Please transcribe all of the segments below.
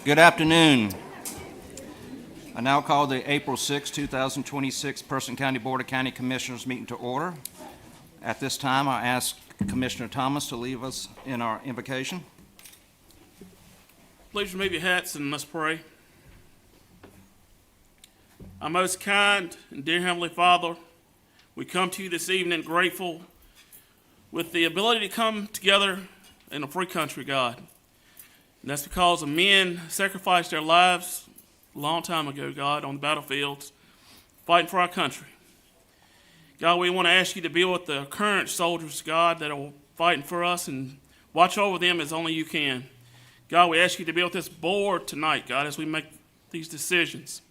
Good afternoon. I now call the April 6, 2026 Person County Board of County Commissioners meeting to order. At this time, I ask Commissioner Thomas to lead us in our invocation. Please remove your hats and let's pray. Our most kind and dear Heavenly Father, we come to you this evening grateful with the ability to come together in a free country, God. And that's because of men sacrificed their lives a long time ago, God, on the battlefields, fighting for our country. God, we want to ask you to be with the current soldiers, God, that are fighting for us and watch over them as only you can. God, we ask you to be with this board tonight, God, as we make these decisions.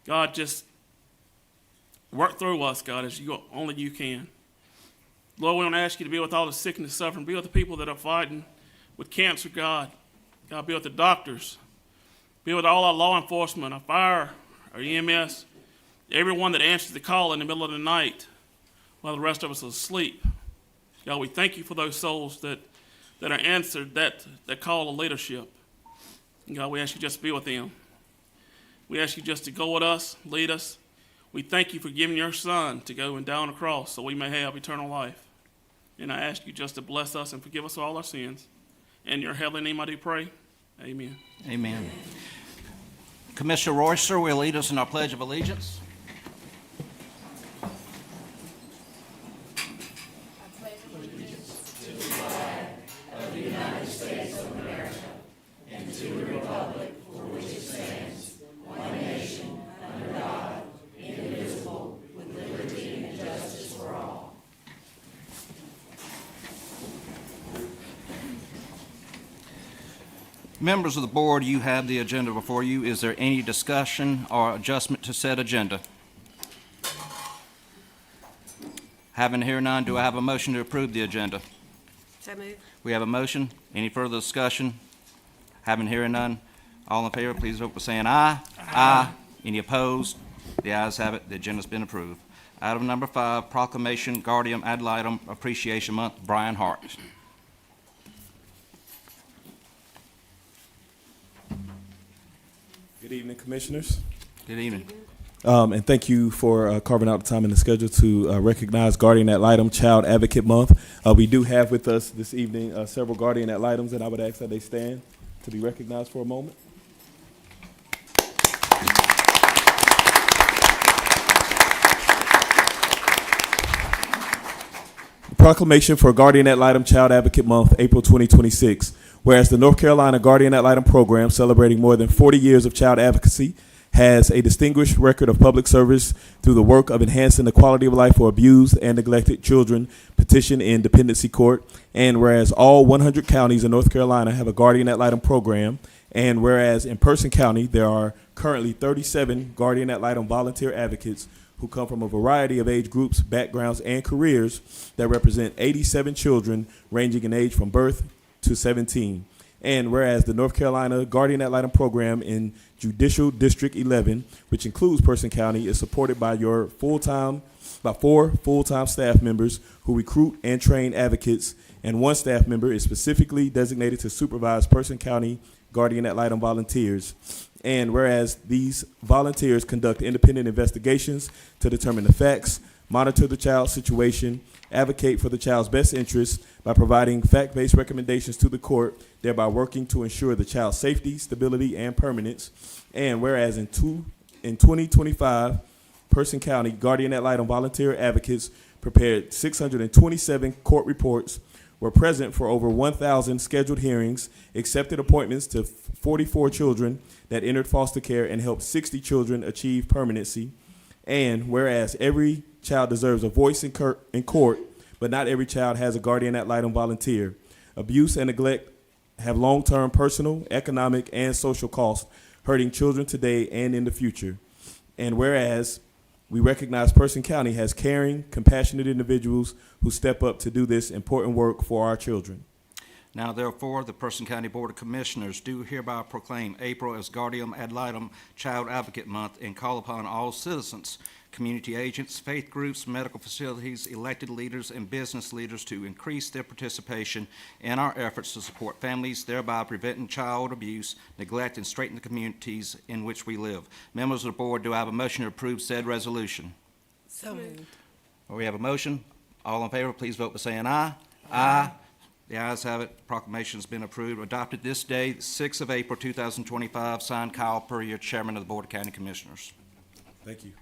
God, just work through us, God, as only you can. Lord, we want to ask you to be with all the sick and the suffering. Be with the people that are fighting with cancer, God. God, be with the doctors. Be with all our law enforcement, our fire, our EMS, everyone that answers the call in the middle of the night while the rest of us are asleep. God, we thank you for those souls that are answered that call of leadership. And God, we ask you just to be with them. We ask you just to go with us, lead us. We thank you for giving your Son to go and die on the cross so we may have eternal life. And I ask you just to bless us and forgive us all our sins. In your heavenly name I do pray. Amen. Amen. Commissioner Royster will lead us in our Pledge of Allegiance. Members of the board, you have the agenda before you. Is there any discussion or adjustment to said agenda? Having here none, do I have a motion to approve the agenda? So moved. We have a motion. Any further discussion? Having here none, all in favor, please vote by saying aye. Aye. Any opposed? The ayes have it. The agenda's been approved. Item number 5, Proclamation Guardian Ad Litem Appreciation Month. Brian Hart. Good evening, Commissioners. Good evening. And thank you for carving out the time in the schedule to recognize Guardian Ad Litem Child Advocate Month. We do have with us this evening several Guardian Ad Litems, and I would ask that they stand to be recognized for a moment. Proclamation for Guardian Ad Litem Child Advocate Month, April 2026. Whereas the North Carolina Guardian Ad Litem program, celebrating more than 40 years of child advocacy, has a distinguished record of public service through the work of enhancing the quality of life for abused and neglected children, petition in dependency court, and whereas all 100 counties in North Carolina have a Guardian Ad Litem program, and whereas in Person County there are currently 37 Guardian Ad Litem volunteer advocates who come from a variety of age groups, backgrounds, and careers that represent 87 children ranging in age from birth to 17. And whereas the North Carolina Guardian Ad Litem program in Judicial District 11, which includes Person County, is supported by four full-time staff members who recruit and train advocates, and one staff member is specifically designated to supervise Person County Guardian Ad Litem volunteers. And whereas these volunteers conduct independent investigations to determine the facts, monitor the child's situation, advocate for the child's best interests by providing fact-based recommendations to the court, thereby working to ensure the child's safety, stability, and permanence. And whereas in 2025, Person County Guardian Ad Litem volunteer advocates prepared 627 court reports, were present for over 1,000 scheduled hearings, accepted appointments to 44 children that entered foster care, and helped 60 children achieve permanency. And whereas every child deserves a voice in court, but not every child has a Guardian Ad Litem volunteer. Abuse and neglect have long-term personal, economic, and social costs, hurting children today and in the future. And whereas we recognize Person County has caring, compassionate individuals who step up to do this important work for our children. Now therefore, the Person County Board of Commissioners do hereby proclaim April as Guardian Ad Litem Child Advocate Month and call upon all citizens, community agents, faith groups, medical facilities, elected leaders, and business leaders to increase their participation in our efforts to support families, thereby preventing child abuse, neglect, and strengthen the communities in which we live. Members of the board, do I have a motion to approve said resolution? So moved. We have a motion. All in favor, please vote by saying aye. Aye. The ayes have it. Proclamation has been approved. Adopted this day, 6th of April, 2025. Signed, Kyle Puryear, Chairman of the Board of County Commissioners. Thank you.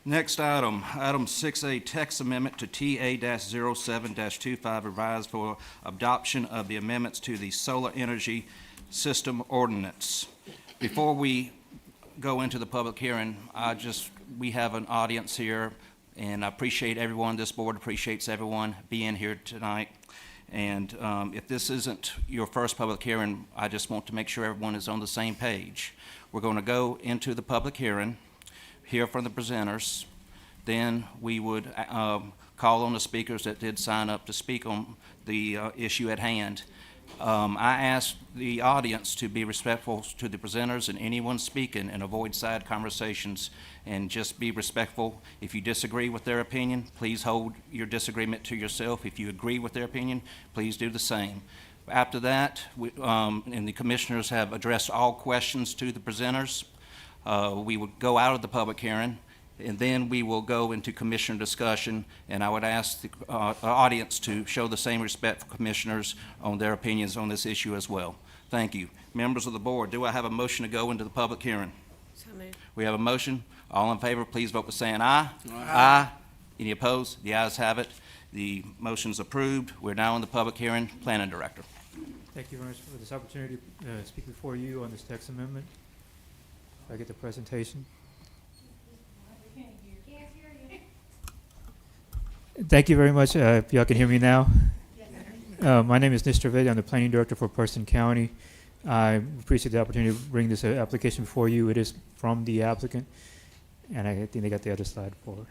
Next item, item 6A, text amendment to TA-07-25, revised for adoption of the amendments to the Solar Energy System Ordinance. Before we go into the public hearing, we have an audience here, and I appreciate everyone, this board appreciates everyone being here tonight. And if this isn't your first public hearing, I just want to make sure everyone is on the same page. We're going to go into the public hearing, hear from the presenters, then we would call on the speakers that did sign up to speak on the issue at hand. I ask the audience to be respectful to the presenters and anyone speaking and avoid side conversations and just be respectful. If you disagree with their opinion, please hold your disagreement to yourself. If you agree with their opinion, please do the same. After that, and the commissioners have addressed all questions to the presenters, we would go out of the public hearing, and then we will go into commissioner discussion, and I would ask the audience to show the same respect for commissioners on their opinions on this issue as well. Thank you. Members of the board, do I have a motion to go into the public hearing? So moved. We have a motion. All in favor, please vote by saying aye. Aye. Any opposed? The ayes have it. The motion is approved. We're now in the public hearing. Planning Director. Thank you very much for this opportunity to speak before you on this text amendment. If I get the presentation. Thank you very much. If y'all can hear me now. My name is Mr. Veda. I'm the Planning Director for Person County. I appreciate the opportunity to bring this application before you. It is from the applicant, and I think they got the other slide forward.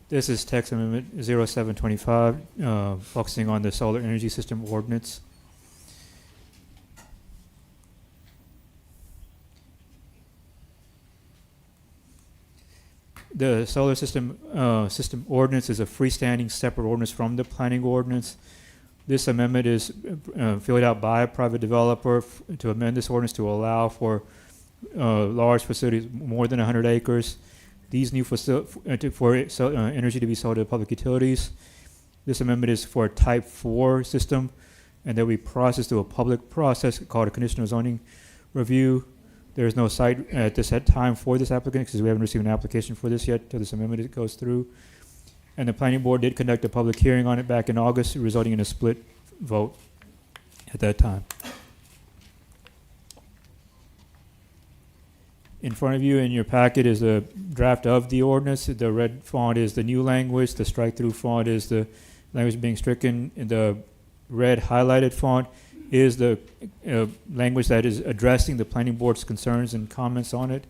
This is text amendment 0725, focusing on the Solar Energy System Ordinance. The Solar System Ordinance is a freestanding separate ordinance from the Planning Ordinance. This amendment is filled out by a private developer to amend this ordinance to allow for large facilities more than 100 acres. These new energy to be sold to public utilities. This amendment is for a Type 4 system, and they'll be processed through a public process called a conditional zoning review. There is no site at this time for this applicant because we haven't received an application for this yet until this amendment goes through. And the planning board did conduct a public hearing on it back in August, resulting in a split vote at that time. In front of you in your packet is a draft of the ordinance. The red font is the new language. The strike-through font is the language being stricken. And the red highlighted font is the language that is addressing the planning board's concerns and comments on it.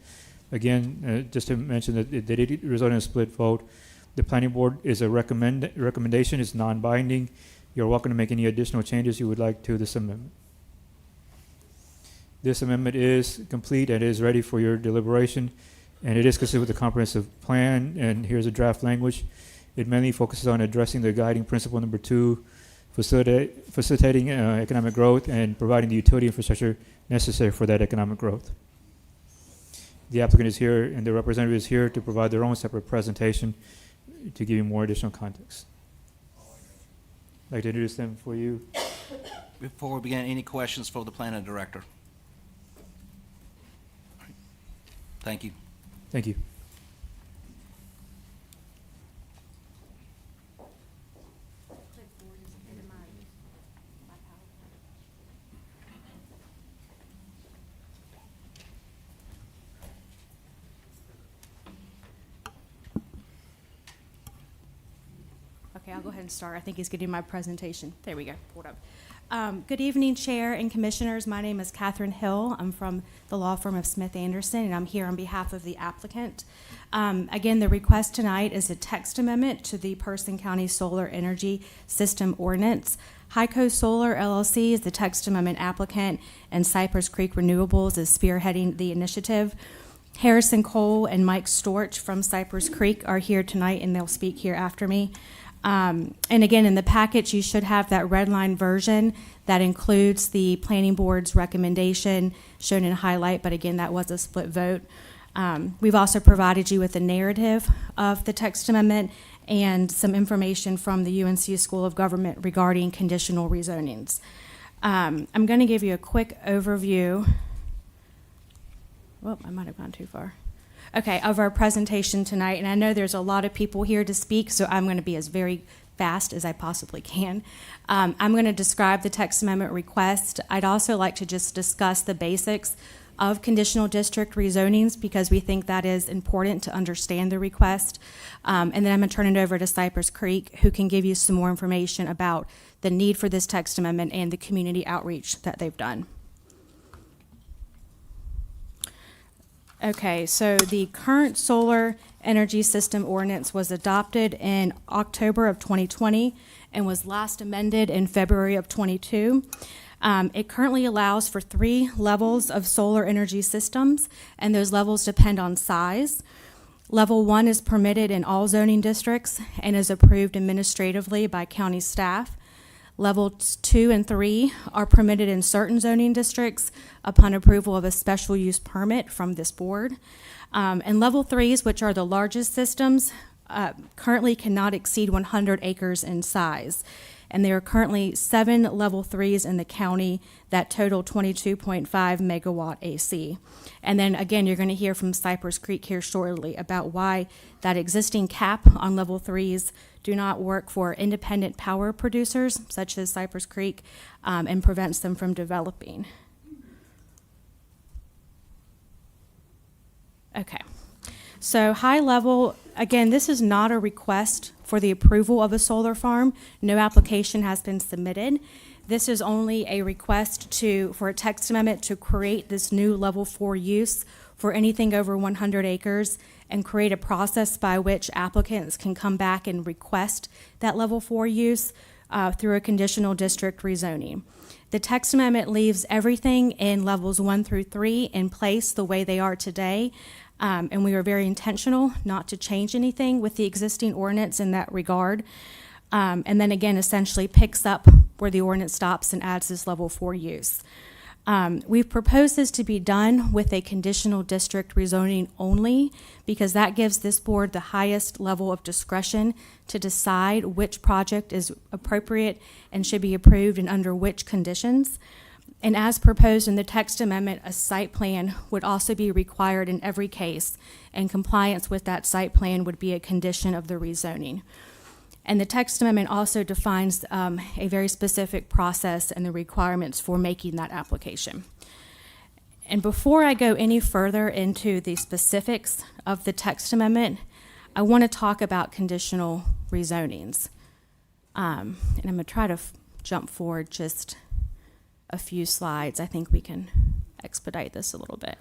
Again, just to mention that it did result in a split vote. The planning board is a recommendation. It's non-binding. You're welcome to make any additional changes you would like to this amendment. This amendment is complete and is ready for your deliberation, and it is consistent with the comprehensive plan, and here's a draft language. It mainly focuses on addressing the guiding principle number 2, facilitating economic growth and providing the utility infrastructure necessary for that economic growth. The applicant is here and the representative is here to provide their own separate presentation to give you more additional context. I'd like to introduce them for you. Before we begin, any questions for the planning director? Thank you. Thank you. Okay, I'll go ahead and start. I think he's getting my presentation. There we go. Pulled up. Good evening, Chair and Commissioners. My name is Catherine Hill. I'm from the law firm of Smith Anderson, and I'm here on behalf of the applicant. Again, the request tonight is a text amendment to the Person County Solar Energy System Ordinance. Hico Solar LLC is the text amendment applicant, and Cypress Creek Renewables is spearheading the initiative. Harrison Cole and Mike Storch from Cypress Creek are here tonight, and they'll speak here after me. And again, in the package, you should have that red line version that includes the planning board's recommendation shown in highlight, but again, that was a split vote. We've also provided you with a narrative of the text amendment and some information from the UNC School of Government regarding conditional rezonings. I'm going to give you a quick overview. Well, I might have gone too far. Okay, of our presentation tonight, and I know there's a lot of people here to speak, so I'm going to be as very fast as I possibly can. I'm going to describe the text amendment request. I'd also like to just discuss the basics of conditional district rezonings because we think that is important to understand the request. And then I'm going to turn it over to Cypress Creek, who can give you some more information about the need for this text amendment and the community outreach that they've done. Okay, so the current solar energy system ordinance was adopted in October of 2020 and was last amended in February of 22. It currently allows for 3 levels of solar energy systems, and those levels depend on size. Level 1 is permitted in all zoning districts and is approved administratively by county staff. Levels 2 and 3 are permitted in certain zoning districts upon approval of a special use permit from this board. And level 3s, which are the largest systems, currently cannot exceed 100 acres in size. And there are currently 7 level 3s in the county that total 22.5 megawatt AC. And then again, you're going to hear from Cypress Creek here shortly about why that existing cap on level 3s do not work for independent power producers such as Cypress Creek and prevents them from developing. Okay, so high level, again, this is not a request for the approval of a solar farm. No application has been submitted. This is only a request for a text amendment to create this new level 4 use for anything over 100 acres and create a process by which applicants can come back and request that level 4 use through a conditional district rezoning. The text amendment leaves everything in levels 1 through 3 in place the way they are today. And we are very intentional not to change anything with the existing ordinance in that regard. And then again, essentially picks up where the ordinance stops and adds this level 4 use. We've proposed this to be done with a conditional district rezoning only because that gives this board the highest level of discretion to decide which project is appropriate and should be approved and under which conditions. And as proposed in the text amendment, a site plan would also be required in every case, and compliance with that site plan would be a condition of the rezoning. And the text amendment also defines a very specific process and the requirements for making that application. And before I go any further into the specifics of the text amendment, I want to talk about conditional rezonings. And I'm going to try to jump forward just a few slides. I think we can expedite this a little bit.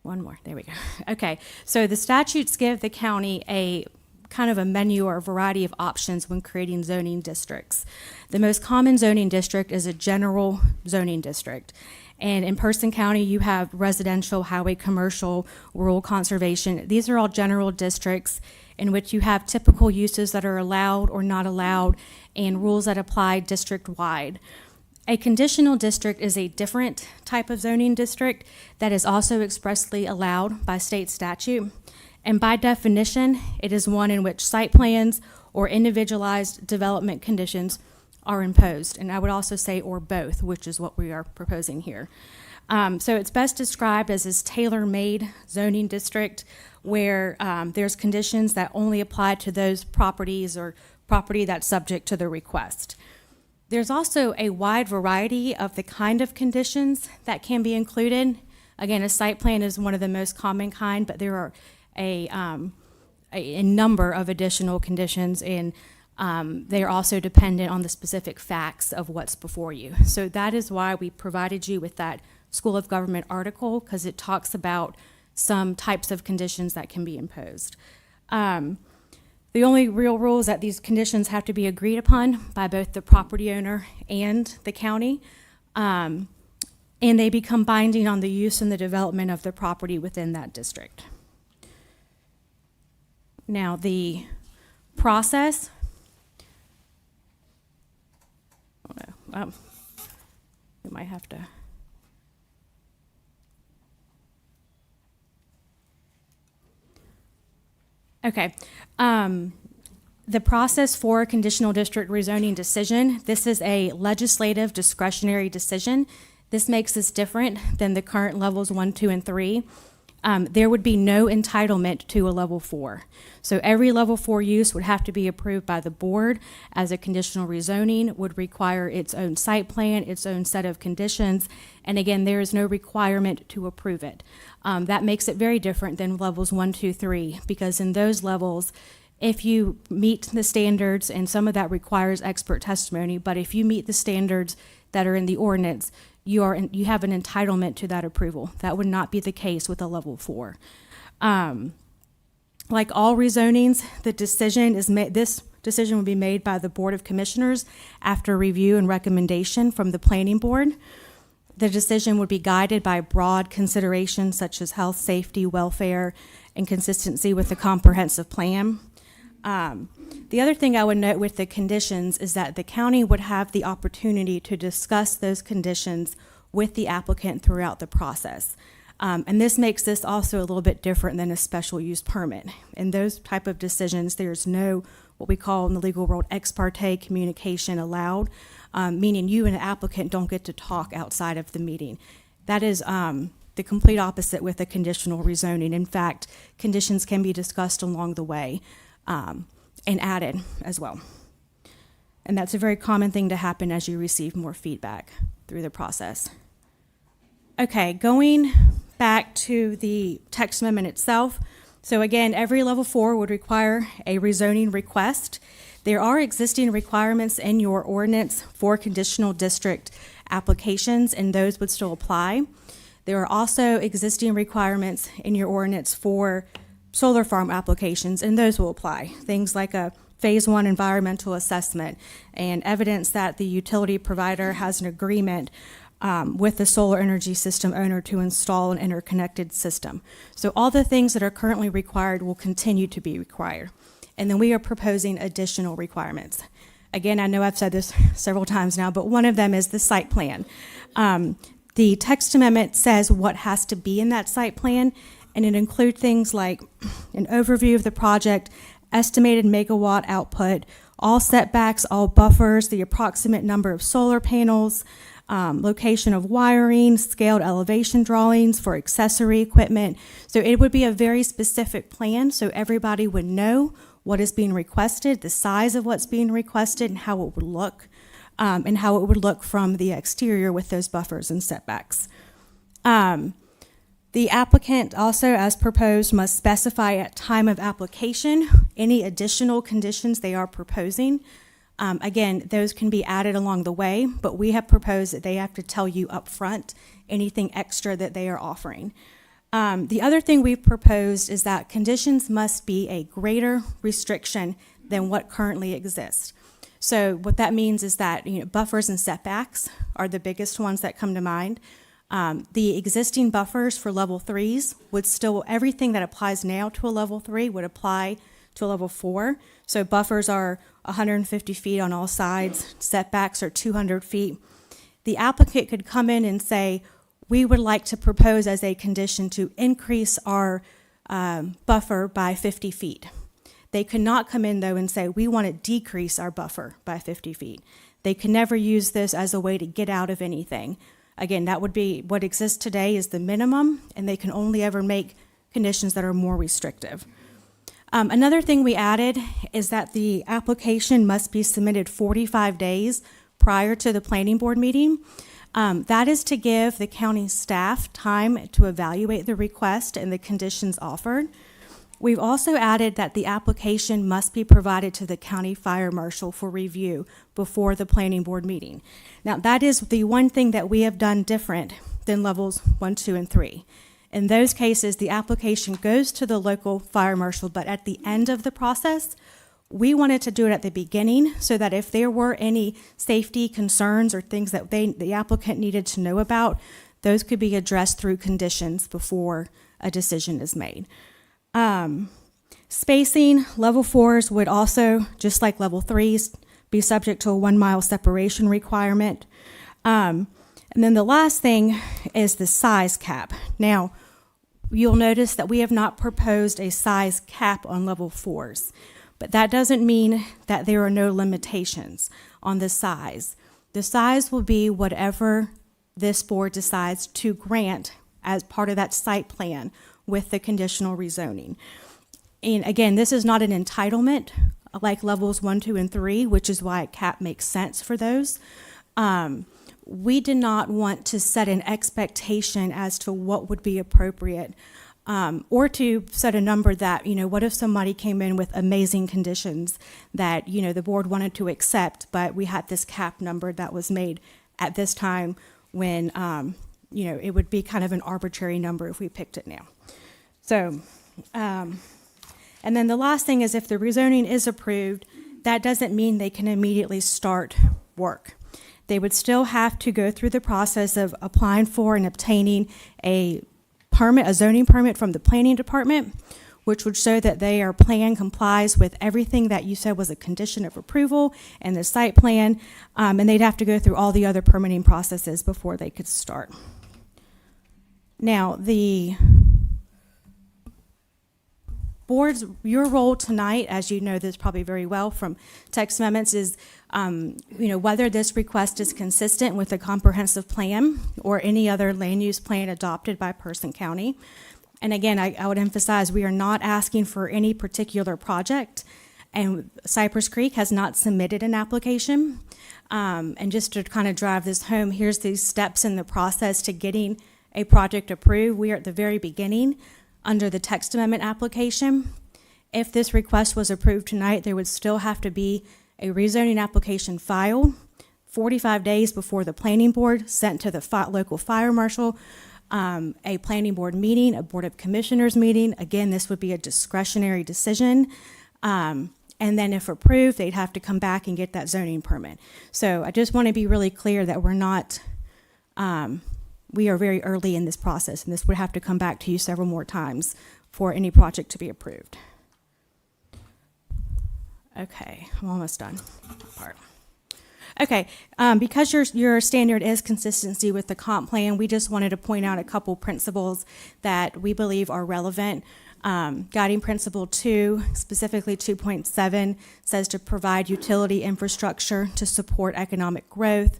One more, there we go. Okay, so the statutes give the county a kind of a menu or a variety of options when creating zoning districts. The most common zoning district is a general zoning district. And in Person County, you have residential, highway, commercial, rural conservation. These are all general districts in which you have typical uses that are allowed or not allowed and rules that apply district-wide. A conditional district is a different type of zoning district that is also expressly allowed by state statute. And by definition, it is one in which site plans or individualized development conditions are imposed. And I would also say or both, which is what we are proposing here. So it's best described as this tailor-made zoning district where there's conditions that only apply to those properties or property that's subject to the request. There's also a wide variety of the kind of conditions that can be included. Again, a site plan is one of the most common kind, but there are a number of additional conditions, and they are also dependent on the specific facts of what's before you. So that is why we provided you with that School of Government article, because it talks about some types of conditions that can be imposed. The only real rule is that these conditions have to be agreed upon by both the property owner and the county, and they become binding on the use and the development of the property within that district. Now, the process, we might have to. Okay. The process for a conditional district rezoning decision, this is a legislative discretionary decision. This makes this different than the current levels 1, 2, and 3. There would be no entitlement to a level 4. So every level 4 use would have to be approved by the board, as a conditional rezoning would require its own site plan, its own set of conditions, and again, there is no requirement to approve it. That makes it very different than levels 1, 2, 3, because in those levels, if you meet the standards, and some of that requires expert testimony, but if you meet the standards that are in the ordinance, you have an entitlement to that approval. That would not be the case with a level 4. Like all rezonings, this decision will be made by the Board of Commissioners after review and recommendation from the Planning Board. The decision would be guided by broad considerations such as health, safety, welfare, and consistency with the comprehensive plan. The other thing I would note with the conditions is that the county would have the opportunity to discuss those conditions with the applicant throughout the process. And this makes this also a little bit different than a special use permit. In those type of decisions, there's no, what we call in the legal world, ex parte communication allowed, meaning you and the applicant don't get to talk outside of the meeting. That is the complete opposite with a conditional rezoning. In fact, conditions can be discussed along the way and added as well. And that's a very common thing to happen as you receive more feedback through the process. Okay, going back to the text amendment itself. So again, every level 4 would require a rezoning request. There are existing requirements in your ordinance for conditional district applications, and those would still apply. There are also existing requirements in your ordinance for solar farm applications, and those will apply. Things like a phase 1 environmental assessment and evidence that the utility provider has an agreement with the solar energy system owner to install an interconnected system. So all the things that are currently required will continue to be required. And then we are proposing additional requirements. Again, I know I've said this several times now, but one of them is the site plan. The text amendment says what has to be in that site plan, and it includes things like an overview of the project, estimated megawatt output, all setbacks, all buffers, the approximate number of solar panels, location of wiring, scaled elevation drawings for accessory equipment. So it would be a very specific plan so everybody would know what is being requested, the size of what's being requested, and how it would look, from the exterior with those buffers and setbacks. The applicant also, as proposed, must specify at time of application any additional conditions they are proposing. Again, those can be added along the way, but we have proposed that they have to tell you up front anything extra that they are offering. The other thing we've proposed is that conditions must be a greater restriction than what currently exists. So what that means is that buffers and setbacks are the biggest ones that come to mind. The existing buffers for level 3s would still, everything that applies now to a level 3 would apply to a level 4. So buffers are 150 feet on all sides, setbacks are 200 feet. The applicant could come in and say, we would like to propose as a condition to increase our buffer by 50 feet. They could not come in, though, and say, we want to decrease our buffer by 50 feet. They can never use this as a way to get out of anything. Again, that would be what exists today is the minimum, and they can only ever make conditions that are more restrictive. Another thing we added is that the application must be submitted 45 days prior to the planning board meeting. That is to give the county staff time to evaluate the request and the conditions offered. We've also added that the application must be provided to the county fire marshal for review before the planning board meeting. Now, that is the one thing that we have done different than levels 1, 2, and 3. In those cases, the application goes to the local fire marshal, but at the end of the process, we wanted to do it at the beginning so that if there were any safety concerns or things that the applicant needed to know about, those could be addressed through conditions before a decision is made. Spacing, level 4s would also, just like level 3s, be subject to a 1 mile separation requirement. And then the last thing is the size cap. Now, you'll notice that we have not proposed a size cap on level 4s, but that doesn't mean that there are no limitations on the size. The size will be whatever this board decides to grant as part of that site plan with the conditional rezoning. And again, this is not an entitlement like levels 1, 2, and 3, which is why a cap makes sense for those. We did not want to set an expectation as to what would be appropriate, or to set a number that, what if somebody came in with amazing conditions that, the board wanted to accept, but we had this cap number that was made at this time when, it would be kind of an arbitrary number if we picked it now. So, and then the last thing is if the rezoning is approved, that doesn't mean they can immediately start work. They would still have to go through the process of applying for and obtaining a zoning permit from the planning department, which would show that their plan complies with everything that you said was a condition of approval and the site plan, and they'd have to go through all the other permitting processes before they could start. Now, the board's, your role tonight, as you know this probably very well from text amendments, is whether this request is consistent with the comprehensive plan or any other land use plan adopted by Person County. And again, I would emphasize we are not asking for any particular project, and Cypress Creek has not submitted an application. And just to kind of drive this home, here's these steps in the process to getting a project approved. We are at the very beginning under the text amendment application. If this request was approved tonight, there would still have to be a rezoning application filed 45 days before the planning board, sent to the local fire marshal, a planning board meeting, a board of commissioners meeting. Again, this would be a discretionary decision. And then if approved, they'd have to come back and get that zoning permit. So I just want to be really clear that we're not, we are very early in this process, and this would have to come back to you several more times for any project to be approved. Okay, I'm almost done. Part. Okay, because your standard is consistency with the comp plan, we just wanted to point out a couple principles that we believe are relevant. Guiding principle 2, specifically 2.7, says to provide utility infrastructure to support economic growth.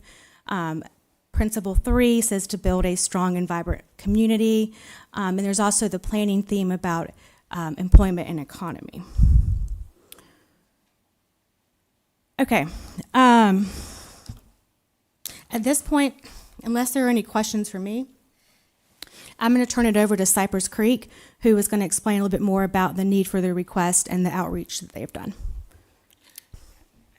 Principle 3 says to build a strong and vibrant community. And there's also the planning theme about employment and economy. Okay. At this point, unless there are any questions for me, I'm going to turn it over to Cypress Creek, who is going to explain a little bit more about the need for the request and the outreach that they've done.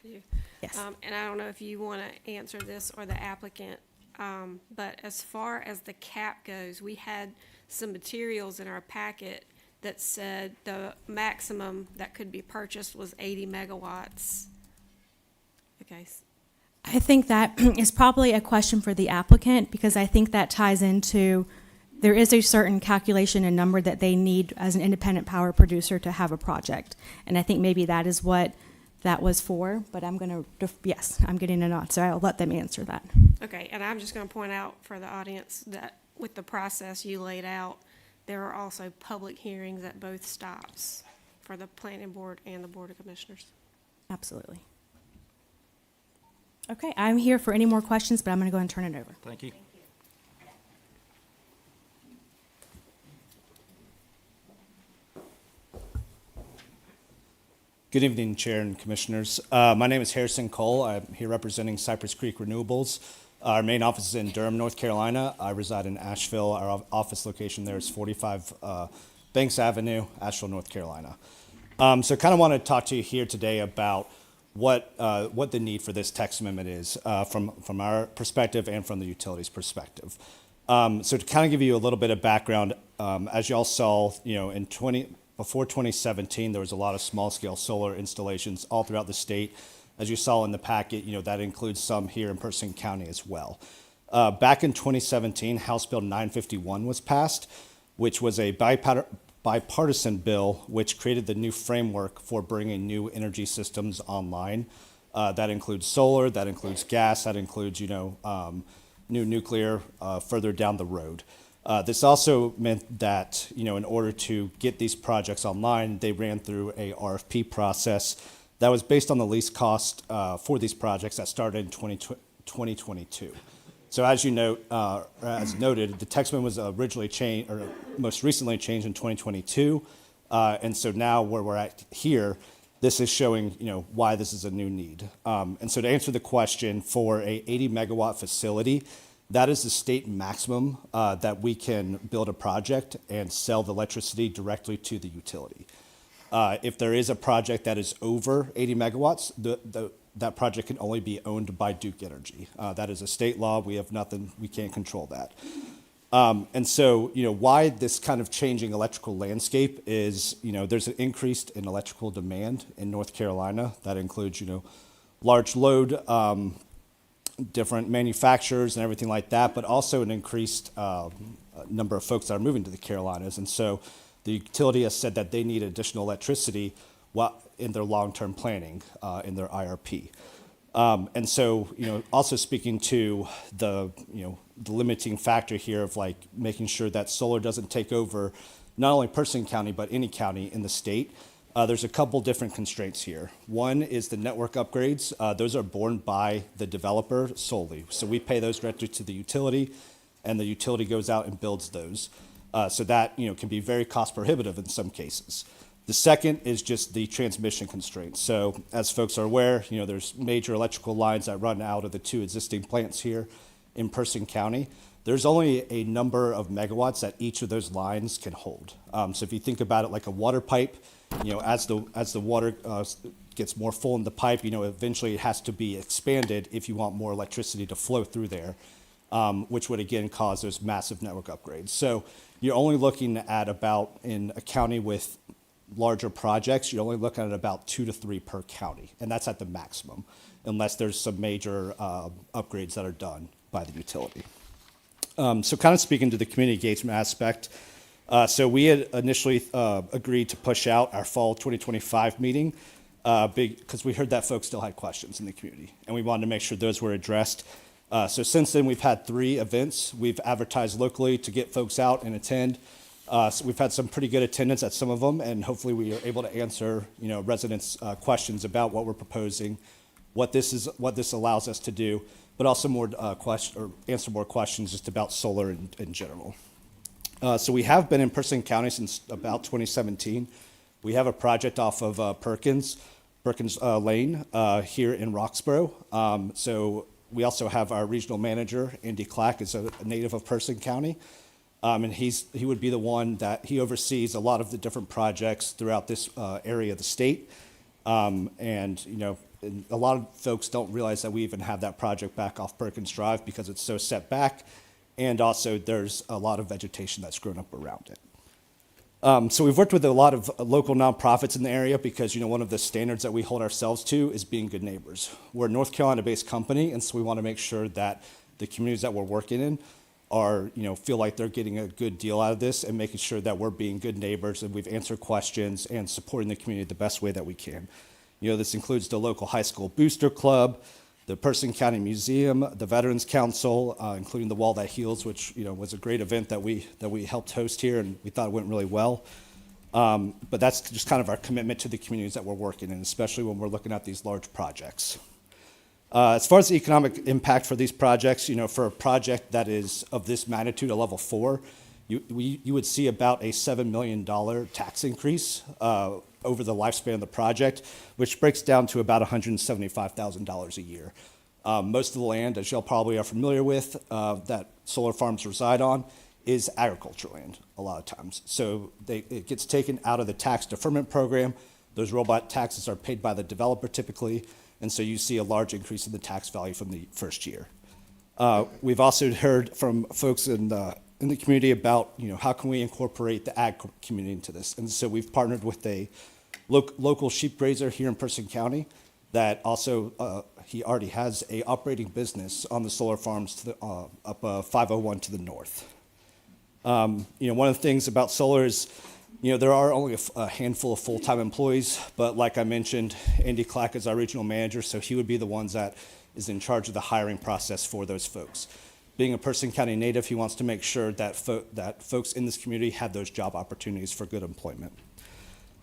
Yes. And I don't know if you want to answer this or the applicant, but as far as the cap goes, we had some materials in our packet that said the maximum that could be purchased was 80 megawatts. Okay. I think that is probably a question for the applicant, because I think that ties into, there is a certain calculation and number that they need as an independent power producer to have a project. And I think maybe that is what that was for, but I'm going to, yes, I'm getting a nod, so I'll let them answer that. Okay, and I'm just going to point out for the audience that with the process you laid out, there are also public hearings at both stops for the planning board and the board of commissioners. Absolutely. Okay, I'm here for any more questions, but I'm going to go ahead and turn it over. Thank you. Good evening, Chair and Commissioners. My name is Harrison Cole. I'm here representing Cypress Creek Renewables. Our main office is in Durham, North Carolina. I reside in Asheville. Our office location there is 45 Banks Avenue, Asheville, North Carolina. So kind of want to talk to you here today about what the need for this text amendment is from our perspective and from the utilities perspective. So to kind of give you a little bit of background, as y'all saw, before 2017, there was a lot of small-scale solar installations all throughout the state. As you saw in the packet, that includes some here in Person County as well. Back in 2017, House Bill 951 was passed, which was a bipartisan bill which created the new framework for bringing new energy systems online. That includes solar, that includes gas, that includes, new nuclear further down the road. This also meant that, in order to get these projects online, they ran through a RFP process that was based on the least cost for these projects that started in 2022. So as you note, as noted, the text amendment was originally changed, or most recently changed in 2022. And so now where we're at here, this is showing, why this is a new need. And so to answer the question, for a 80 megawatt facility, that is the state maximum that we can build a project and sell the electricity directly to the utility. If there is a project that is over 80 megawatts, that project can only be owned by Duke Energy. That is a state law. We have nothing, we can't control that. And so, why this kind of changing electrical landscape is, there's an increase in electrical demand in North Carolina. That includes, large load, different manufacturers and everything like that, but also an increased number of folks that are moving to the Carolinas. And so the utility has said that they need additional electricity in their long-term planning, in their IRP. And so, also speaking to the limiting factor here of like making sure that solar doesn't take over not only Person County, but any county in the state. There's a couple different constraints here. One is the network upgrades. Those are borne by the developer solely. So we pay those directly to the utility, and the utility goes out and builds those. So that can be very cost prohibitive in some cases. The second is just the transmission constraints. So as folks are aware, there's major electrical lines that run out of the two existing plants here in Person County. There's only a number of megawatts that each of those lines can hold. So if you think about it like a water pipe, as the water gets more full in the pipe, eventually it has to be expanded if you want more electricity to flow through there, which would again cause those massive network upgrades. So you're only looking at about, in a county with larger projects, you're only looking at about 2 to 3 per county, and that's at the maximum, unless there's some major upgrades that are done by the utility. So kind of speaking to the community engagement aspect, so we had initially agreed to push out our fall 2025 meeting because we heard that folks still had questions in the community, and we wanted to make sure those were addressed. So since then, we've had 3 events. We've advertised locally to get folks out and attend. So we've had some pretty good attendance at some of them, and hopefully we are able to answer, residents' questions about what we're proposing, what this allows us to do, but also more answer more questions just about solar in general. So we have been in Person County since about 2017. We have a project off of Perkins Lane here in Roxborough. So we also have our regional manager, Andy Clack, is a native of Person County. And he would be the one that he oversees a lot of the different projects throughout this area of the state. And a lot of folks don't realize that we even have that project back off Perkins Drive because it's so set back. And also there's a lot of vegetation that's grown up around it. So we've worked with a lot of local nonprofits in the area because, one of the standards that we hold ourselves to is being good neighbors. We're a North Carolina-based company, and so we want to make sure that the communities that we're working in are, feel like they're getting a good deal out of this and making sure that we're being good neighbors and we've answered questions and supporting the community the best way that we can. This includes the local high school booster club, the Person County Museum, the Veterans Council, including the Wall That Heals, which was a great event that we helped host here, and we thought it went really well. But that's just kind of our commitment to the communities that we're working in, especially when we're looking at these large projects. As far as the economic impact for these projects, for a project that is of this magnitude, a level 4, you would see about a $7 million tax increase over the lifespan of the project, which breaks down to about $175,000 a year. Most of the land, as y'all probably are familiar with, that solar farms reside on, is agricultural land a lot of times. So it gets taken out of the tax deferment program. Those robot taxes are paid by the developer typically, and so you see a large increase in the tax value from the first year. We've also heard from folks in the community about, how can we incorporate the ag community into this? And so we've partnered with a local sheep grazer here in Person County that also, he already has a operating business on the solar farms to the, up 501 to the north. One of the things about solar is, there are only a handful of full-time employees, but like I mentioned, Andy Clack is our regional manager, so he would be the ones that is in charge of the hiring process for those folks. Being a Person County native, he wants to make sure that folks in this community have those job opportunities for good employment.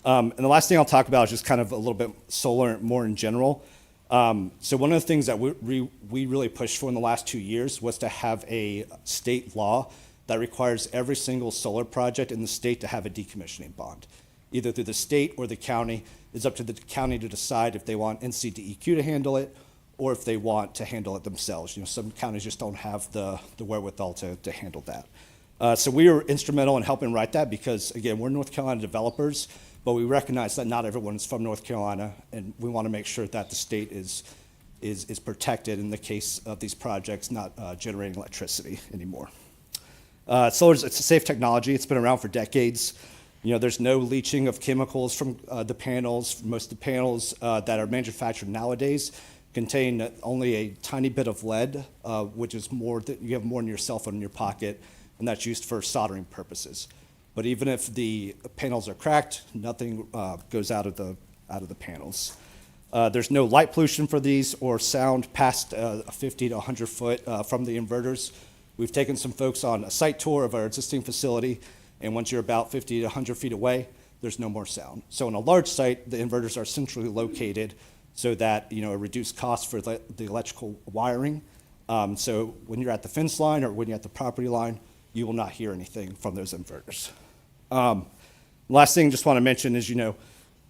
And the last thing I'll talk about is just kind of a little bit solar more in general. So one of the things that we really pushed for in the last 2 years was to have a state law that requires every single solar project in the state to have a decommissioning bond. Either through the state or the county. It's up to the county to decide if they want NCDEQ to handle it or if they want to handle it themselves. Some counties just don't have the wherewithal to handle that. So we were instrumental in helping write that because, again, we're North Carolina developers, but we recognize that not everyone is from North Carolina, and we want to make sure that the state is protected in the case of these projects not generating electricity anymore. Solar it's a safe technology. It's been around for decades. There's no leaching of chemicals from the panels. Most of the panels that are manufactured nowadays contain only a tiny bit of lead, which is more that you have more in your cell phone in your pocket, and that's used for soldering purposes. But even if the panels are cracked, nothing goes out of the panels. There's no light pollution for these or sound past 50 to 100 foot from the inverters. We've taken some folks on a site tour of our existing facility, and once you're about 50 to 100 feet away, there's no more sound. So in a large site, the inverters are centrally located so that, a reduced cost for the electrical wiring. So when you're at the fence line or when you're at the property line, you will not hear anything from those inverters. Last thing I just want to mention is,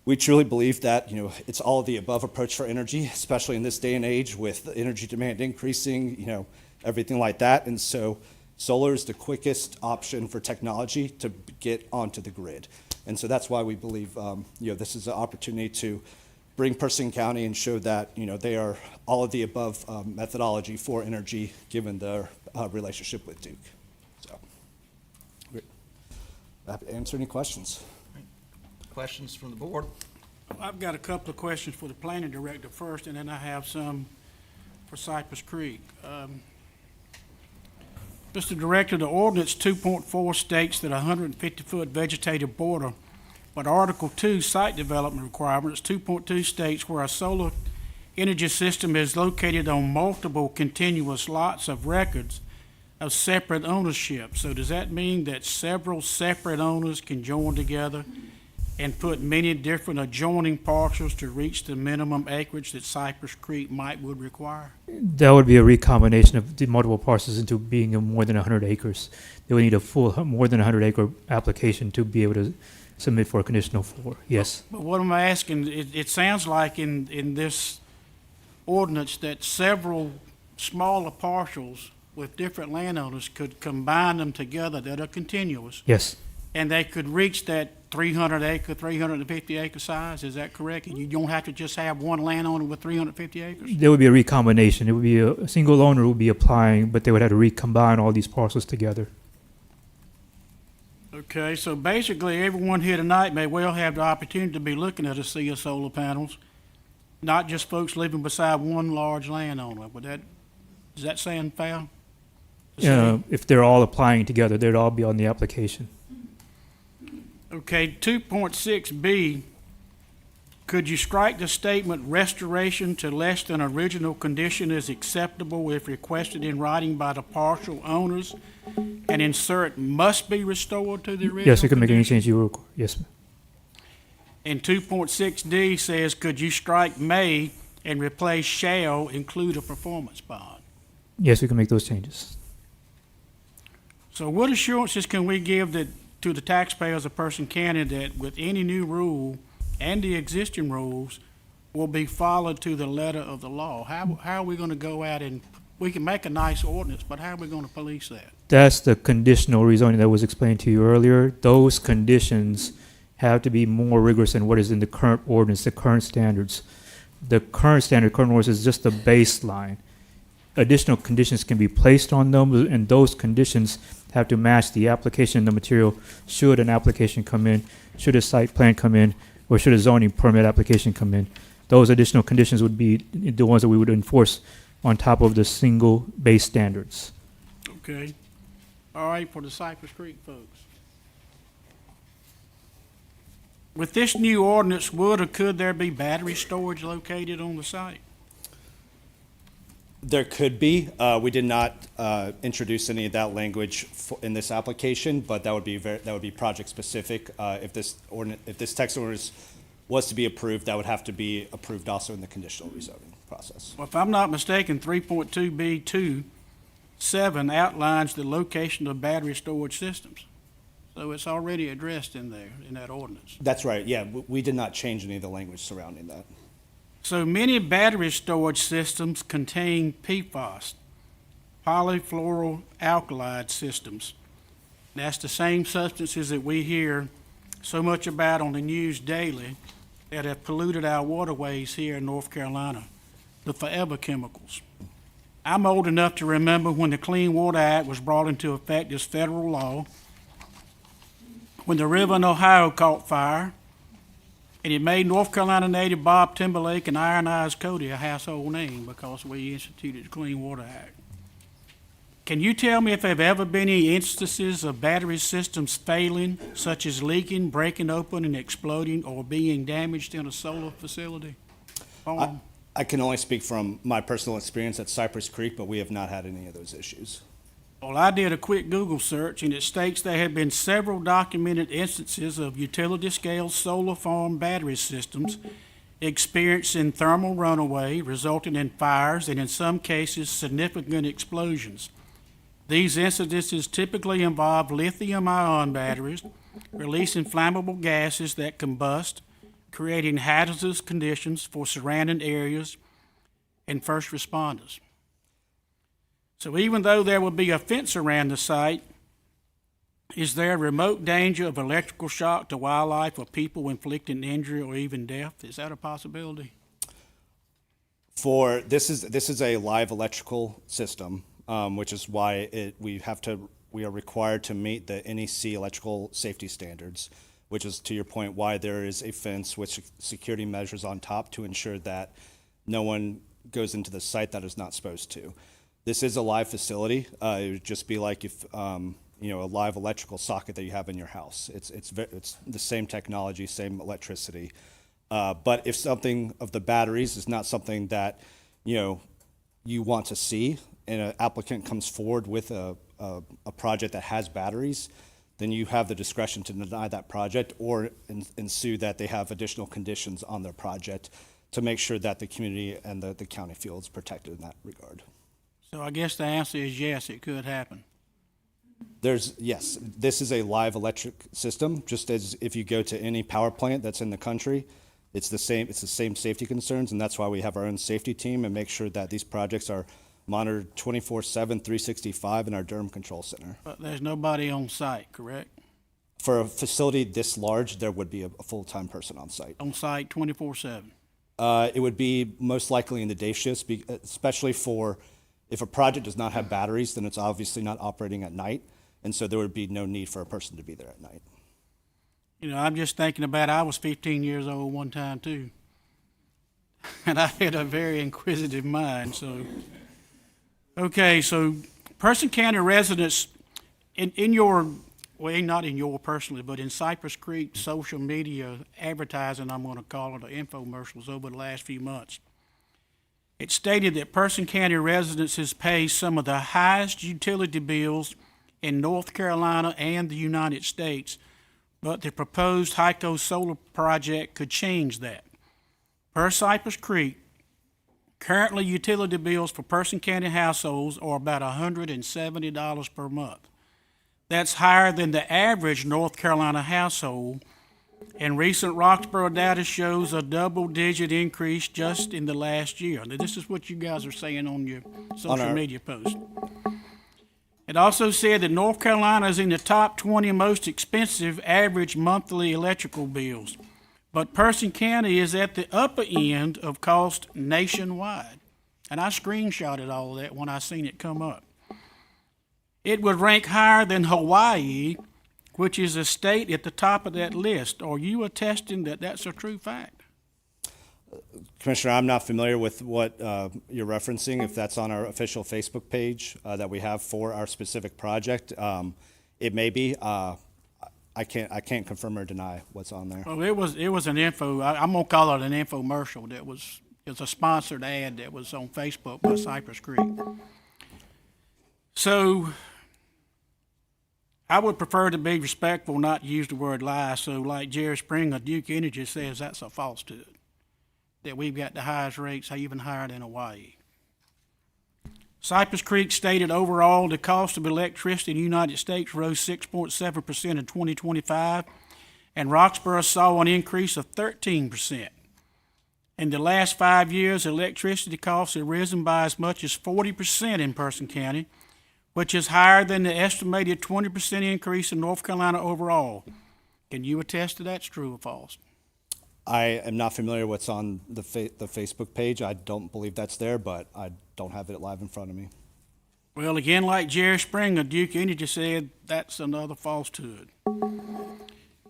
we truly believe that, it's all of the above approach for energy, especially in this day and age with the energy demand increasing, everything like that. And so solar is the quickest option for technology to get onto the grid. And so that's why we believe, this is an opportunity to bring Person County and show that, they are all of the above methodology for energy given their relationship with Duke. So, happy to answer any questions. Questions from the board? I've got a couple of questions for the planning director first, and then I have some for Cypress Creek. Mr. Director, the ordinance 2.4 states that a 150-foot vegetative border, but Article 2 site development requirements 2.2 states where a solar energy system is located on multiple continuous lots of records of separate ownership. So does that mean that several separate owners can join together and put many different adjoining parcels to reach the minimum acreage that Cypress Creek would require? That would be a recombination of the multiple parcels into being more than 100 acres. They would need a full more than 100 acre application to be able to submit for a conditional floor. Yes. But what I'm asking, it sounds like in this ordinance that several smaller parcels with different landowners could combine them together that are continuous. Yes. And they could reach that 350 acre size, is that correct? And you don't have to just have one landowner with 350 acres? There would be a recombination. It would be a single owner would be applying, but they would have to recombine all these parcels together. Okay, so basically everyone here tonight may well have the opportunity to be looking at a sea of solar panels, not just folks living beside one large landowner. Does that sound fair? If they're all applying together, they'd all be on the application. Okay, 2.6B, could you strike the statement restoration to less than original condition is acceptable if requested in writing by the partial owners and insert must be restored to the original Yes, you can make any condition? change you require. Yes, ma'am. And 2.6D says, could you strike may and replace shall include a performance bond? Yes, we can make those changes. So what assurances can we give to the taxpayers of Person County that with any new rule and the existing rules will be followed to the letter of the law? How are we gonna go out and, we can make a nice ordinance, but how are we gonna police that? That's the conditional rezoning that was explained to you earlier. Those conditions have to be more rigorous than what is in the current ordinance, the current standards. The current standard, current ordinance is just the baseline. Additional conditions can be placed on them, and those conditions have to match the application and the material should an application come in, should a site plan come in, or should a zoning permit application come in. Those additional conditions would be the ones that we would enforce on top of the single base standards. Okay. All right, for the Cypress Creek folks. With this new ordinance, would or could there be battery storage located on the site? There could be. We did not introduce any of that language in this application, but that would be project specific. If this text ordinance was to be approved, that would have to be approved also in the conditional rezoning process. Well, if I'm not mistaken, 3.2B2(7) outlines the location of battery storage systems. So it's already addressed in there, in that ordinance. That's right. Yeah, we did not change any of the language surrounding that. So many battery storage systems contain PFAS, polyfluoroalkylide systems. That's the same substances that we hear so much about on the news daily that have polluted our waterways here in North Carolina, the forever chemicals. I'm old enough to remember when the Clean Water Act was brought into effect as federal law, when the river in Ohio caught fire, and it made North Carolina native Bob Timberlake and Iron Eyes Cody a household name because we instituted the Clean Water Act. Can you tell me if there have ever been any instances of battery systems failing, such as leaking, breaking open, and exploding, or being damaged in a solar facility? I can only speak from my personal experience at Cypress Creek, but we have not had any of those issues. Well, I did a quick Google search, and it states there have been several documented instances of utility-scale solar farm battery systems experiencing thermal runaway, resulting in fires and, in some cases, significant explosions. These incidences typically involve lithium-ion batteries, releasing flammable gases that combust, creating hazardous conditions for surrounding areas and first responders. So even though there will be a fence around the site, is there a remote danger of electrical shock to wildlife or people inflicting injury or even death? Is that a possibility? This is a live electrical system, which is why we are required to meet the NEC electrical safety standards, which is, to your point, why there is a fence with security measures on top to ensure that no one goes into the site that is not supposed to. This is a live facility. It would just be like if a live electrical socket that you have in your house. It's the same technology, same electricity. But if something of the batteries is not something that you want to see, and an applicant comes forward with a project that has batteries, then you have the discretion to deny that project or ensue that they have additional conditions on their project to make sure that the community and the county feels protected in that regard. So I guess the answer is yes, it could happen. Yes, this is a live electric system, just as if you go to any power plant that's in the country, it's the same safety concerns, and that's why we have our own safety team and make sure that these projects are monitored 24/7, 365 in our Durham Control Center. But there's nobody on site, correct? For a facility this large, there would be a full-time person on site. On site 24/7? It would be most likely in the day shifts, especially if a project does not have batteries, then it's obviously not operating at night, and so there would be no need for a person to be there at night. I'm just thinking about, I was 15 years old one time too, and I had a very inquisitive mind, so. Okay, so Person County residents, in your, well, not in your personally, but in Cypress Creek social media advertising, I'm going to call it, or infomercials over the last few months, it stated that Person County residents pay some of the highest utility bills in North Carolina and the United States but the proposed HYCO solar project could change that. Per Cypress Creek, currently utility bills for Person County households are about $170 per month. That's higher than the average North Carolina household, and recent Roxborough data shows a double-digit increase just in the last year. Now, this is what you guys are saying on your social media post. It also said that North Carolina is in the top 20 most expensive average monthly electrical bills, but Person County is at the upper end of cost nationwide. And I screenshotted all of that when I seen it come up. It would rank higher than Hawaii, which is a state at the top of that list. Are you attesting that that's a true fact? Commissioner, I'm not familiar with what you're referencing, if that's on our official Facebook page that we have for our specific project. It may be. I can't confirm or deny what's on there. Well, it was an info, I'm gonna call it an infomercial it's a sponsored ad that was on Facebook by Cypress Creek. So, I would prefer to be respectful, not use the word lie, so like Jerry Springer, Duke Energy says that's a falsehood, that we've got the highest rates, even higher than Hawaii. Cypress Creek stated overall the cost of electricity in the United States rose 6.7% in 2025, and Roxborough saw an increase of 13%. In the last 5 years, electricity costs have risen by as much as 40% in Person County, which is higher than the estimated 20% increase in North Carolina overall. Can you attest to that's true or false? I am not familiar what's on the Facebook page. I don't believe that's there, but I don't have it live in front of me. Well, again, like Jerry Springer, Duke Energy said, that's another falsehood.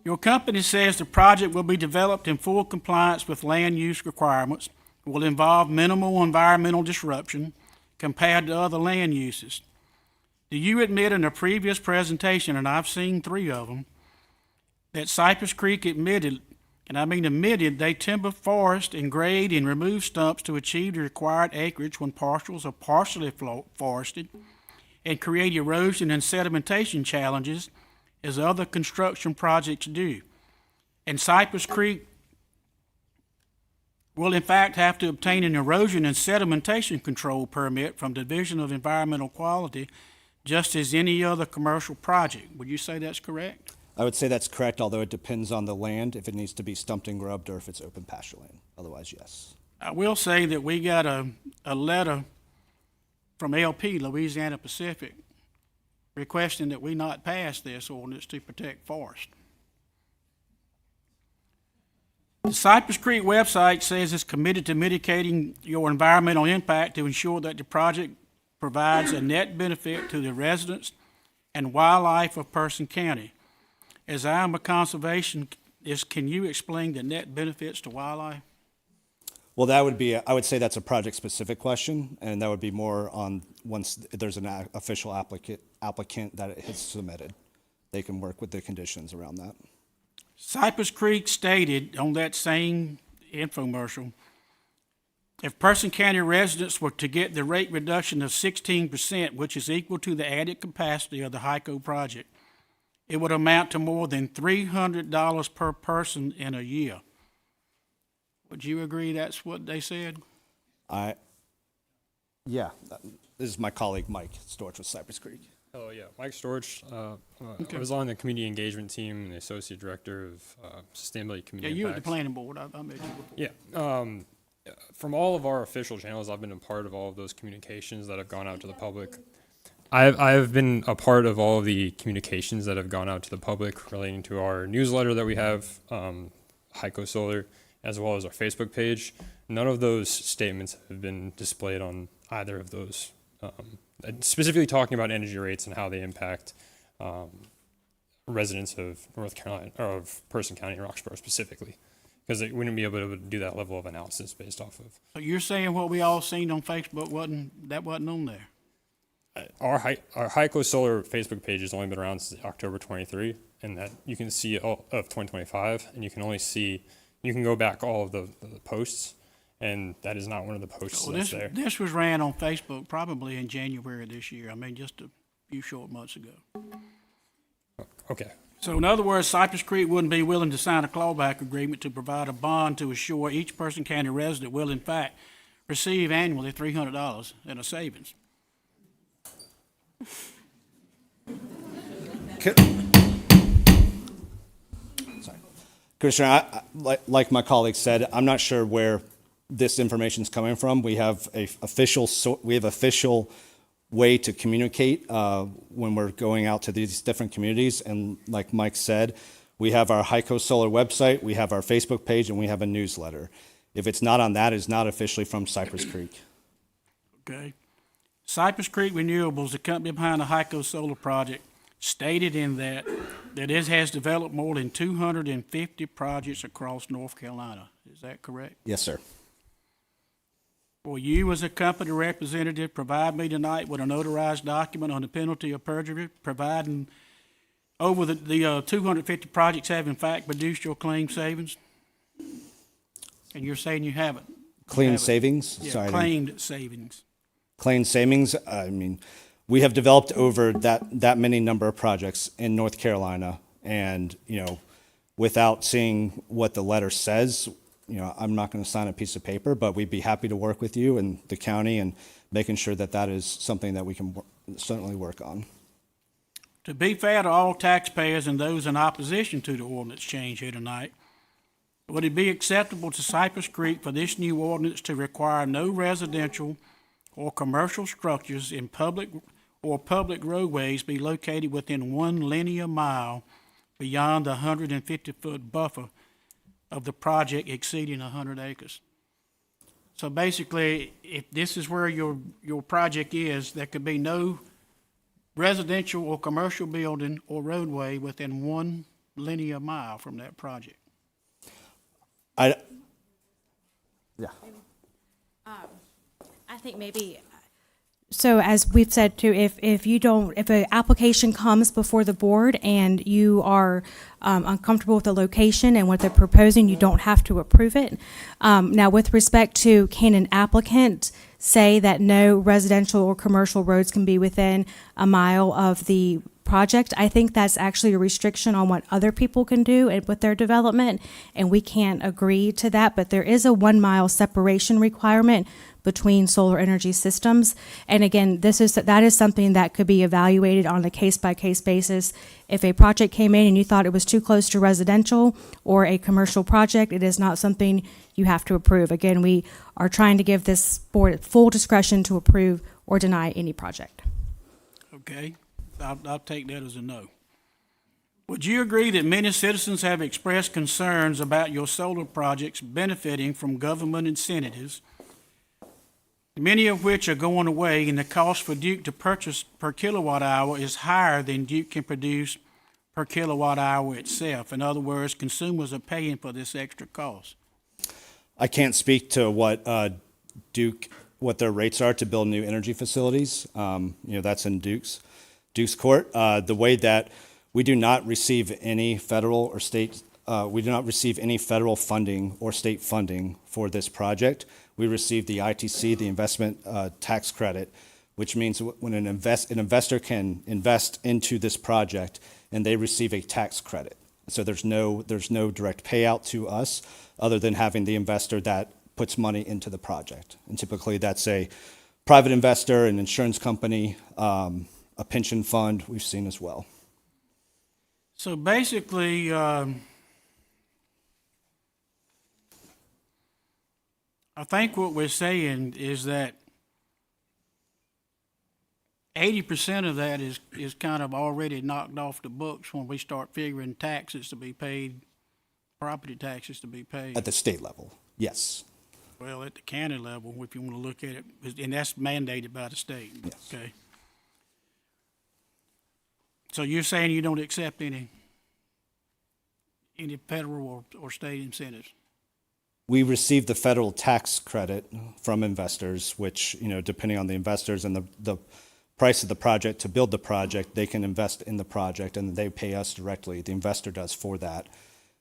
Your company says the project will be developed in full compliance with land use requirements, will involve minimal environmental disruption compared to other land uses. Do you admit in a previous presentation, and I've seen 3 of them, that Cypress Creek admitted, and I mean admitted, they timber forest and grade and remove stumps to achieve the required acreage when parcels are partially forested and create erosion and sedimentation challenges as other construction projects do? And Cypress Creek will in fact have to obtain an erosion and sedimentation control permit from the Division of Environmental Quality just as any other commercial project. Would you say that's correct? I would say that's correct, although it depends on the land, if it needs to be stumped and grubbed or if it's open pasture land. Otherwise, yes. I will say that we got a letter from LP, Louisiana Pacific, requesting that we not pass this ordinance to protect forest. The Cypress Creek website says it's committed to mitigating your environmental impact to ensure that the project provides a net benefit to the residents and wildlife of Person County. As I am a conservationist, can you explain the net benefits to wildlife? Well, that would be, I would say that's a project-specific question, and that would be more on once there's an official applicant that it has submitted. They can work with the conditions around that. Cypress Creek stated on that same infomercial, if Person County residents were to get the rate reduction of 16%, which is equal to the added capacity of the HYCO project, it would amount to more than $300 per person in a year. Would you agree that's what they said? Yeah, this is my colleague Mike Storch with Cypress Creek. Oh yeah, Mike Storch. I was on the community engagement team and the associate director of sustainability community. Yeah, you at the impacts. planning board. I met you before. Yeah. From all of our official channels, I've been a part of all of those communications that have gone out to the public. I've been a part of all of the communications that have gone out to the public relating to our newsletter that we have, HYCO Solar, as well as our Facebook page. None of those statements have been displayed on either of those, specifically talking about energy rates and how they impact residents of North Carolina, or of Person County, Roxborough specifically, because they wouldn't be able to do that level of analysis based off of. So you're saying what we all seen on Facebook wasn't on there? Our HYCO Solar Facebook page has only been around since October 23, and that you can see all of 2025, and you can only see, you can go back all of the posts, and that is not one of the posts that's there. This was ran on Facebook probably in January this year. I mean, just a few short months ago. Okay. So in other words, Cypress Creek wouldn't be willing to sign a clawback agreement to provide a bond to assure each Person County resident will in fact receive annually $300 in a savings. Sorry. Commissioner, like my colleague said, I'm not sure where this information is coming from. We have official way to communicate when we're going out to these different communities. And like Mike said, we have our HYCO Solar website, we have our Facebook page, and we have a newsletter. If it's not on that, it's not officially from Cypress Creek. Okay. Cypress Creek Renewables, the company behind the HYCO Solar project, stated in that it has developed more than 250 projects across North Carolina. Is that correct? Yes, sir. Will you, as a company representative, provide me tonight with a notarized document on the penalty of perjury, providing over the 250 projects have in fact produced your claimed savings? And you're saying you haven't? Clean savings? Yeah, Sorry, claimed savings. Claimed savings, I mean, we have developed over that many number of projects in North Carolina, and, without seeing what the letter says, I'm not going to sign a piece of paper, but we'd be happy to work with you and the county and making sure that is something that we can certainly work on. To be fair to all taxpayers and those in opposition to the ordinance change here tonight, would it be acceptable to Cypress Creek for this new ordinance to require no residential or commercial structures in public roadways be located within 1 linear mile beyond the 150-foot buffer of the project exceeding 100 acres? So basically, if this is where your project is, there could be no residential or commercial building or roadway within 1 linear mile from that project. I think maybe, so as we've said too, if an application comes before the board and you are uncomfortable with the location and what they're proposing, you don't have to approve it. Now, with respect to, can an applicant say that no residential or commercial roads can be within a mile of the project? I think that's actually a restriction on what other people can do and with their development, and we can't agree to that. But there is a 1 mile separation requirement between solar energy systems. And again, that is something that could be evaluated on a case-by-case basis. If a project came in and you thought it was too close to residential or a commercial project, it is not something you have to approve. Again, we are trying to give this board full discretion to approve or deny any project. Okay, I'll take that as a no. Would you agree that many citizens have expressed concerns about your solar projects benefiting from government incentives, many of which are going away, and the cost for Duke to purchase per kilowatt hour is higher than Duke can produce per kilowatt hour itself? In other words, consumers are paying for this extra cost. I can't speak to what what their rates are to build new energy facilities. That's in Duke's court. The way that we do not receive any federal or state, we do not receive any federal funding or state funding for this project. We receive the ITC, the investment tax credit, which means when an investor can invest into this project and they receive a tax credit. So there's no direct payout to us other than having the investor that puts money into the project. And typically that's a private investor, an insurance company, a pension fund we've seen as well. So basically, I think what we're saying is that 80% of that is kind of already knocked off the books when we start figuring taxes to be paid, property taxes to be paid. At the state level, yes. Well, at the county level, if you want to look at it, and that's mandated by the state. Yes. Okay. So you're saying you don't accept any federal or state incentives? We receive the federal tax credit from investors, which, depending on the investors and the price of the project to build the project, they can invest in the project and they pay us directly. The investor does for that.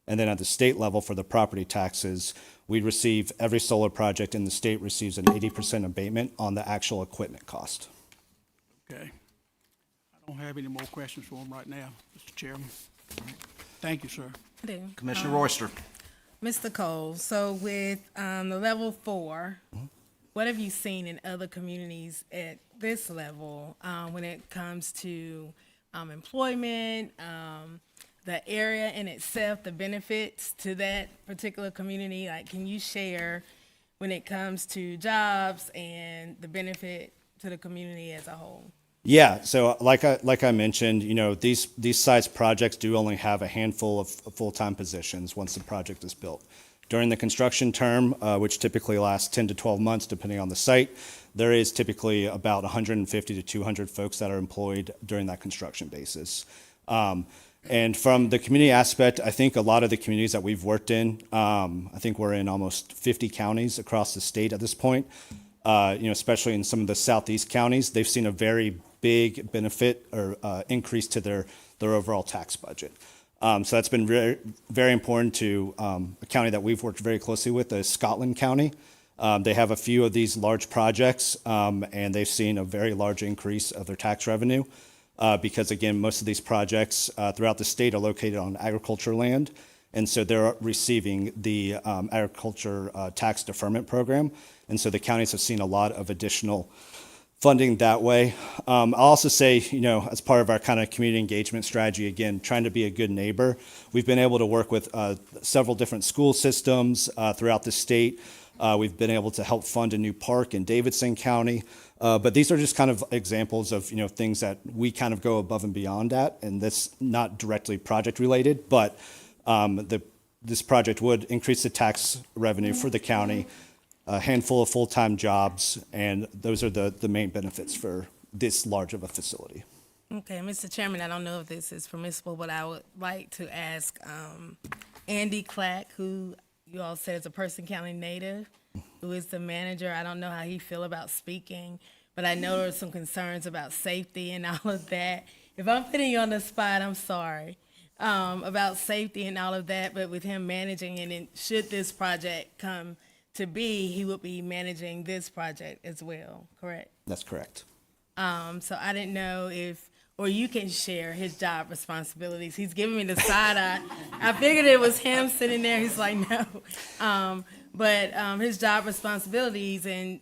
And then at the state level for the property taxes, every solar project in the state receives an 80% abatement on the actual equipment cost. Okay. I don't have any more questions for him right now, Mr. Chairman. Thank you, sir. I do. Commissioner Royster. Mr. Cole, so with the level 4, what have you seen in other communities at this level when it comes to employment, the area in itself, the benefits to that particular community? Like, can you share when it comes to jobs and the benefit to the community as a whole? Yeah, so like I mentioned, you know, these size projects do only have a handful of full-time positions once the project is built. During the construction term, which typically lasts 10 to 12 months depending on the site, there is typically about 150 to 200 folks that are employed during that construction basis. And from the community aspect, I think a lot of the communities that we've worked in, I think we're in almost 50 counties across the state at this point. You know, especially in some of the southeast counties, they've seen a very big benefit or increase to their overall tax budget. So that's been very, very important to a county that we've worked very closely with, is Scotland County. They have a few of these large projects, and they've seen a very large increase of their tax revenue because, again, most of these projects throughout the state are located on agriculture land, and so they're receiving the agriculture tax deferment program, and so the counties have seen a lot of additional funding that way. I'll also say, you know, as part of our kind of community engagement strategy, again, trying to be a good neighbor, we've been able to work with several different school systems throughout the state. We've been able to help fund a new park in Davidson County. But these are just kind of examples of, you know, things that we kind of go above and beyond at, and that's not directly project related, but this project would increase the tax revenue for the county, a handful of full-time jobs, and those are the main benefits for this large of a facility. Okay, Mr. Chairman, I don't know if this is permissible, but I would like to ask Andy Clack, who you all said is a Person County native, who is the manager. I don't know how he feel about speaking, but I know there's some concerns about safety and all of that. If I'm putting you on the spot, I'm sorry, about safety and all of that, but with him managing it, and should this project come to be, he would be managing this project as well, correct? That's correct. So I didn't know if, or you can share his job responsibilities. He's giving me the side eye. I figured it was him sitting there. He's like, no. But his job responsibilities, and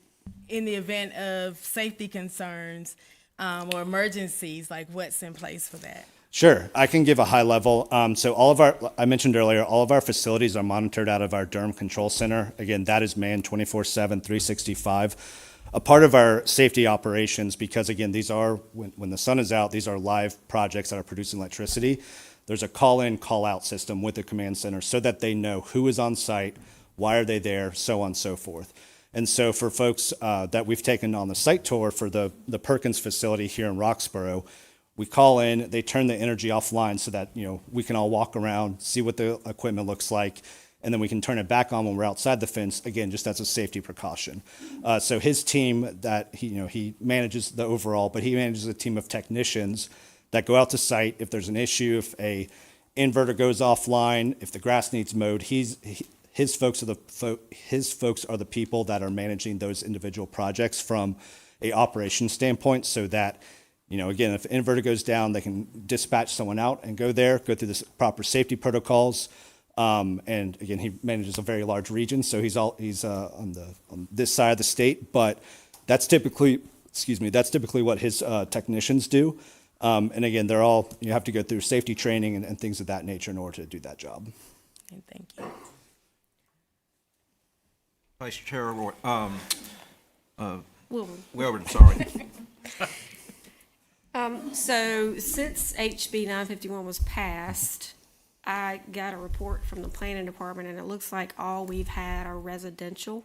in the event of safety concerns or emergencies, like what's in place for that? Sure, I can give a high level. So I mentioned earlier, all of our facilities are monitored out of our Durham Control Center. Again, that is manned 24/7, 365. A part of our safety operations, because again, these are, when the sun is out, these are live projects that are producing electricity. There's a call-in, call-out system with the command center so that they know who is on site, why are they there, so on and so forth. And so for folks that we've taken on the site tour for the Perkins facility here in Roxborough, we call in, they turn the energy offline so that, you know, we can all walk around, see what the equipment looks like, and then we can turn it back on when we're outside the fence, again, just as a safety precaution. So his team that he manages the overall, but he manages a team of technicians that go out to site if there's an issue, if a inverter goes offline, if the grass needs mowed. His folks are the people that are managing those individual projects from a operation standpoint, so that, you know, again, if an inverter goes down, they can dispatch someone out and go there, go through the proper safety protocols. And again, he manages a very large region, so he's on this side of the state. But that's typically what his technicians do. And again, you have to go through safety training and things of that nature in order to do that job. Okay, thank you. Vice Chair Wilburn. sorry. So since HB 951 was passed, I got a report from the planning department, and it looks like all we've had are residential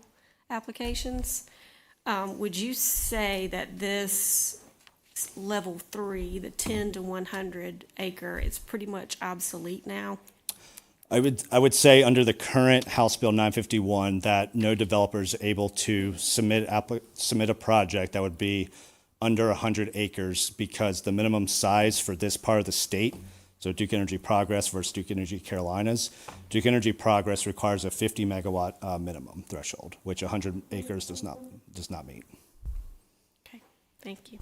applications. Would you say that this level 3, the 10 to 100 acre, is pretty much obsolete now? I would say under the current House Bill 951 that no developer is able to submit a project that would be under 100 acres, because the minimum size for this part of the state, so Duke Energy Progress versus Duke Energy Carolinas, Duke Energy Progress requires a 50 megawatt minimum threshold, which 100 acres does not meet. Okay, thank you.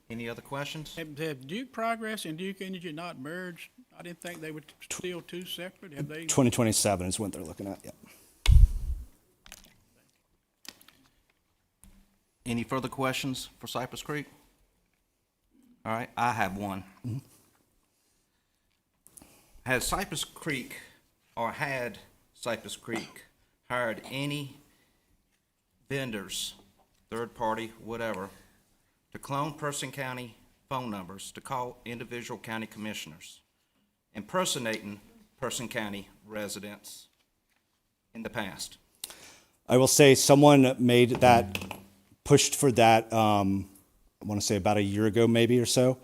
Any other questions? Have Duke Progress and Duke Energy not merged? I didn't think they were still two separate. Have they? 2027 is what they're looking at, yep. Any further questions for Cypress Creek? All right, I have one. Has Cypress Creek, or had Cypress Creek hired any vendors, third party, whatever, to clone Person County phone numbers to call individual county commissioners, impersonating Person County residents in the past? I will say someone made that, pushed for that, I want to say about a year ago maybe or so.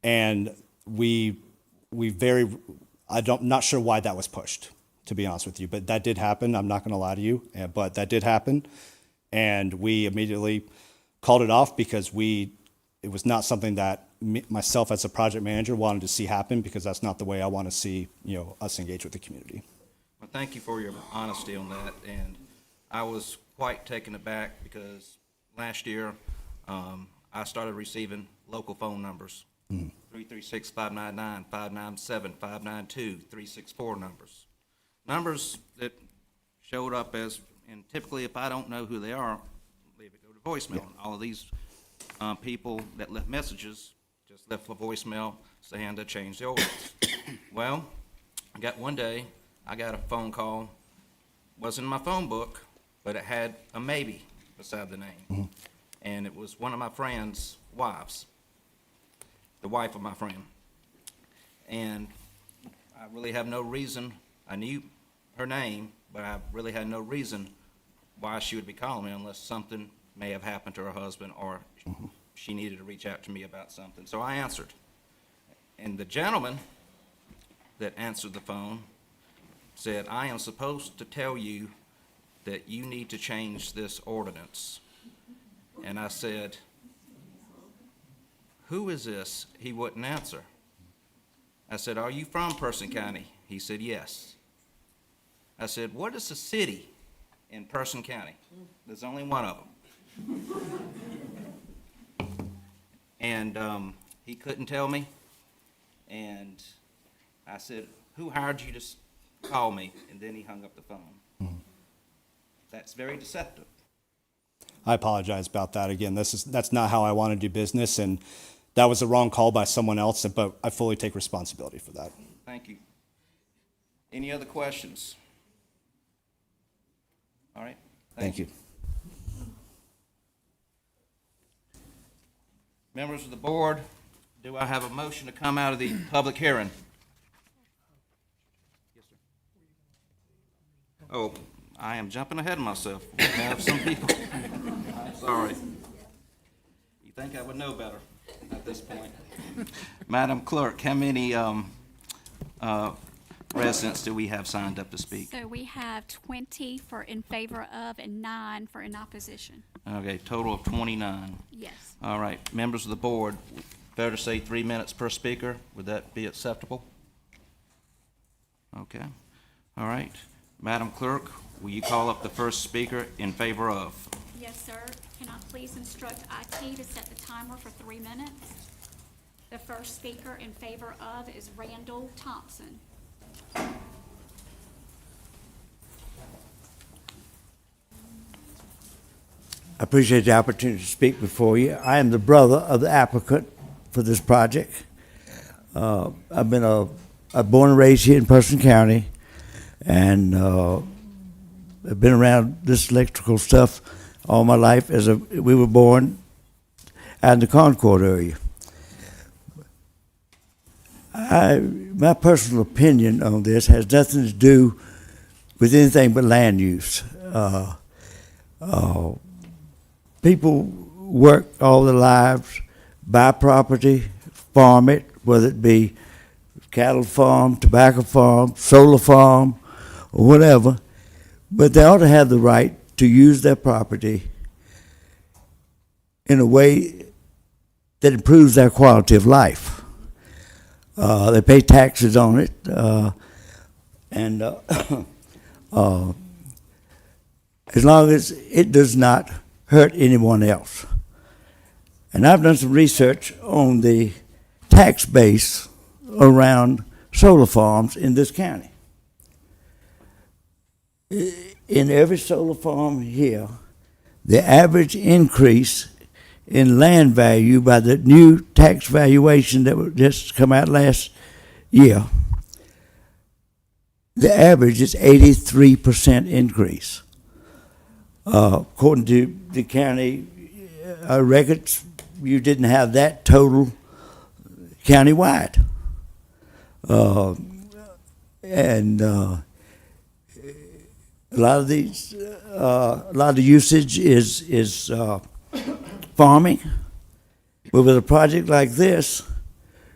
And I'm not sure why that was pushed, to be honest with you, but that did happen. I'm not going to lie to you, but that did happen. And we immediately called it off because it was not something that myself as a project manager wanted to see happen, because that's not the way I want to see, us engage with the community. Well, thank you for your honesty on that, and I was quite taken aback because last year, I started receiving local phone numbers, 336-599, 597, 592, 364 numbers. Numbers that showed up as, and typically if I don't know who they are, leave it go to voicemail. Yeah. And all of these people that left messages just left a voicemail saying to change the ordinance. Well, one day, I got a phone call, wasn't in my phone book, but it had a maybe beside the name. And it was one of my friend's wives, the wife of my friend. And I really have no reason, I knew her name, but I really had no reason why she would be calling me unless something may have happened to her husband or she needed to reach out to me about something. So I answered. And the gentleman that answered the phone said, "I am supposed to tell you that you need to change this ordinance." And I said, "Who is this?" He wouldn't answer. I said, "Are you from Person County?" He said, "Yes." I said, "What is the city in Person County?" There's only one of them. And he couldn't tell me. And I said, "Who hired you to call me?" And then he hung up the phone. That's very deceptive. I apologize about that. Again, that's not how I want to do business, and that was a wrong call by someone else, but I fully take responsibility for that. Thank you. Any other questions? All right. Thank you. Members of the board, do I have a motion to come out of the public hearing? Yes, sir. Oh, I am jumping ahead of myself. We have some people. I'm sorry. You think I would know better at this point. Madam Clerk, how many residents do we have signed up to speak? So we have 20 for in favor of and 9 for in opposition. Okay, total of 29. Yes. All right, members of the board, fair to say 3 minutes per speaker? Would that be acceptable? Okay. All right. Madam Clerk, will you call up the first speaker in favor of? Yes, sir. Can I please instruct IT to set the timer for 3 minutes? The first speaker in favor of is Randall Thompson. I appreciate the opportunity to speak before you. I am the brother of the applicant for this project. I'm born and raised here in Person County, and I've been around this electrical stuff all my life. We were born out in the Concord area. My personal opinion on this has nothing to do with anything but land use. People work all their lives, buy property, farm it, whether it be cattle farm, tobacco farm, solar farm, or whatever, but they ought to have the right to use their property in a way that improves their quality of life. They pay taxes on it, and as long as it does not hurt anyone else. And I've done some research on the tax base around solar farms in this county. In every solar farm here, the average increase in land value by the new tax valuation that was just come out last year, the average is 83% increase. According to the county records, you didn't have that total countywide. And a lot of these, a lot of the usage is farming. But with a project like this,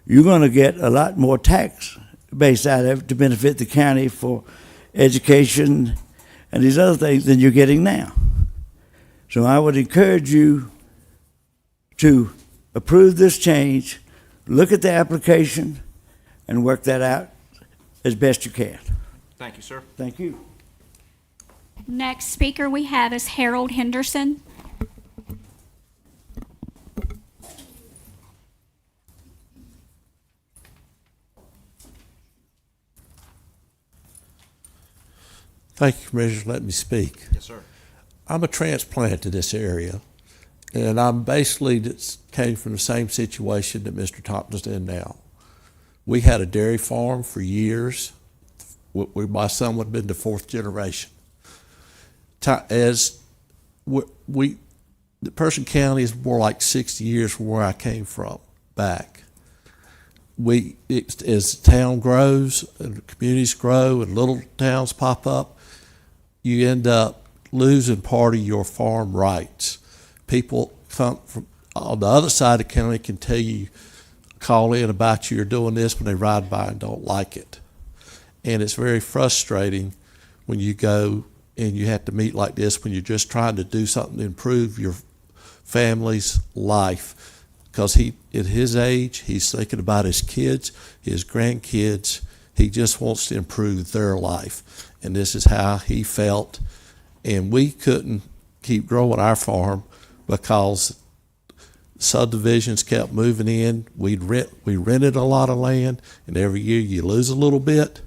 you're going to get a lot more tax base out of it to benefit the county for education and these other things than you're getting now. So I would encourage you to approve this change, look at the application, and work that out as best you can. Thank you, sir. Thank you. Next speaker we have is Harold Henderson. Thank you, Commissioner, for letting me speak. Yes, sir. I'm a transplant to this area, and I'm basically came from the same situation that Mr. Thompson's in now. We had a dairy farm for years. My son would have been the fourth generation. The Person County is more like 60 years from where I came from back. As the town grows and the communities grow and little towns pop up, you end up losing part of your farm rights. People come from on the other side of the county can tell you, call in about you're doing this when they ride by and don't like it. And it's very frustrating when you go and you have to meet like this when you're just trying to do something to improve your family's life. Because at his age, he's thinking about his kids, his grandkids. He just wants to improve their life. And this is how he felt. And we couldn't keep growing our farm because subdivisions kept moving in. We rented a lot of land, and every year you lose a little bit,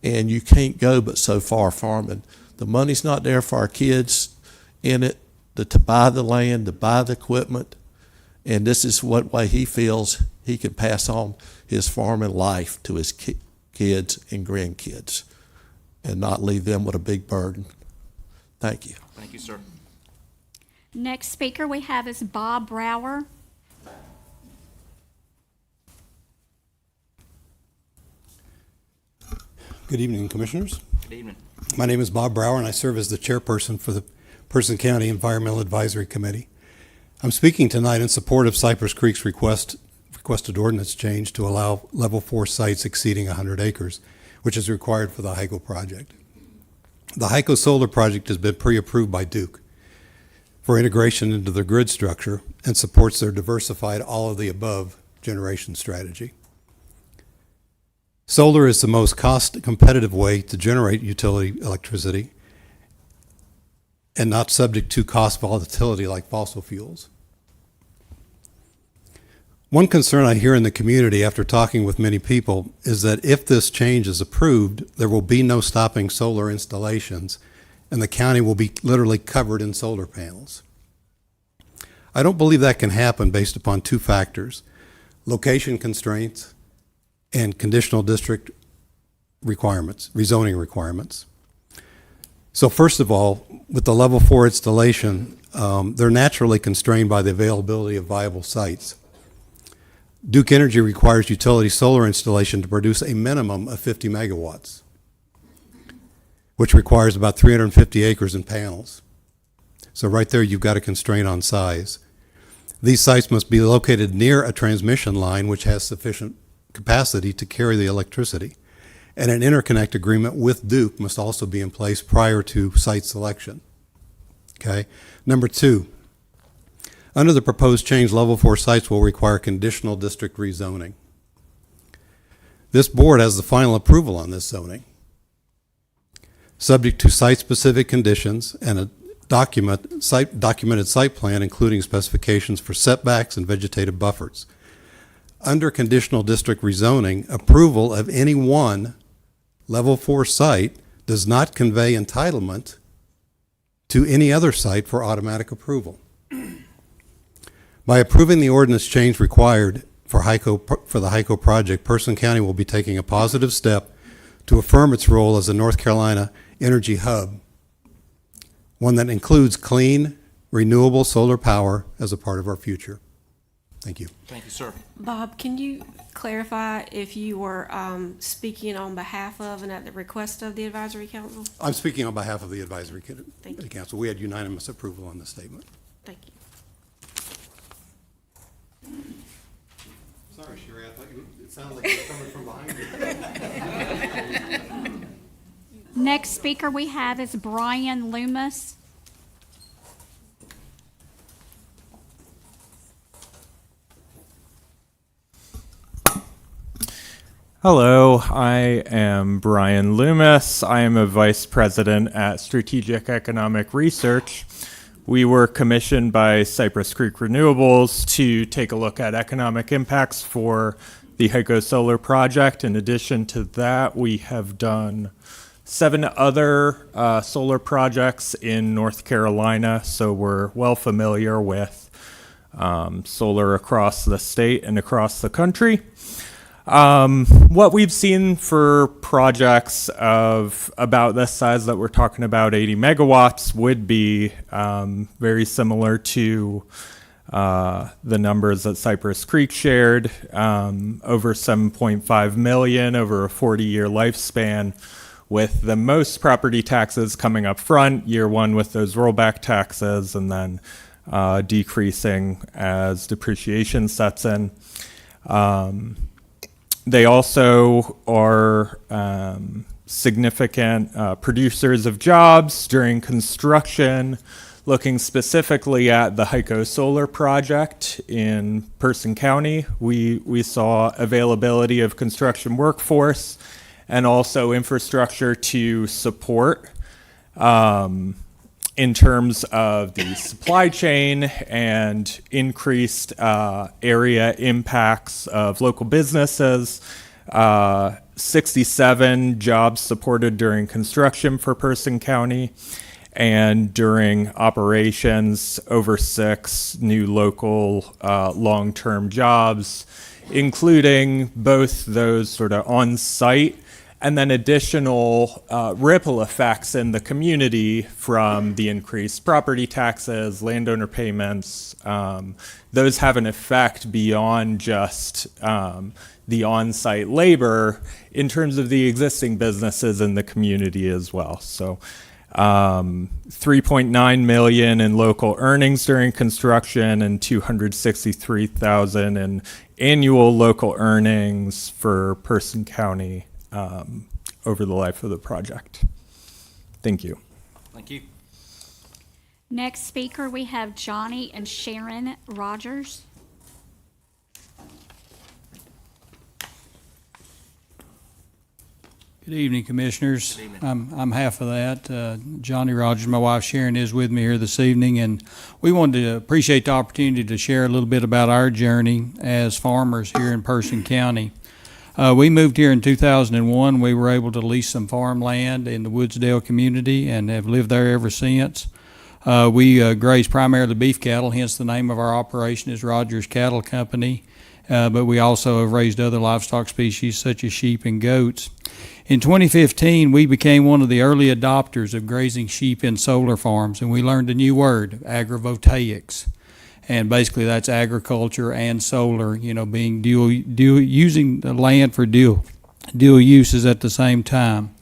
and you can't go but so far farming. The money's not there for our kids in it to buy the land, to buy the equipment, and this is what way he feels he can pass on his farming life to his kids and grandkids and not leave them with a big burden. Thank you. Thank you, sir. Next speaker we have is Bob Brower. Good evening, Commissioners. Good evening. My name is Bob Brower, and I serve as the chairperson for the Person County Environmental Advisory Committee. I'm speaking tonight in support of Cypress Creek's requested ordinance change to allow level 4 sites exceeding 100 acres, which is required for the HYCO project. The HYCO solar project has been pre-approved by Duke for integration into their grid structure and supports their diversified all-of-the-above generation strategy. Solar is the most cost-competitive way to generate utility electricity and not subject to cost volatility like fossil fuels. One concern I hear in the community after talking with many people is that if this change is approved, there will be no stopping solar installations and the county will be literally covered in solar panels. I don't believe that can happen based upon two factors: location constraints and conditional district requirements, rezoning requirements. So first of all, with the level 4 installation, they're naturally constrained by the availability of viable sites. Duke Energy requires utility solar installation to produce a minimum of 50 megawatts, which requires about 350 acres in panels. So right there, you've got a constraint on size. These sites must be located near a transmission line which has sufficient capacity to carry the electricity. And an interconnect agreement with Duke must also be in place prior to site selection. Okay. Number two, under the proposed change, level 4 sites will require conditional district rezoning. This board has the final approval on this zoning, subject to site-specific conditions and documented site plan, including specifications for setbacks and vegetative buffers. Under conditional district rezoning, approval of any one level 4 site does not convey entitlement to any other site for automatic approval. By approving the ordinance change required for the HICO project, Person County will be taking a positive step to affirm its role as a North Carolina energy hub, one that includes clean, renewable solar power as a part of our future. Thank you. Thank you, sir. Bob, can you clarify if you were speaking on behalf of and at the request of the advisory council? I'm speaking on behalf of the advisory Thank you. council. We had unanimous approval on the statement. Thank you. Sorry, Sherry, I thought it sounded like you were coming from behind me. Next speaker we have is Brian Loomis. Hello, I am Brian Loomis. I am a vice president at Strategic Economic Research. We were commissioned by Cypress Creek Renewables to take a look at economic impacts for the HICO solar project. In addition to that, we have done 7 other solar projects in North Carolina, so we're well familiar with solar across the state and across the country. What we've seen for projects of about this size that we're talking about, 80 megawatts, would be very similar to the numbers that Cypress Creek shared, over 7.5 million over a 40-year lifespan, with the most property taxes coming up front, year one with those rollback taxes, and then decreasing as depreciation sets in. They also are significant producers of jobs during construction. Looking specifically at the HICO solar project in Person County, we saw availability of construction workforce and also infrastructure to support in terms of the supply chain and increased area impacts of local businesses. 67 jobs supported during construction for Person County, and during operations, over 6 new local long-term jobs, including both those sort of on-site and then additional ripple effects in the community from the increased property taxes, landowner payments. Those have an effect beyond just the on-site labor in terms of the existing businesses in the community as well. So 3.9 million in local earnings during construction and 263,000 in annual local earnings for Person County over the life of the project. Thank you. Thank you. Next speaker, we have Johnny and Sharon Rogers. Good evening, Commissioners. I'm half of that. Johnny Rogers, my wife Sharon, is with me here this evening, and we wanted to appreciate the opportunity to share a little bit about our journey as farmers here in Person County. We moved here in 2001. We were able to lease some farmland in the Woodsdale community and have lived there ever since. We graze primarily beef cattle, hence the name of our operation is Rogers Cattle Company, but we also have raised other livestock species such as sheep and goats. In 2015, we became one of the early adopters of grazing sheep in solar farms, and we learned a new word, agrivoltaics. And basically that's agriculture and solar, being using the land for dual uses at the same time.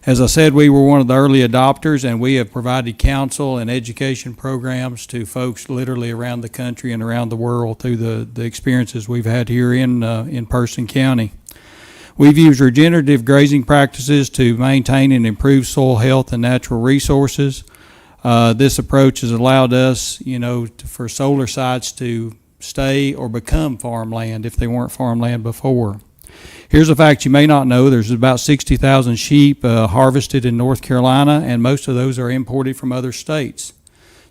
As I said, we were one of the early adopters, and we have provided counsel and education programs to folks literally around the country and around the world through the experiences we've had here in Person County. We've used regenerative grazing practices to maintain and improve soil health and natural resources. This approach has allowed us, for solar sites to stay or become farmland if they weren't farmland before. Here's a fact you may not know. There's about 60,000 sheep harvested in North Carolina, and most of those are imported from other states.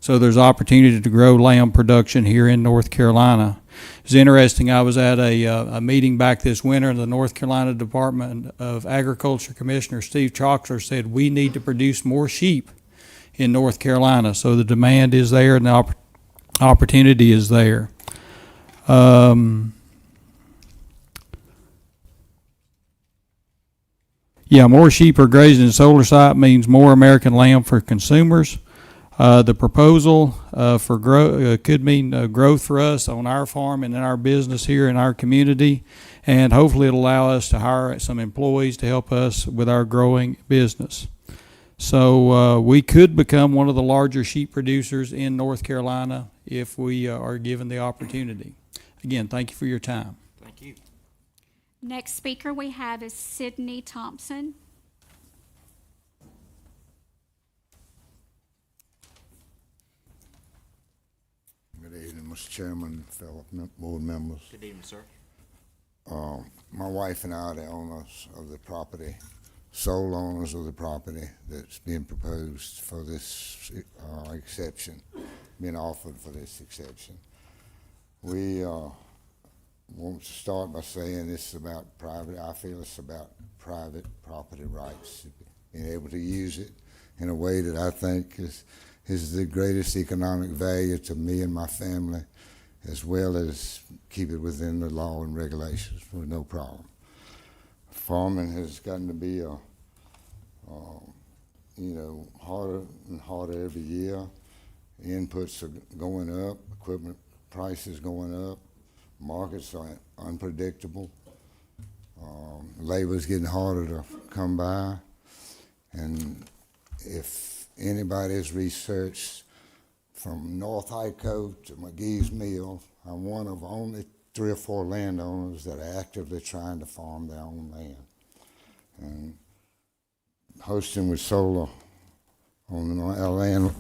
So there's opportunity to grow lamb production here in North Carolina. It's interesting, I was at a meeting back this winter. The North Carolina Department of Agriculture Commissioner Steve Chalkler said we need to produce more sheep in North Carolina. So the demand is there and the opportunity is there. Yeah, more sheep are grazing in the solar site means more American lamb for consumers. The proposal for could mean growth for us on our farm and in our business here in our community, and hopefully it'll allow us to hire some employees to help us with our growing business. So we could become one of the larger sheep producers in North Carolina if we are given the opportunity. Again, thank you for your time. Thank you. Next speaker we have is Sydney Thompson. Good evening, Mr. Chairman, fellow board members. Good evening, sir. My wife and I are the owners of the property, sole owners of the property that's being proposed for this exception, being offered for this exception. We want to start by saying this is about private, I feel it's about private property rights, being able to use it in a way that I think is the greatest economic value to me and my family, as well as keep it within the law and regulations with no problem. Farming has gotten to be harder and harder every year. Inputs are going up, equipment prices going up, markets are unpredictable, labor's getting harder to come by, and if anybody has researched from North Hyco to McGee's Mill, I'm one of only 3 or 4 landowners that are actively trying to farm their own land. And hosting with solar on our land,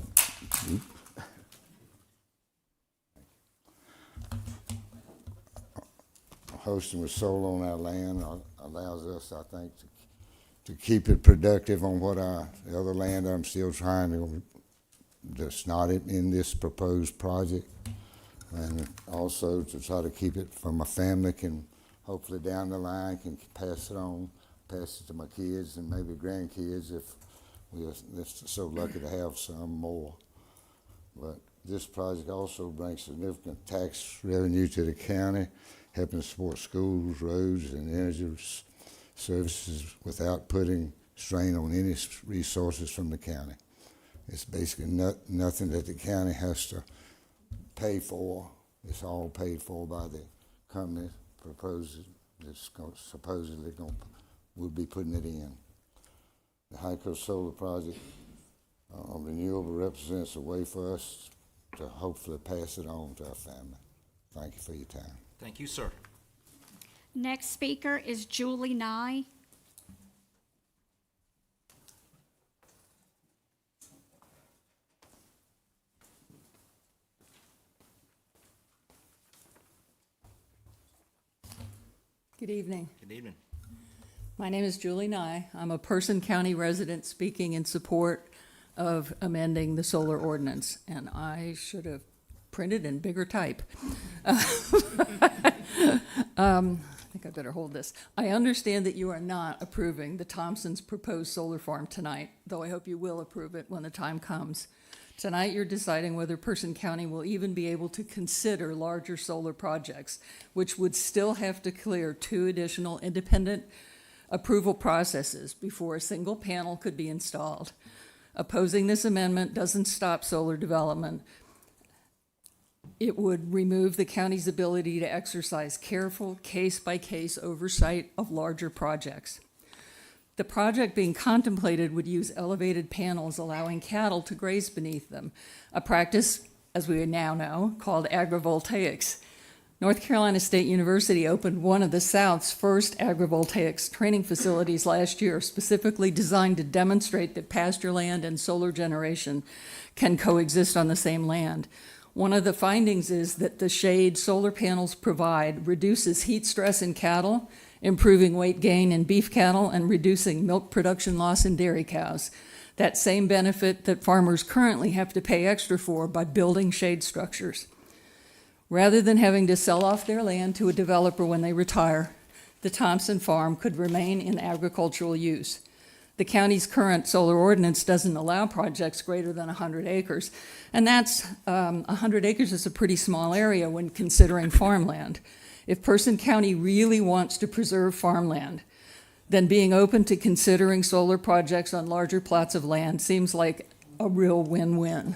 hosting with solar on our land allows us, I think, to keep it productive on what the other land I'm still trying to, that's not in this proposed project, and also to try to keep it for my family can hopefully down the line can pass it on, pass it to my kids and maybe grandkids if we're so lucky to have some more. But this project also brings significant tax revenue to the county, helping support schools, roads, and energy services without putting strain on any resources from the county. It's basically nothing that the county has to pay for. It's all paid for by the company that's supposedly will be putting it in. The Hyco Solar Project renewable represents a way for us to hopefully pass it on to our family. Thank you for your time. Thank you, sir. Next speaker is Julie Nye. Good evening. Good evening. My name is Julie Nye. I'm a Person County resident speaking in support of amending the solar ordinance, and I should have printed in bigger type. I think I better hold this. I understand that you are not approving the Thompsons' proposed solar farm tonight, though I hope you will approve it when the time comes. Tonight, you're deciding whether Person County will even be able to consider larger solar projects, which would still have to clear 2 additional independent approval processes before a single panel could be installed. Opposing this amendment doesn't stop solar development. It would remove the county's ability to exercise careful, case-by-case oversight of larger projects. The project being contemplated would use elevated panels allowing cattle to graze beneath them, a practice, as we now know, called agrivoltaics. North Carolina State University opened one of the South's first agrivoltaics training facilities last year, specifically designed to demonstrate that pasture land and solar generation can coexist on the same land. One of the findings is that the shade solar panels provide reduces heat stress in cattle, improving weight gain in beef cattle, and reducing milk production loss in dairy cows. that same benefit that farmers currently have to pay extra for by building shade structures. Rather than having to sell off their land to a developer when they retire, the Thompson farm could remain in agricultural use. The county's current solar ordinance doesn't allow projects greater than 100 acres, and 100 acres is a pretty small area when considering farmland. If Person County really wants to preserve farmland, then being open to considering solar projects on larger plots of land seems like a real win-win.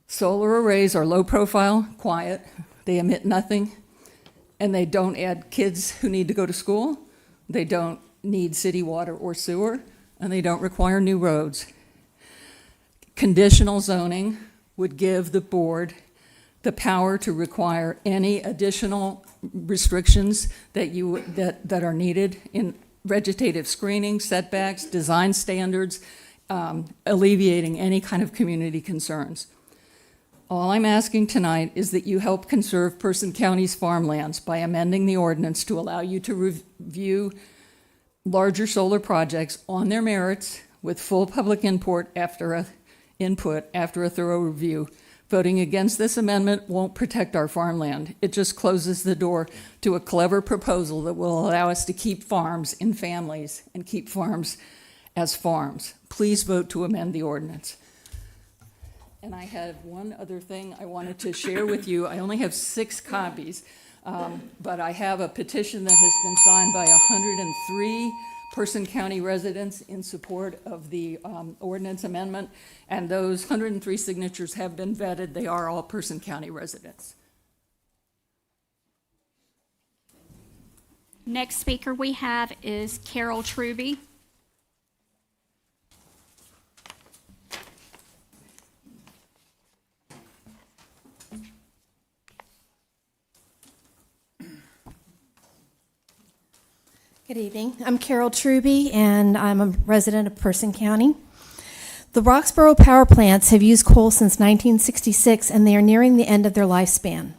Solar arrays are low profile, quiet, they emit nothing, and they don't add kids who need to go to school. They don't need city water or sewer, and they don't require new roads. Conditional zoning would give the board the power to require any additional restrictions that are needed in vegetative screening, setbacks, design standards, alleviating any kind of community concerns. All I'm asking tonight is that you help conserve Person County's farmlands by amending the ordinance to allow you to review larger solar projects on their merits with full public input after a thorough review. Voting against this amendment won't protect our farmland. It just closes the door to a clever proposal that will allow us to keep farms in families and keep farms as farms. Please vote to amend the ordinance. And I have one other thing I wanted to share with you. I only have 6 copies, but I have a petition that has been signed by 103 Person County residents in support of the ordinance amendment, and those 103 signatures have been vetted. They are all Person County residents. Next speaker we have is Carol Truby. Good evening. I'm Carol Truby, and I'm a resident of Person County. The Roxborough power plants have used coal since 1966, and they are nearing the end of their lifespan.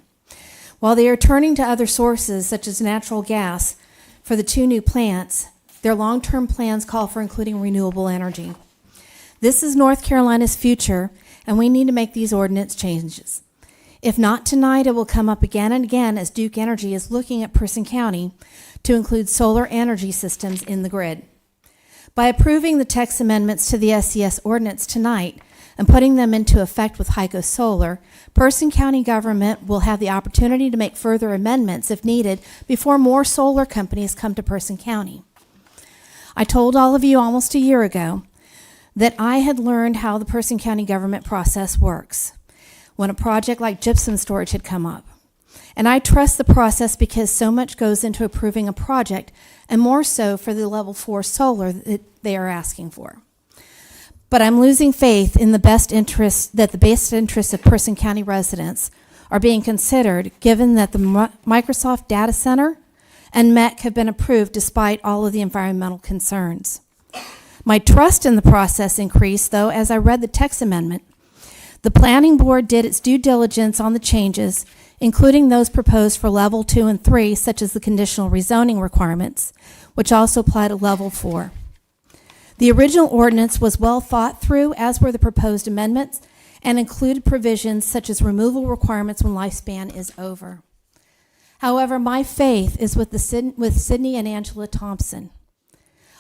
While they are turning to other sources, such as natural gas, for the 2 new plants, their long-term plans call for including renewable energy. This is North Carolina's future, and we need to make these ordinance changes. If not tonight, it will come up again and again as Duke Energy is looking at Person County to include solar energy systems in the grid. By approving the text amendments to the SCS ordinance tonight and putting them into effect with HYCO Solar, Person County government will have the opportunity to make further amendments if needed before more solar companies come to Person County. I told all of you almost a year ago that I had learned how the Person County government process works when a project like gypsum storage had come up. And I trust the process because so much goes into approving a project, and more so for the level 4 solar that they are asking for. But I'm losing faith in the best interests of Person County residents are being considered, given that the Microsoft data center and MEC have been approved despite all of the environmental concerns. My trust in the process increased, though, as I read the text amendment. The planning board did its due diligence on the changes, including those proposed for level 2 and 3, such as the conditional rezoning requirements, which also apply to level 4. The original ordinance was well thought through, as were the proposed amendments, and included provisions such as removal requirements when lifespan is over. However, my faith is with Sydney and Angela Thompson.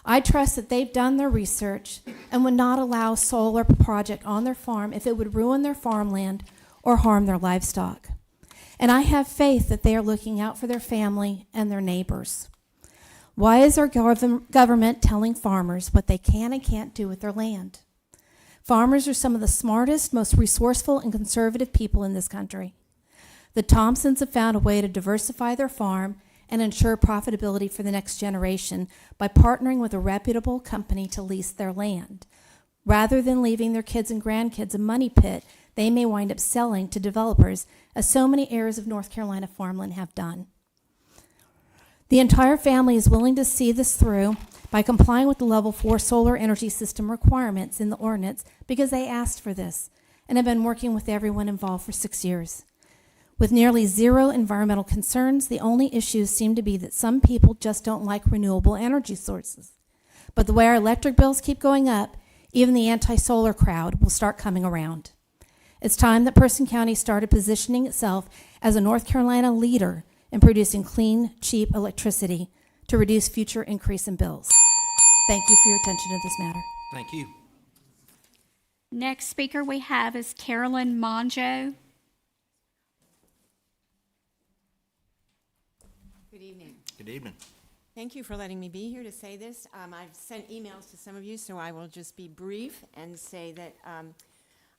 I trust that they've done their research and would not allow a solar project on their farm if it would ruin their farmland or harm their livestock. And I have faith that they are looking out for their family and their neighbors. Why is our government telling farmers what they can and can't do with their land? Farmers are some of the smartest, most resourceful, and conservative people in this country. The Thompsons have found a way to diversify their farm and ensure profitability for the next generation by partnering with a reputable company to lease their land. Rather than leaving their kids and grandkids a money pit they may wind up selling to developers, as so many areas of North Carolina farmland have done. The entire family is willing to see this through by complying with the level 4 solar energy system requirements in the ordinance because they asked for this and have been working with everyone involved for 6 years. With nearly zero environmental concerns, the only issues seem to be that some people just don't like renewable energy sources. But the way our electric bills keep going up, even the anti-solar crowd will start coming around. It's time that Person County started positioning itself as a North Carolina leader in producing clean, cheap electricity to reduce future increase in bills. Thank you for your attention to this matter. Thank you. Next speaker we have is Carolyn Monjo. Good evening. Good evening. Thank you for letting me be here to say this. I've sent emails to some of you, so I will just be brief and say that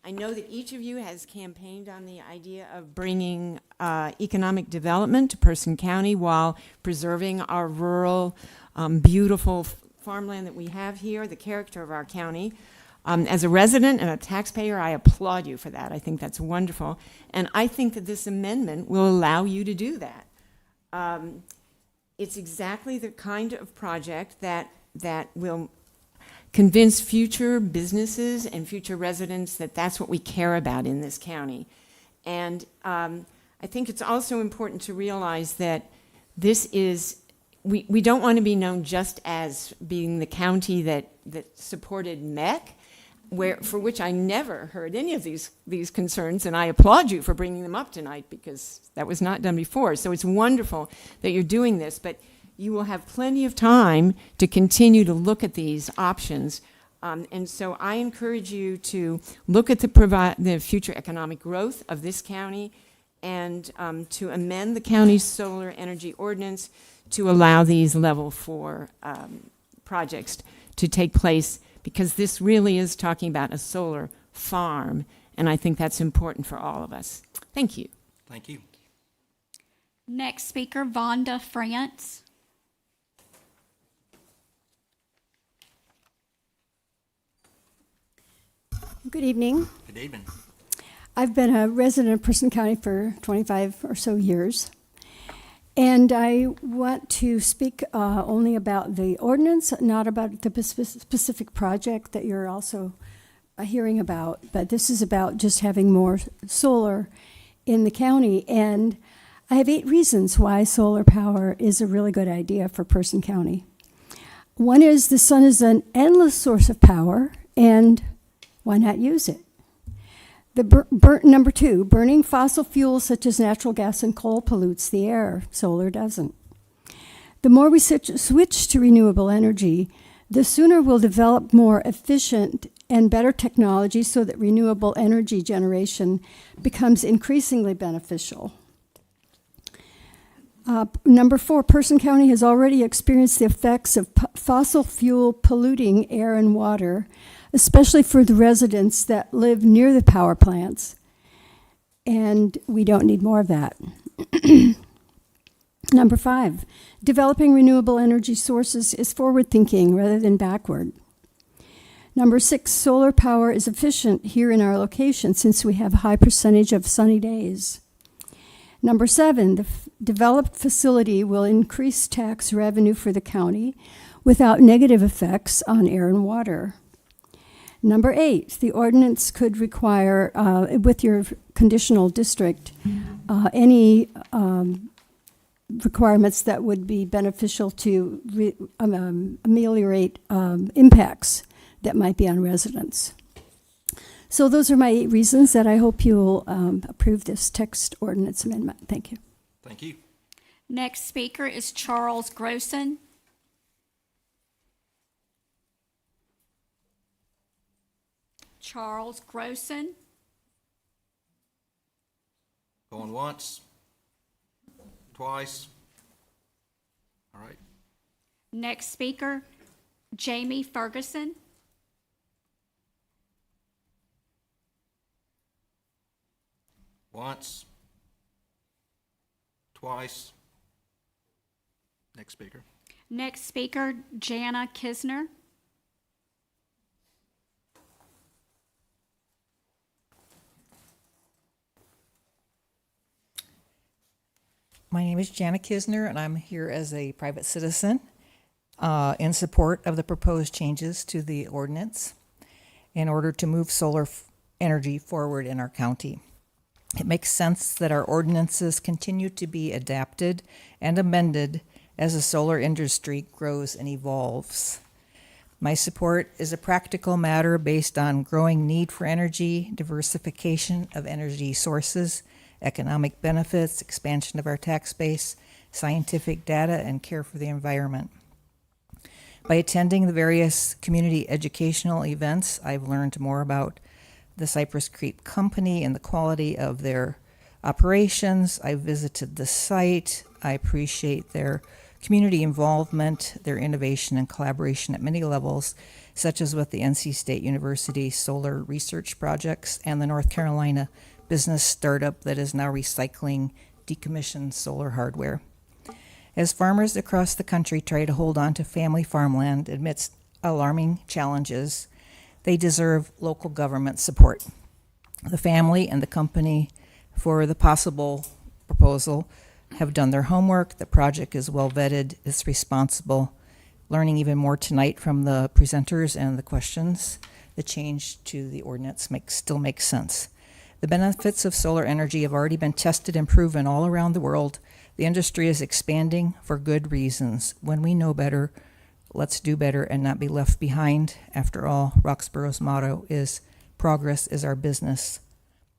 I know that each of you has campaigned on the idea of bringing economic development to Person County while preserving our rural, beautiful farmland that we have here, the character of our county. As a resident and a taxpayer, I applaud you for that. I think that's wonderful. And I think that this amendment will allow you to do that. It's exactly the kind of project that will convince future businesses and future residents that that's what we care about in this county. And I think it's also important to realize that this is, we don't want to be known just as being the county that supported MEC, for which I never heard any of these concerns, and I applaud you for bringing them up tonight because that was not done before. So it's wonderful that you're doing this, but you will have plenty of time to continue to look at these options. And so I encourage you to look at the future economic growth of this county and to amend the county's solar energy ordinance to allow these level 4 projects to take place, because this really is talking about a solar farm, and I think that's important for all of us. Thank you. Thank you. Next speaker, Vonda France. Good evening. Good evening. I've been a resident of Person County for 25 or so years, and I want to speak only about the ordinance, not about the specific project that you're also hearing about, but this is about just having more solar in the county, and I have 8 reasons why solar power is a really good idea for Person County. One is the sun is an endless source of power, and why not use it? Number 2, burning fossil fuels such as natural gas and coal pollutes the air. Solar doesn't. The more we switch to renewable energy, the sooner we'll develop more efficient and better technology so that renewable energy generation becomes increasingly beneficial. Number 4, Person County has already experienced the effects of fossil fuel polluting air and water, especially for the residents that live near the power plants, and we don't need more of that. Number 5, developing renewable energy sources is forward-thinking rather than backward. Number 6, solar power is efficient here in our location since we have a high percentage of sunny days. Number 7, the developed facility will increase tax revenue for the county without negative effects on air and water. Number 8, the ordinance could require, with your conditional district, any requirements that would be beneficial to ameliorate impacts that might be on residents. So those are my 8 reasons that I hope you'll approve this text ordinance amendment. Thank you. Thank you. Next speaker is Charles Grossen. Charles Grossen. Going once, twice. All right. Next speaker, Jamie Ferguson. Once, twice. Next speaker. Next speaker, Jana Kisner. My name is Jana Kisner, and I'm here as a private citizen in support of the proposed changes to the ordinance in order to move solar energy forward in our county. It makes sense that our ordinances continue to be adapted and amended as the solar industry grows and evolves. My support is a practical matter based on growing need for energy, diversification of energy sources, economic benefits, expansion of our tax base, scientific data, and care for the environment. By attending the various community educational events, I've learned more about the Cypress Creek Company and the quality of their operations. I've visited the site. I appreciate their community involvement, their innovation and collaboration at many levels, such as with the NC State University solar research projects and the North Carolina business startup that is now recycling decommissioned solar hardware. As farmers across the country try to hold on to family farmland amidst alarming challenges, they deserve local government support. The family and the company for the possible proposal have done their homework. The project is well vetted, it's responsible. Learning even more tonight from the presenters and the questions, the change to the ordinance still makes sense. The benefits of solar energy have already been tested and proven all around the world. The industry is expanding for good reasons. When we know better, let's do better and not be left behind. After all, Roxborough's motto is progress is our business.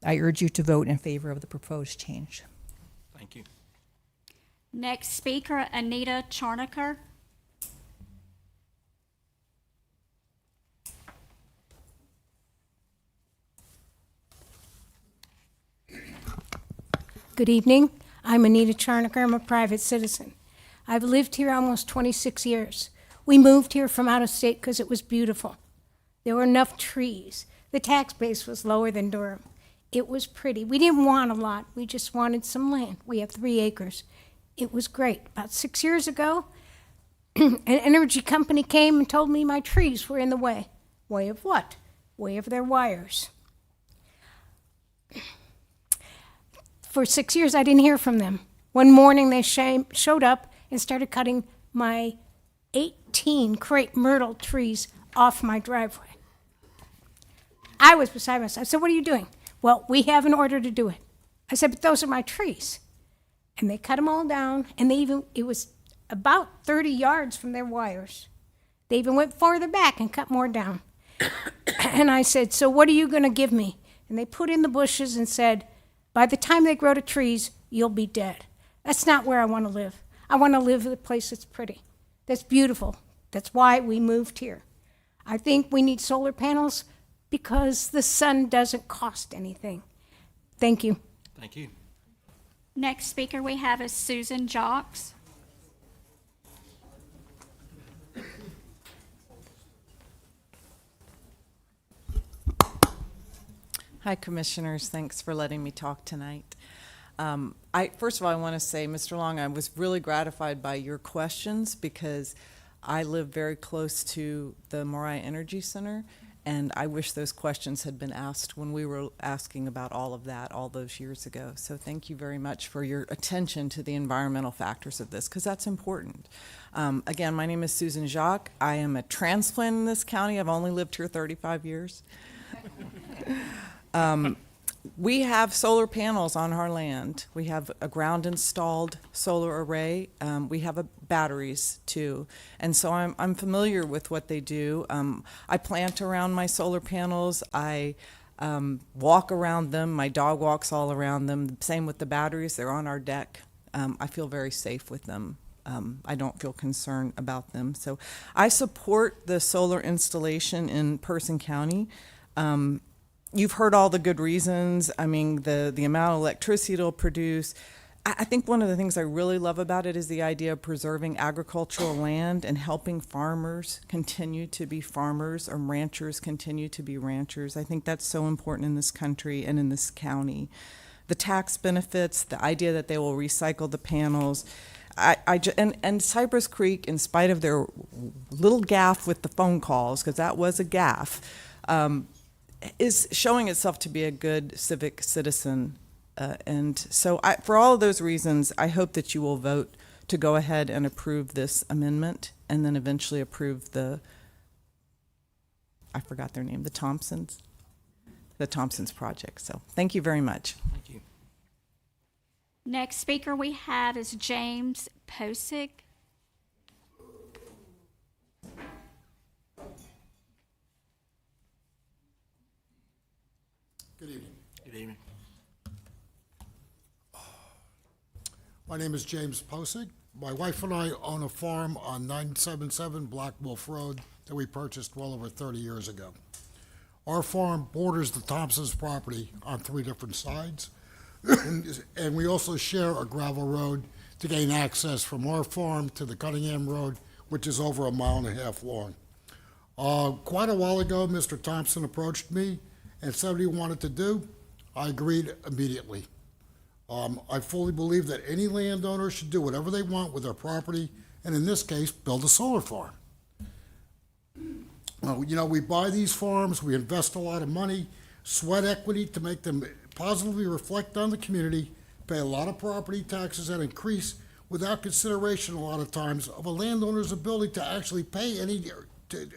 I urge you to vote in favor of the proposed change. Thank you. Next speaker, Anita Charnaker. Good evening. I'm Anita Charnaker. I'm a private citizen. I've lived here almost 26 years. We moved here from out of state because it was beautiful. There were enough trees. The tax base was lower than Durham. It was pretty. We didn't want a lot. We just wanted some land. We have 3 acres. It was great. About 6 years ago, an energy company came and told me my trees were in the way. Way of what? Way of their wires. For 6 years, I didn't hear from them. One morning, they showed up and started cutting my 18 crepe myrtle trees off my driveway. I was beside myself. I said, "What are you doing?" "Well, we have an order to do it." I said, "But those are my trees." And they cut them all down, and it was about 30 yards from their wires. They even went farther back and cut more down. And I said, "So what are you going to give me?" And they put in the bushes and said, "By the time they grow to trees, you'll be dead." That's not where I want to live. I want to live in a place that's pretty, that's beautiful. That's why we moved here. I think we need solar panels because the sun doesn't cost anything. Thank you. Thank you. Next speaker we have is Susan Jocks. Hi, Commissioners. Thanks for letting me talk tonight. First of all, I want to say, Mr. Long, I was really gratified by your questions because I live very close to the Moriah Energy Center, and I wish those questions had been asked when we were asking about all of that all those years ago. So thank you very much for your attention to the environmental factors of this, because that's important. Again, my name is Susan Jacques. I am a transplant in this county. I've only lived here 35 years. We have solar panels on our land. We have a ground-installed solar array. We have batteries, too. And so I'm familiar with what they do. I plant around my solar panels. I walk around them. My dog walks all around them. Same with the batteries. They're on our deck. I feel very safe with them. I don't feel concerned about them. So I support the solar installation in Person County. You've heard all the good reasons. I mean, the amount of electricity it'll produce. I think one of the things I really love about it is the idea of preserving agricultural land and helping farmers continue to be farmers or ranchers continue to be ranchers. I think that's so important in this country and in this county. The tax benefits, the idea that they will recycle the panels. And Cypress Creek, in spite of their little gaffe with the phone calls, because that was a gaffe, is showing itself to be a good civic citizen. And so for all of those reasons, I hope that you will vote to go ahead and approve this amendment and then eventually approve I forgot their name, the Thompsons project. So thank you very much. Thank you. Next speaker we have is James Posick. Good evening. Good evening. My name is James Posig. My wife and I own a farm on 977 Black Wolf Road that we purchased well over 30 years ago. Our farm borders the Thompsons' property on 3 different sides, and we also share a gravel road to gain access from our farm to the Cunningham Road, which is over 1.5 miles long. Quite a while ago, Mr. Thompson approached me and said what he wanted to do. I agreed immediately. I fully believe that any landowner should do whatever they want with their property, and in this case, build a solar farm. We buy these farms, we invest a lot of money, sweat equity to make them positively reflect on the community, pay a lot of property taxes that increase without consideration a lot of times of a landowner's ability to actually pay any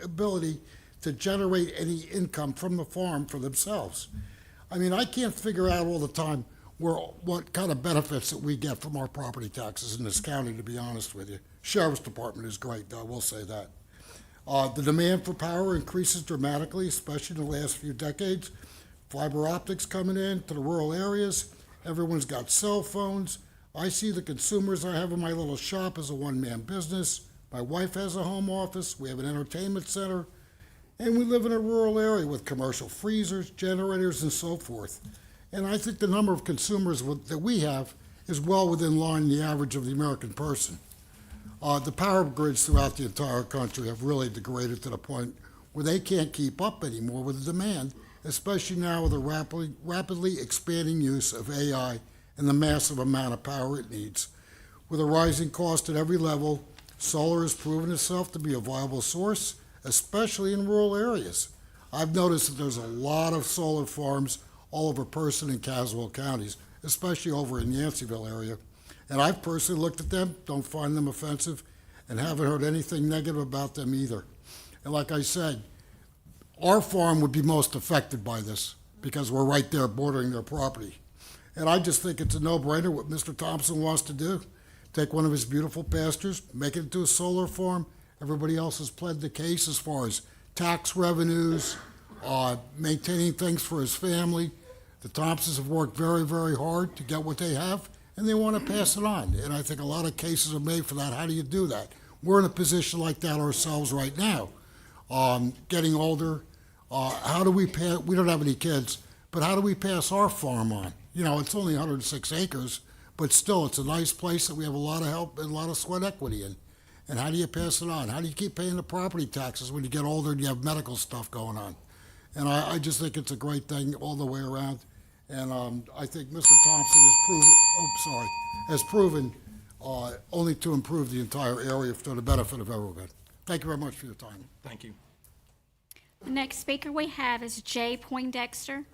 ability to generate any income from the farm for themselves. I mean, I can't figure out all the time what kind of benefits that we get from our property taxes in this county, to be honest with you. Sheriff's Department is great, though, I will say that. The demand for power increases dramatically, especially in the last few decades. Fiber optics coming in to the rural areas. Everyone's got cell phones. I see the consumers I have in my little shop as a one-man business. My wife has a home office. We have an entertainment center. And we live in a rural area with commercial freezers, generators, and so forth. And I think the number of consumers that we have is well within line the average of the American person. The power grids throughout the entire country have really degraded to the point where they can't keep up anymore with the demand, especially now with the rapidly expanding use of AI and the massive amount of power it needs. With a rising cost at every level, solar has proven itself to be a viable source, especially in rural areas. I've noticed that there's a lot of solar farms all over Person and Caswell counties, especially over in Yanceyville area. And I've personally looked at them, don't find them offensive, and haven't heard anything negative about them either. And like I said, our farm would be most affected by this because we're right there bordering their property. And I just think it's a no-brainer what Mr. Thompson wants to do. Take one of his beautiful pastures, make it into a solar farm. Everybody else has pled the case as far as tax revenues, maintaining things for his family. The Thompsons have worked very, very hard to get what they have, and they want to pass it on. And I think a lot of cases are made for that. How do you do that? We're in a position like that ourselves right now. Getting older, how do we pass? We don't have any kids, but how do we pass our farm on? It's only 106 acres, but still, it's a nice place that we have a lot of help and a lot of sweat equity in. And how do you pass it on? How do you keep paying the property taxes when you get older and you have medical stuff going on? And I just think it's a great thing all the way around. And I think Mr. Thompson has proven only to improve the entire area for the benefit of everyone. Thank you very much for your time. Thank you. The next speaker we have is Jay Poindexter.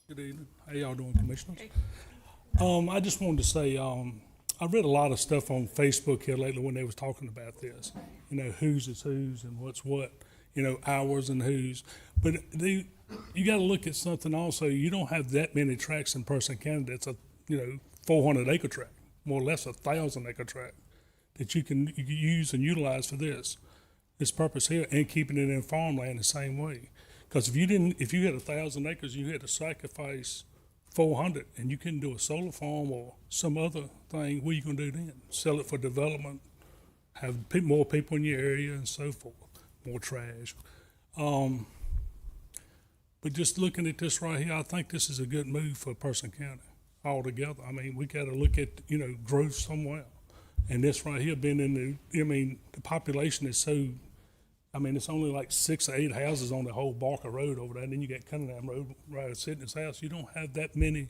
Good evening. How y'all doing, Commissioners? I just wanted to say, I read a lot of stuff on Facebook here lately when they was talking about this. Whose is whose and what's what. Ours and whose. But you got to look at something also. You don't have that many tracts in Person County that's a 400-acre tract, more or less 1,000-acre tract that you can use and utilize for this purpose here, and keeping it in farmland the same way. Because if you had 1,000 acres, you had to sacrifice 400, and you couldn't do a solar farm or some other thing. What are you going to do then? Sell it for development, have more people in your area, and so forth. More trash. But just looking at this right here, I think this is a good move for Person County altogether. I mean, we got to look at growth somewhere, and this right here being in the population is so. It's only like 6 or 8 houses on the whole Barker Road over there, and then you got Cunningham Road right sitting in his house. You don't have that many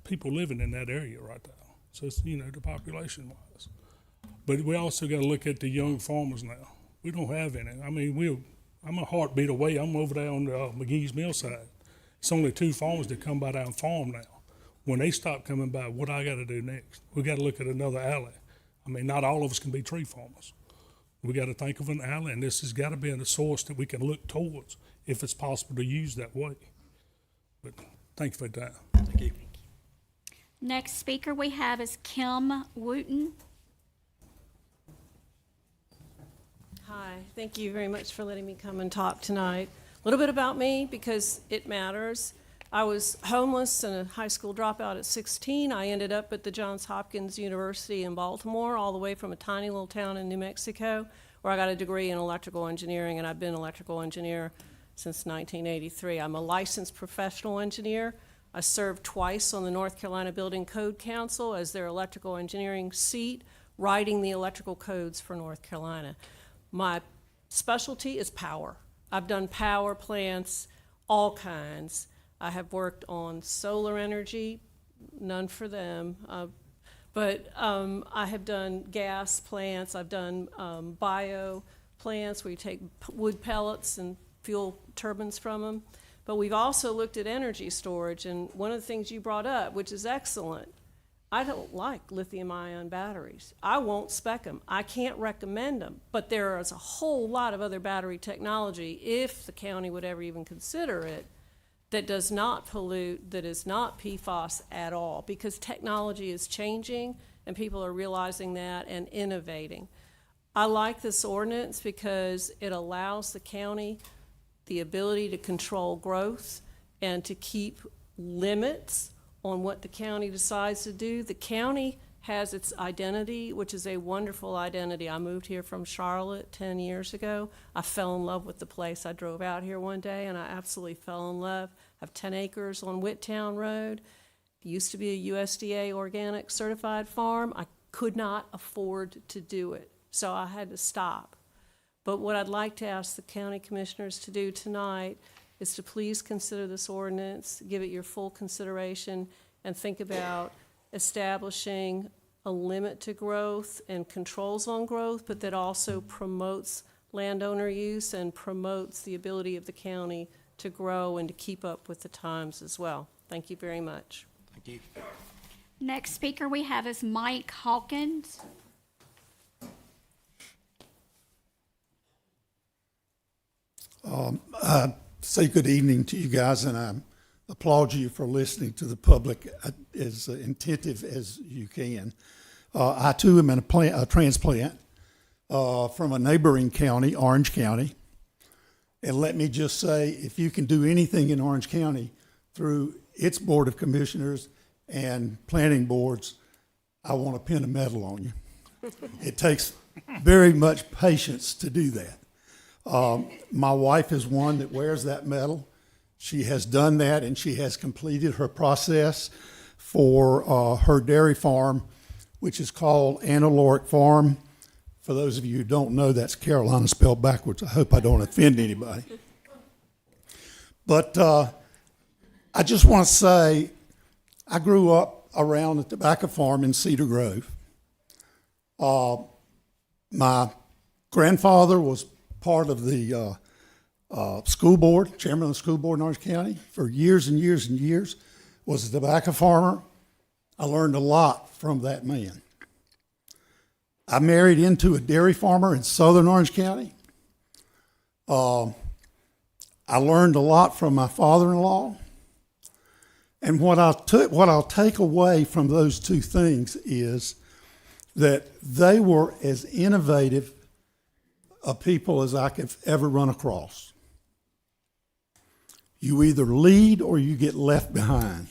people living in that area right now. So it's, the population-wise. But we also got to look at the young farmers now. We don't have any. I'm a heartbeat away. I'm over there on the McGee's Mill side. It's only 2 farmers that come by there and farm now. When they stop coming by, what I got to do next? We got to look at another alley. Not all of us can be tree farmers. We got to think of an alley, and this has got to be a source that we can look towards if it's possible to use that way. But thank you for that. Thank you. Next speaker we have is Kim Wooten. Hi, thank you very much for letting me come and talk tonight. A little bit about me, because it matters. I was homeless and a high school dropout at 16. I ended up at the Johns Hopkins University in Baltimore, all the way from a tiny little town in New Mexico, where I got a degree in electrical engineering, and I've been an electrical engineer since 1983. I'm a licensed professional engineer. I served twice on the North Carolina Building Code Council as their electrical engineering seat, writing the electrical codes for North Carolina. My specialty is power. I've done power plants, all kinds. I have worked on solar energy, none for them, but I have done gas plants. I've done bio plants where you take wood pellets and fuel turbines from them. But we've also looked at energy storage, and one of the things you brought up, which is excellent, I don't like lithium-ion batteries. I won't spec them. I can't recommend them. But there is a whole lot of other battery technology, if the county would ever even consider it, that does not pollute, that is not PFAS at all, because technology is changing and people are realizing that and innovating. I like this ordinance because it allows the county the ability to control growth and to keep limits on what the county decides to do. The county has its identity, which is a wonderful identity. I moved here from Charlotte 10 years ago. I fell in love with the place. I drove out here one day and I absolutely fell in love. I have 10 acres on Whittown Road. It used to be a USDA organic certified farm. I could not afford to do it, so I had to stop. But what I'd like to ask the county commissioners to do tonight is to please consider this ordinance, give it your full consideration, and think about establishing a limit to growth and controls on growth, but that also promotes landowner use and promotes the ability of the county to grow and to keep up with the times as well. Thank you very much. Thank you. Next speaker we have is Mike Hawkins. I say good evening to you guys, and I applaud you for listening to the public as attentive as you can. I too am a transplant from a neighboring county, Orange County. And let me just say, if you can do anything in Orange County through its Board of Commissioners and planning boards, I want to pin a medal on you. It takes very much patience to do that. My wife is one that wears that medal. She has done that, and she has completed her process for her dairy farm, which is called Analoric Farm. For those of you who don't know, that's Carolina spelled backwards. I hope I don't offend anybody. But I just want to say, I grew up around the tobacco farm in Cedar Grove. My grandfather was part of the school board, chairman of the school board in Orange County for years and years and years, was a tobacco farmer. I learned a lot from that man. I married into a dairy farmer in southern Orange County. I learned a lot from my father-in-law. And what I'll take away from those two things is that they were as innovative a people as I could ever run across. You either lead or you get left behind.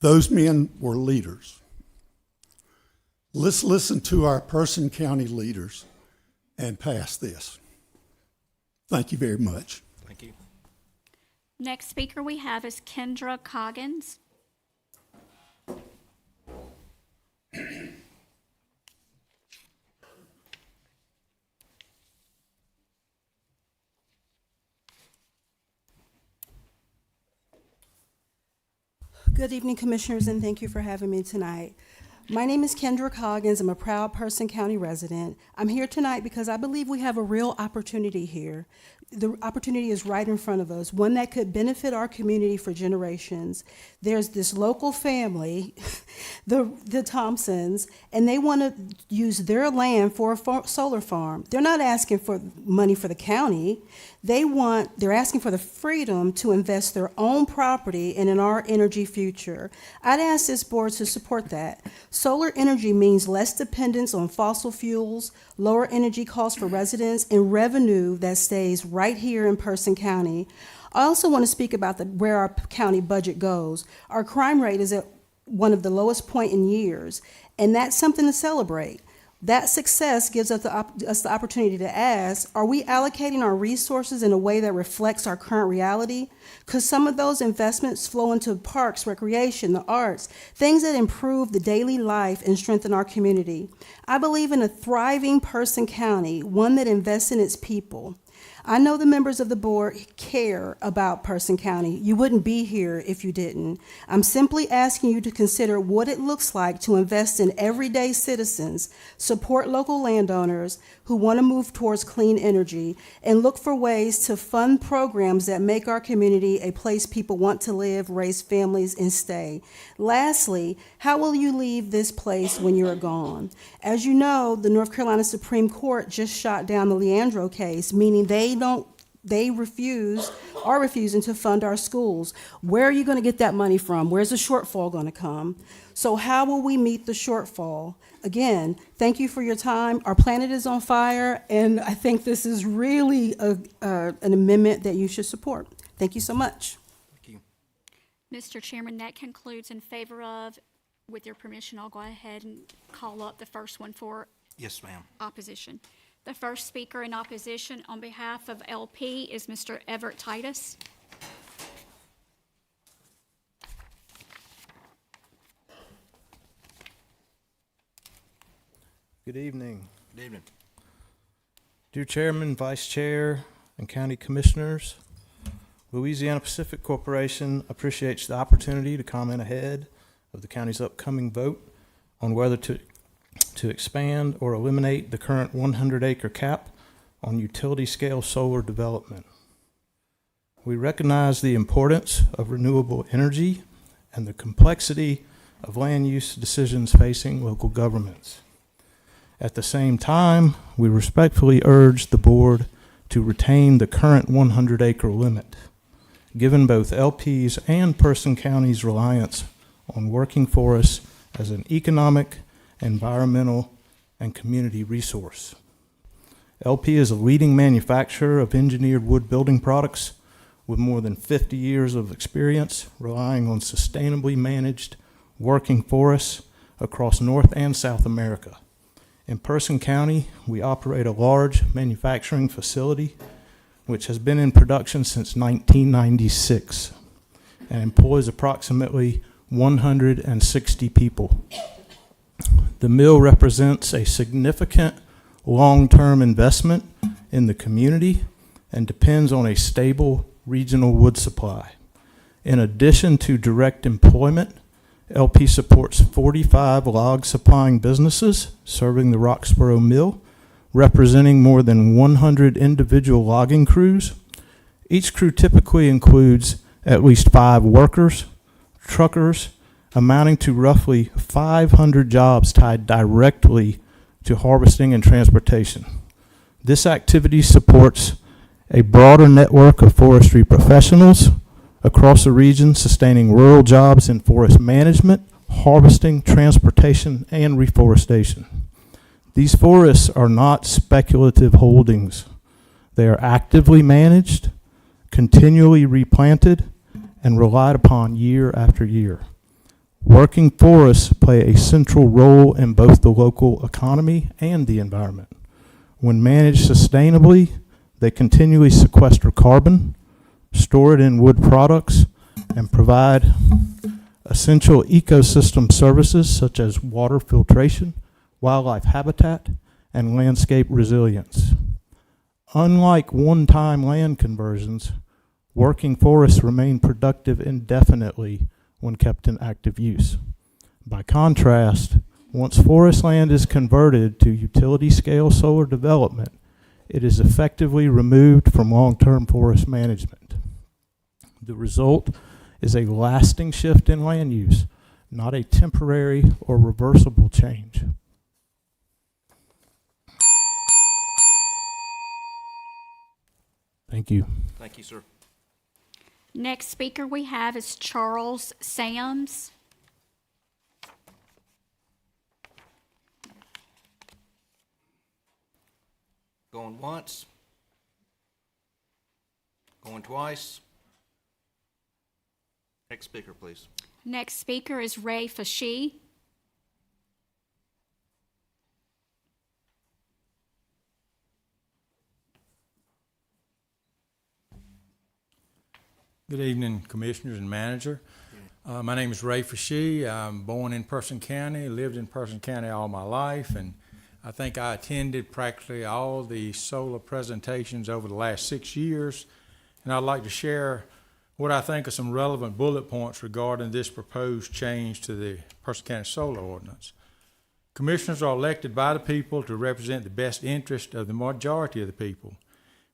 Those men were leaders. Let's listen to our Person County leaders and pass this. Thank you very much. Thank you. Next speaker we have is Kendra Coggins. Good evening, Commissioners, and thank you for having me tonight. My name is Kendra Coggins. I'm a proud Person County resident. I'm here tonight because I believe we have a real opportunity here. The opportunity is right in front of us, one that could benefit our community for generations. There's this local family, the Thompsons, and they want to use their land for a solar farm. They're not asking for money for the county. They're asking for the freedom to invest their own property and in our energy future. I'd ask this board to support that. Solar energy means less dependence on fossil fuels, lower energy costs for residents, and revenue that stays right here in Person County. I also want to speak about where our county budget goes. Our crime rate is at one of the lowest point in years, and that's something to celebrate. That success gives us the opportunity to ask, are we allocating our resources in a way that reflects our current reality? Because some of those investments flow into parks, recreation, the arts, things that improve the daily life and strengthen our community. I believe in a thriving Person County, one that invests in its people. I know the members of the board care about Person County. You wouldn't be here if you didn't. I'm simply asking you to consider what it looks like to invest in everyday citizens, support local landowners who want to move towards clean energy, and look for ways to fund programs that make our community a place people want to live, raise families, and stay. Lastly, how will you leave this place when you're gone? As you know, the North Carolina Supreme Court just shot down the Leandro case, meaning they are refusing to fund our schools. Where are you going to get that money from? Where's the shortfall going to come? So how will we meet the shortfall? Again, thank you for your time. Our planet is on fire, and I think this is really an amendment that you should support. Thank you so much. Mr. Chairman, that concludes in favor of. With your permission, I'll go ahead and call up the first one for Yes, ma'am. opposition. The first speaker in opposition on behalf of LP is Mr. Everett Titus. Good evening. Good evening. Dear Chairman, Vice Chair, and County Commissioners, Louisiana Pacific Corporation appreciates the opportunity to comment ahead of the county's upcoming vote on whether to expand or eliminate the current 100-acre cap on utility-scale solar development. We recognize the importance of renewable energy and the complexity of land use decisions facing local governments. At the same time, we respectfully urge the board to retain the current 100-acre limit, given both LP's and Person County's reliance on working forests as an economic, environmental, and community resource. LP is a leading manufacturer of engineered wood building products with more than 50 years of experience relying on sustainably managed working forests across North and South America. In Person County, we operate a large manufacturing facility which has been in production since 1996 and employs approximately 160 people. The mill represents a significant long-term investment in the community and depends on a stable regional wood supply. In addition to direct employment, LP supports 45 log supplying businesses serving the Roxborough Mill, representing more than 100 individual logging crews. Each crew typically includes at least 5 workers, truckers, amounting to roughly 500 jobs tied directly to harvesting and transportation. This activity supports a broader network of forestry professionals across the region, sustaining rural jobs in forest management, harvesting, transportation, and reforestation. These forests are not speculative holdings. They are actively managed, continually replanted, and relied upon year after year. Working forests play a central role in both the local economy and the environment. When managed sustainably, they continually sequester carbon, store it in wood products, and provide essential ecosystem services such as water filtration, wildlife habitat, and landscape resilience. Unlike one-time land conversions, working forests remain productive indefinitely when kept in active use. By contrast, once forest land is converted to utility-scale solar development, it is effectively removed from long-term forest management. The result is a lasting shift in land use, not a temporary or reversible change. Thank you. Thank you, sir. Next speaker we have is Charles Sams. Going once. Going twice. Next speaker, please. Next speaker is Ray Fashi. Good evening, Commissioners and Manager. My name is Ray Fashi. I'm born in Person County, lived in Person County all my life, and I think I attended practically all the solar presentations over the last 6 years, and I'd like to share what I think are some relevant bullet points regarding this proposed change to the Person County Solar Ordinance. Commissioners are elected by the people to represent the best interest of the majority of the people.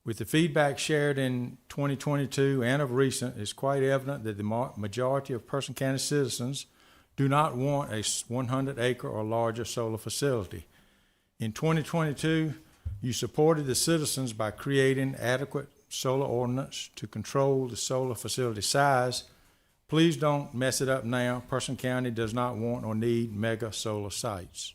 With the feedback shared in 2022 and of recent, it's quite evident that the majority of Person County citizens do not want a 100-acre or larger solar facility. In 2022, you supported the citizens by creating adequate solar ordinance to control the solar facility size. Please don't mess it up now. Person County does not want or need mega solar sites.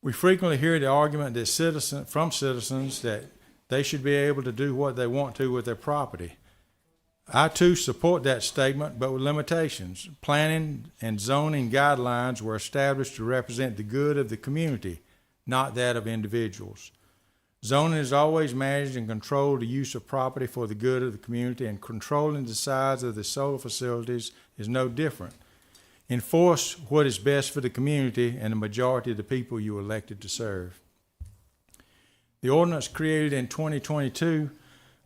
We frequently hear the argument that from citizens that they should be able to do what they want to with their property. I too support that statement, but with limitations. Planning and zoning guidelines were established to represent the good of the community, not that of individuals. Zoning has always managed and controlled the use of property for the good of the community, and controlling the size of the solar facilities is no different. Enforce what is best for the community and the majority of the people you elected to serve. The ordinance created in 2022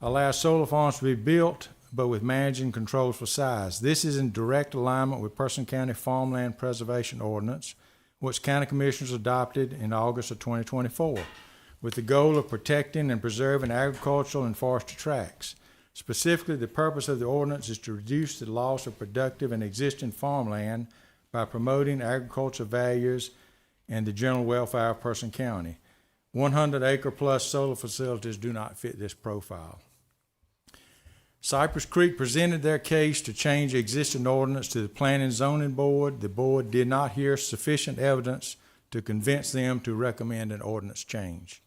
allows solar farms to be built, but with managing controls for size. This is in direct alignment with Person County Farmland Preservation Ordinance, which County Commissioners adopted in August of 2024, with the goal of protecting and preserving agricultural and forestry tracts. Specifically, the purpose of the ordinance is to reduce the loss of productive and existing farmland by promoting agricultural values and the general welfare of Person County. 100-acre plus solar facilities do not fit this profile. Cypress Creek presented their case to change the existing ordinance to the Planning and Zoning Board. The board did not hear sufficient evidence to convince them to recommend an ordinance change.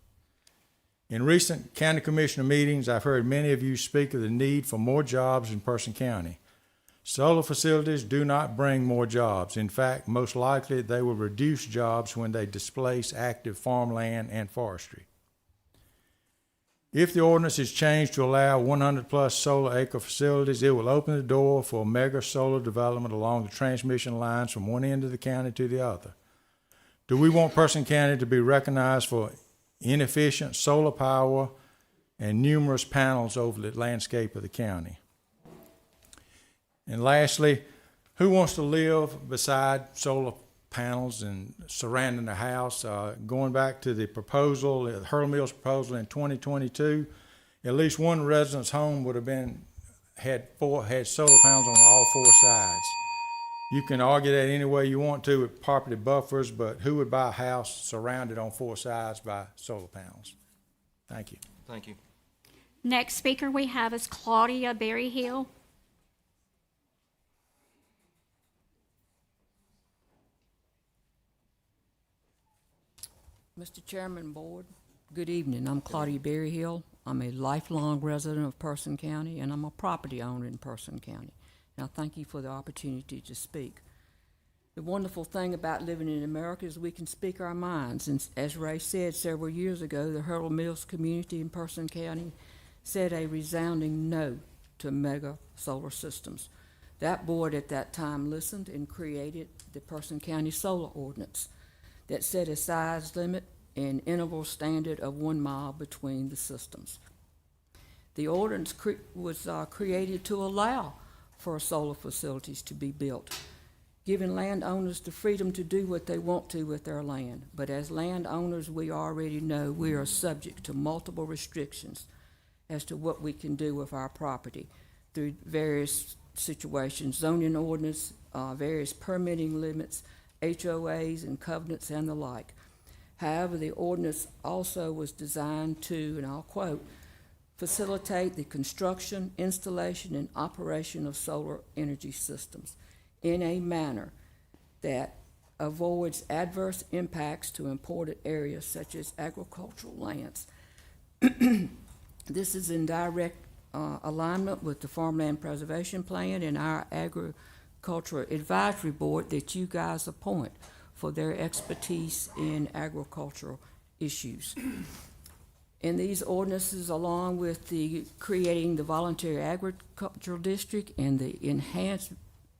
In recent county commissioner meetings, I've heard many of you speak of the need for more jobs in Person County. Solar facilities do not bring more jobs. In fact, most likely they will reduce jobs when they displace active farmland and forestry. If the ordinance is changed to allow 100-plus solar acre facilities, it will open the door for mega solar development along the transmission lines from one end of the county to the other. Do we want Person County to be recognized for inefficient solar power and numerous panels over the landscape of the county? And lastly, who wants to live beside solar panels and surrounding their house? Going back to the proposal, Hurl Mill's proposal in 2022, at least one resident's home would have had solar panels on all four sides. You can argue that any way you want to with property buffers, but who would buy a house surrounded on four sides by solar panels? Thank you. Thank you. Next speaker we have is Claudia Berryhill. Mr. Chairman, Board, good evening. I'm Claudia Berryhill. I'm a lifelong resident of Person County, and I'm a property owner in Person County. And I thank you for the opportunity to speak. The wonderful thing about living in America is we can speak our minds. And as Ray said several years ago, the Hurl Mills community in Person County said a resounding no to mega solar systems. That board at that time listened and created the Person County Solar Ordinance that set a size limit and interval standard of 1 mile between the systems. The ordinance was created to allow for solar facilities to be built, giving landowners the freedom to do what they want to with their land. But as landowners, we already know we are subject to multiple restrictions as to what we can do with our property through various situations, zoning ordinance, various permitting limits, HOAs and covenants and the like. However, the ordinance also was designed to, and I'll quote, facilitate the construction, installation, and operation of solar energy systems in a manner that avoids adverse impacts to important areas such as agricultural lands. This is in direct alignment with the Farmland Preservation Plan and our Agricultural Advisory Board that you guys appoint for their expertise in agricultural issues. And these ordinances, along with the creating the voluntary agricultural district and the enhanced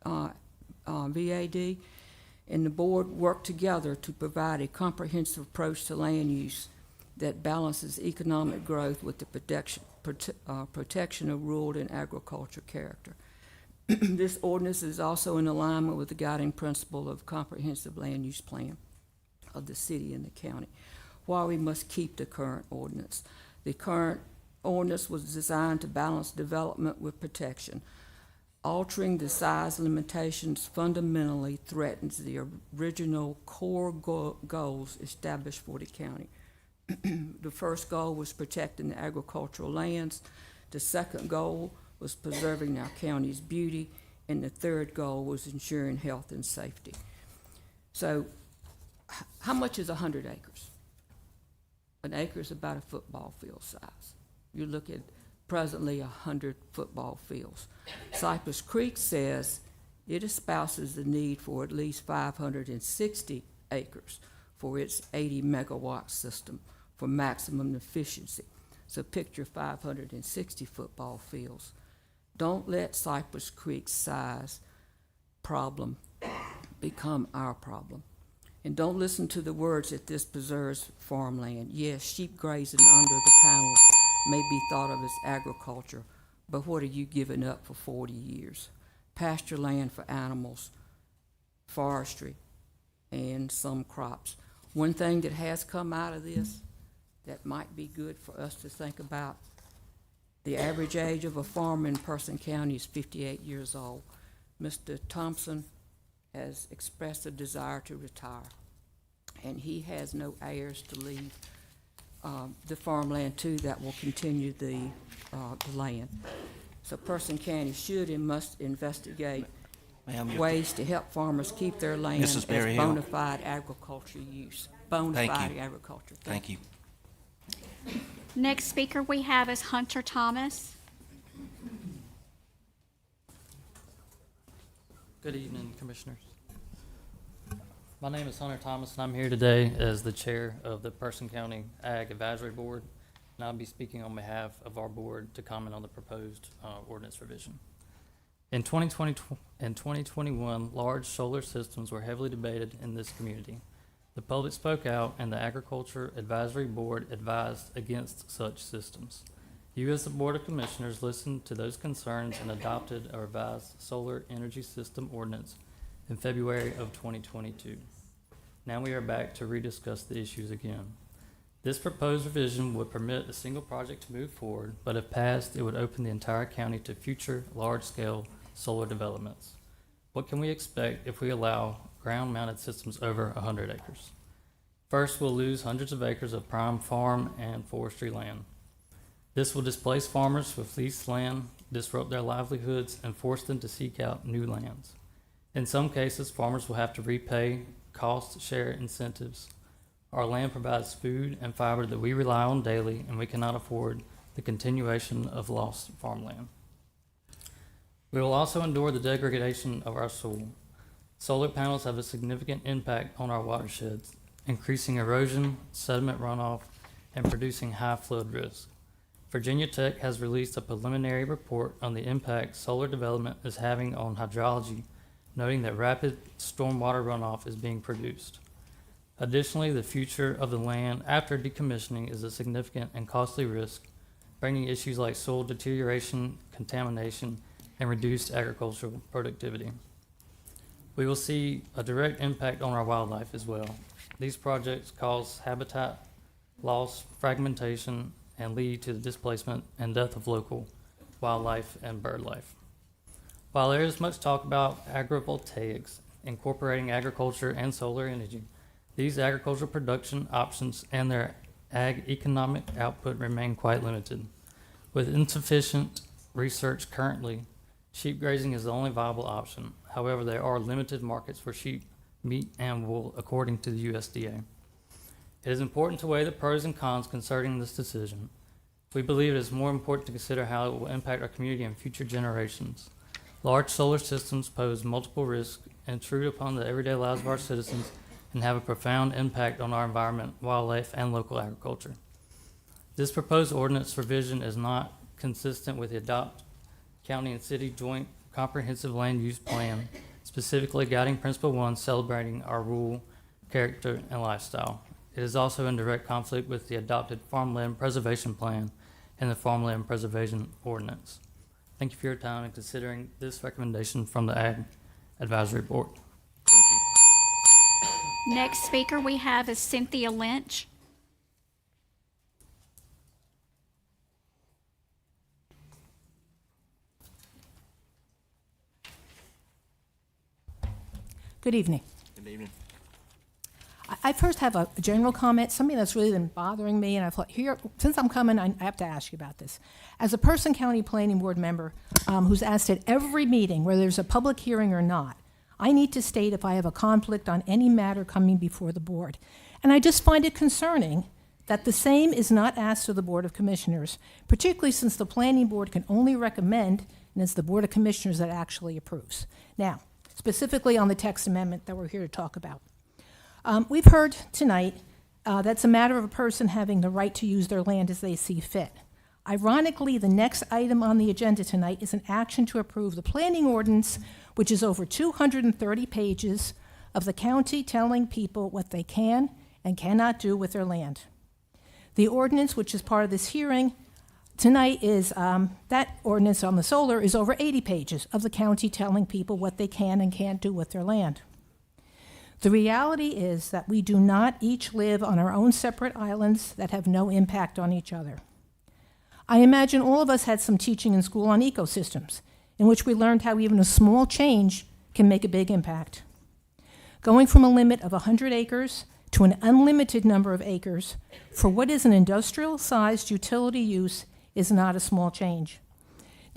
VAD, and the board work together to provide a comprehensive approach to land use that balances economic growth with the protection of rural and agriculture character. This ordinance is also in alignment with the guiding principle of comprehensive land use plan of the city and the county. While we must keep the current ordinance. The current ordinance was designed to balance development with protection. Altering the size limitations fundamentally threatens the original core goals established for the county. The first goal was protecting the agricultural lands. The second goal was preserving our county's beauty. And the third goal was ensuring health and safety. So how much is 100 acres? An acre is about a football field size. You look at presently 100 football fields. Cypress Creek says it espouses the need for at least 560 acres for its 80 megawatt system for maximum efficiency. So picture 560 football fields. Don't let Cypress Creek's size problem become our problem. And don't listen to the words that this preserves farmland. Yes, sheep grazing under the panels may be thought of as agriculture, but what are you giving up for 40 years? Pasture land for animals, forestry, and some crops. One thing that has come out of this that might be good for us to think about, the average age of a farmer in Person County is 58 years old. Mr. Thompson has expressed a desire to retire, and he has no heirs to leave the farmland to that will continue the land. So Person County should and must investigate ways to help farmers keep their land as bona fide agriculture use. Bona fide agriculture. Thank you. Next speaker we have is Hunter Thomas. Good evening, Commissioners. My name is Hunter Thomas, and I'm here today as the chair of the Person County Ag Advisory Board, and I'll be speaking on behalf of our board to comment on the proposed ordinance revision. In 2020 and 2021, large solar systems were heavily debated in this community. The public spoke out, and the Agriculture Advisory Board advised against such systems. You, as the Board of Commissioners, listened to those concerns and adopted a revised solar energy system ordinance in February of 2022. Now we are back to rediscuss the issues again. This proposed revision would permit a single project to move forward, but if passed, it would open the entire county to future large-scale solar developments. What can we expect if we allow ground-mounted systems over 100 acres? First, we'll lose hundreds of acres of prime farm and forestry land. This will displace farmers with leased land, disrupt their livelihoods, and force them to seek out new lands. In some cases, farmers will have to repay cost share incentives. Our land provides food and fiber that we rely on daily, and we cannot afford the continuation of lost farmland. We will also endure the degradation of our soil. Solar panels have a significant impact on our watersheds, increasing erosion, sediment runoff, and producing high flood risk. Virginia Tech has released a preliminary report on the impact solar development is having on hydrology, noting that rapid stormwater runoff is being produced. Additionally, the future of the land after decommissioning is a significant and costly risk, bringing issues like soil deterioration, contamination, and reduced agricultural productivity. We will see a direct impact on our wildlife as well. These projects cause habitat loss, fragmentation, and lead to the displacement and death of local wildlife and bird life. While there is much talk about agrivoltaics, incorporating agriculture and solar energy, these agricultural production options and their ag economic output remain quite limited. With insufficient research currently, sheep grazing is the only viable option. However, there are limited markets for sheep, meat, and wool, according to the USDA. It is important to weigh the pros and cons concerning this decision. We believe it is more important to consider how it will impact our community and future generations. Large solar systems pose multiple risks, intrude upon the everyday lives of our citizens, and have a profound impact on our environment, wildlife, and local agriculture. This proposed ordinance revision is not consistent with the Adopt County and City Joint Comprehensive Land Use Plan, specifically Guiding Principle 1, celebrating our rural character and lifestyle. It is also in direct conflict with the adopted Farmland Preservation Plan and the Farmland Preservation Ordinance. Thank you for your time in considering this recommendation from the Ag Advisory Board. Thank you. Next speaker we have is Cynthia Lynch. Good evening. Good evening. I first have a general comment, something that's really been bothering me, and I thought, here, since I'm coming, I have to ask you about this. As a Person County Planning Board member who's asked at every meeting, whether there's a public hearing or not, I need to state if I have a conflict on any matter coming before the board. And I just find it concerning that the same is not asked of the Board of Commissioners, particularly since the Planning Board can only recommend, and it's the Board of Commissioners that actually approves. Now, specifically on the text amendment that we're here to talk about. We've heard tonight that's a matter of a person having the right to use their land as they see fit. Ironically, the next item on the agenda tonight is an action to approve the planning ordinance, which is over 230 pages of the county telling people what they can and cannot do with their land. The ordinance, which is part of this hearing tonight, is that ordinance on the solar is over 80 pages of the county telling people what they can and can't do with their land. The reality is that we do not each live on our own separate islands that have no impact on each other. I imagine all of us had some teaching in school on ecosystems, in which we learned how even a small change can make a big impact. Going from a limit of 100 acres to an unlimited number of acres for what is an industrial-sized utility use is not a small change.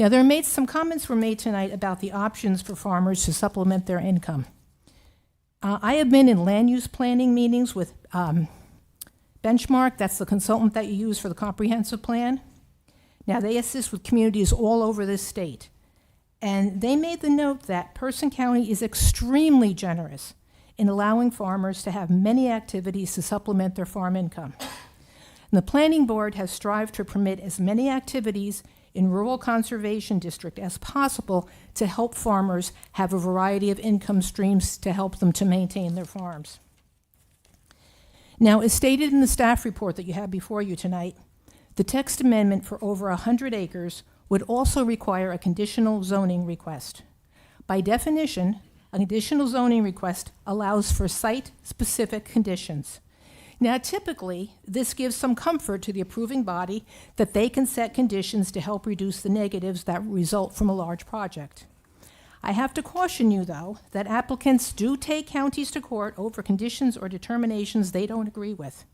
Now, some comments were made tonight about the options for farmers to supplement their income. I have been in land use planning meetings with Benchmark, that's the consultant that you use for the comprehensive plan. Now, they assist with communities all over this state. And they made the note that Person County is extremely generous in allowing farmers to have many activities to supplement their farm income. And the Planning Board has strived to permit as many activities in rural conservation district as possible to help farmers have a variety of income streams to help them to maintain their farms. Now, as stated in the staff report that you have before you tonight, the text amendment for over 100 acres would also require a conditional zoning request. By definition, a conditional zoning request allows for site-specific conditions. Now, typically, this gives some comfort to the approving body that they can set conditions to help reduce the negatives that result from a large project. I have to caution you, though, that applicants do take counties to court over conditions or determinations they don't agree with.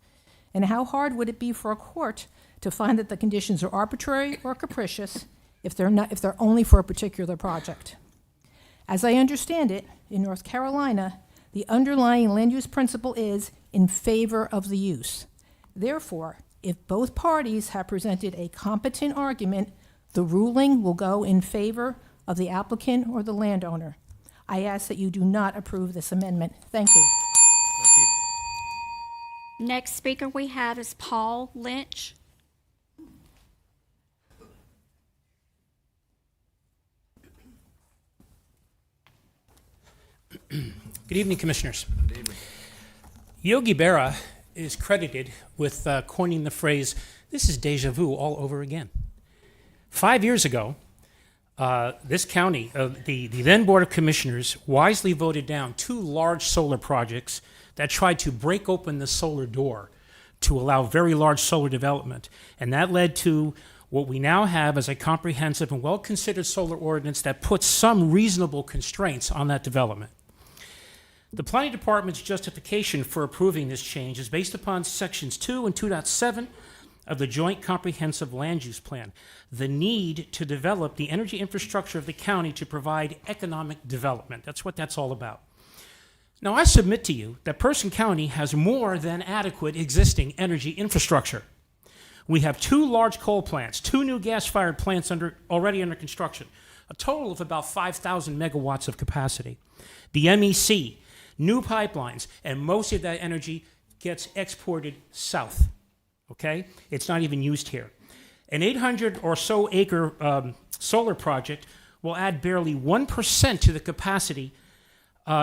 And how hard would it be for a court to find that the conditions are arbitrary or capricious if they're only for a particular project? As I understand it, in North Carolina, the underlying land use principle is in favor of the use. Therefore, if both parties have presented a competent argument, the ruling will go in favor of the applicant or the landowner. I ask that you do not approve this amendment. Thank you. Thank you. Next speaker we have is Paul Lynch. Good evening, Commissioners. Good evening. Yogi Berra is credited with coining the phrase, "This is deja vu all over again." 5 years ago, this county, the then Board of Commissioners, wisely voted down 2 large solar projects that tried to break open the solar door to allow very large solar development. And that led to what we now have as a comprehensive and well-considered solar ordinance that puts some reasonable constraints on that development. The Planning Department's justification for approving this change is based upon Sections 2 and 2.7 of the Joint Comprehensive Land Use Plan, the need to develop the energy infrastructure of the county to provide economic development. That's what that's all about. Now, I submit to you that Person County has more than adequate existing energy infrastructure. We have 2 large coal plants, 2 new gas-fired plants already under construction, a total of about 5,000 megawatts of capacity. The MEC, new pipelines, and most of that energy gets exported south, okay? It's not even used here. An 800 or so acre solar project will add barely 1% to the capacity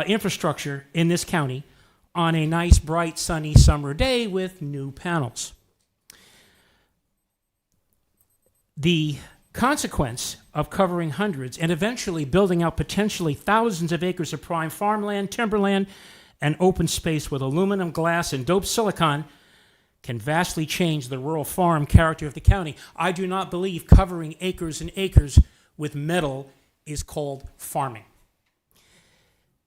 infrastructure in this county on a nice, bright, sunny summer day with new panels. The consequence of covering hundreds and eventually building out potentially thousands of acres of prime farmland, timberland, and open space with aluminum, glass, and doped silicon can vastly change the rural farm character of the county. I do not believe covering acres and acres with metal is called farming.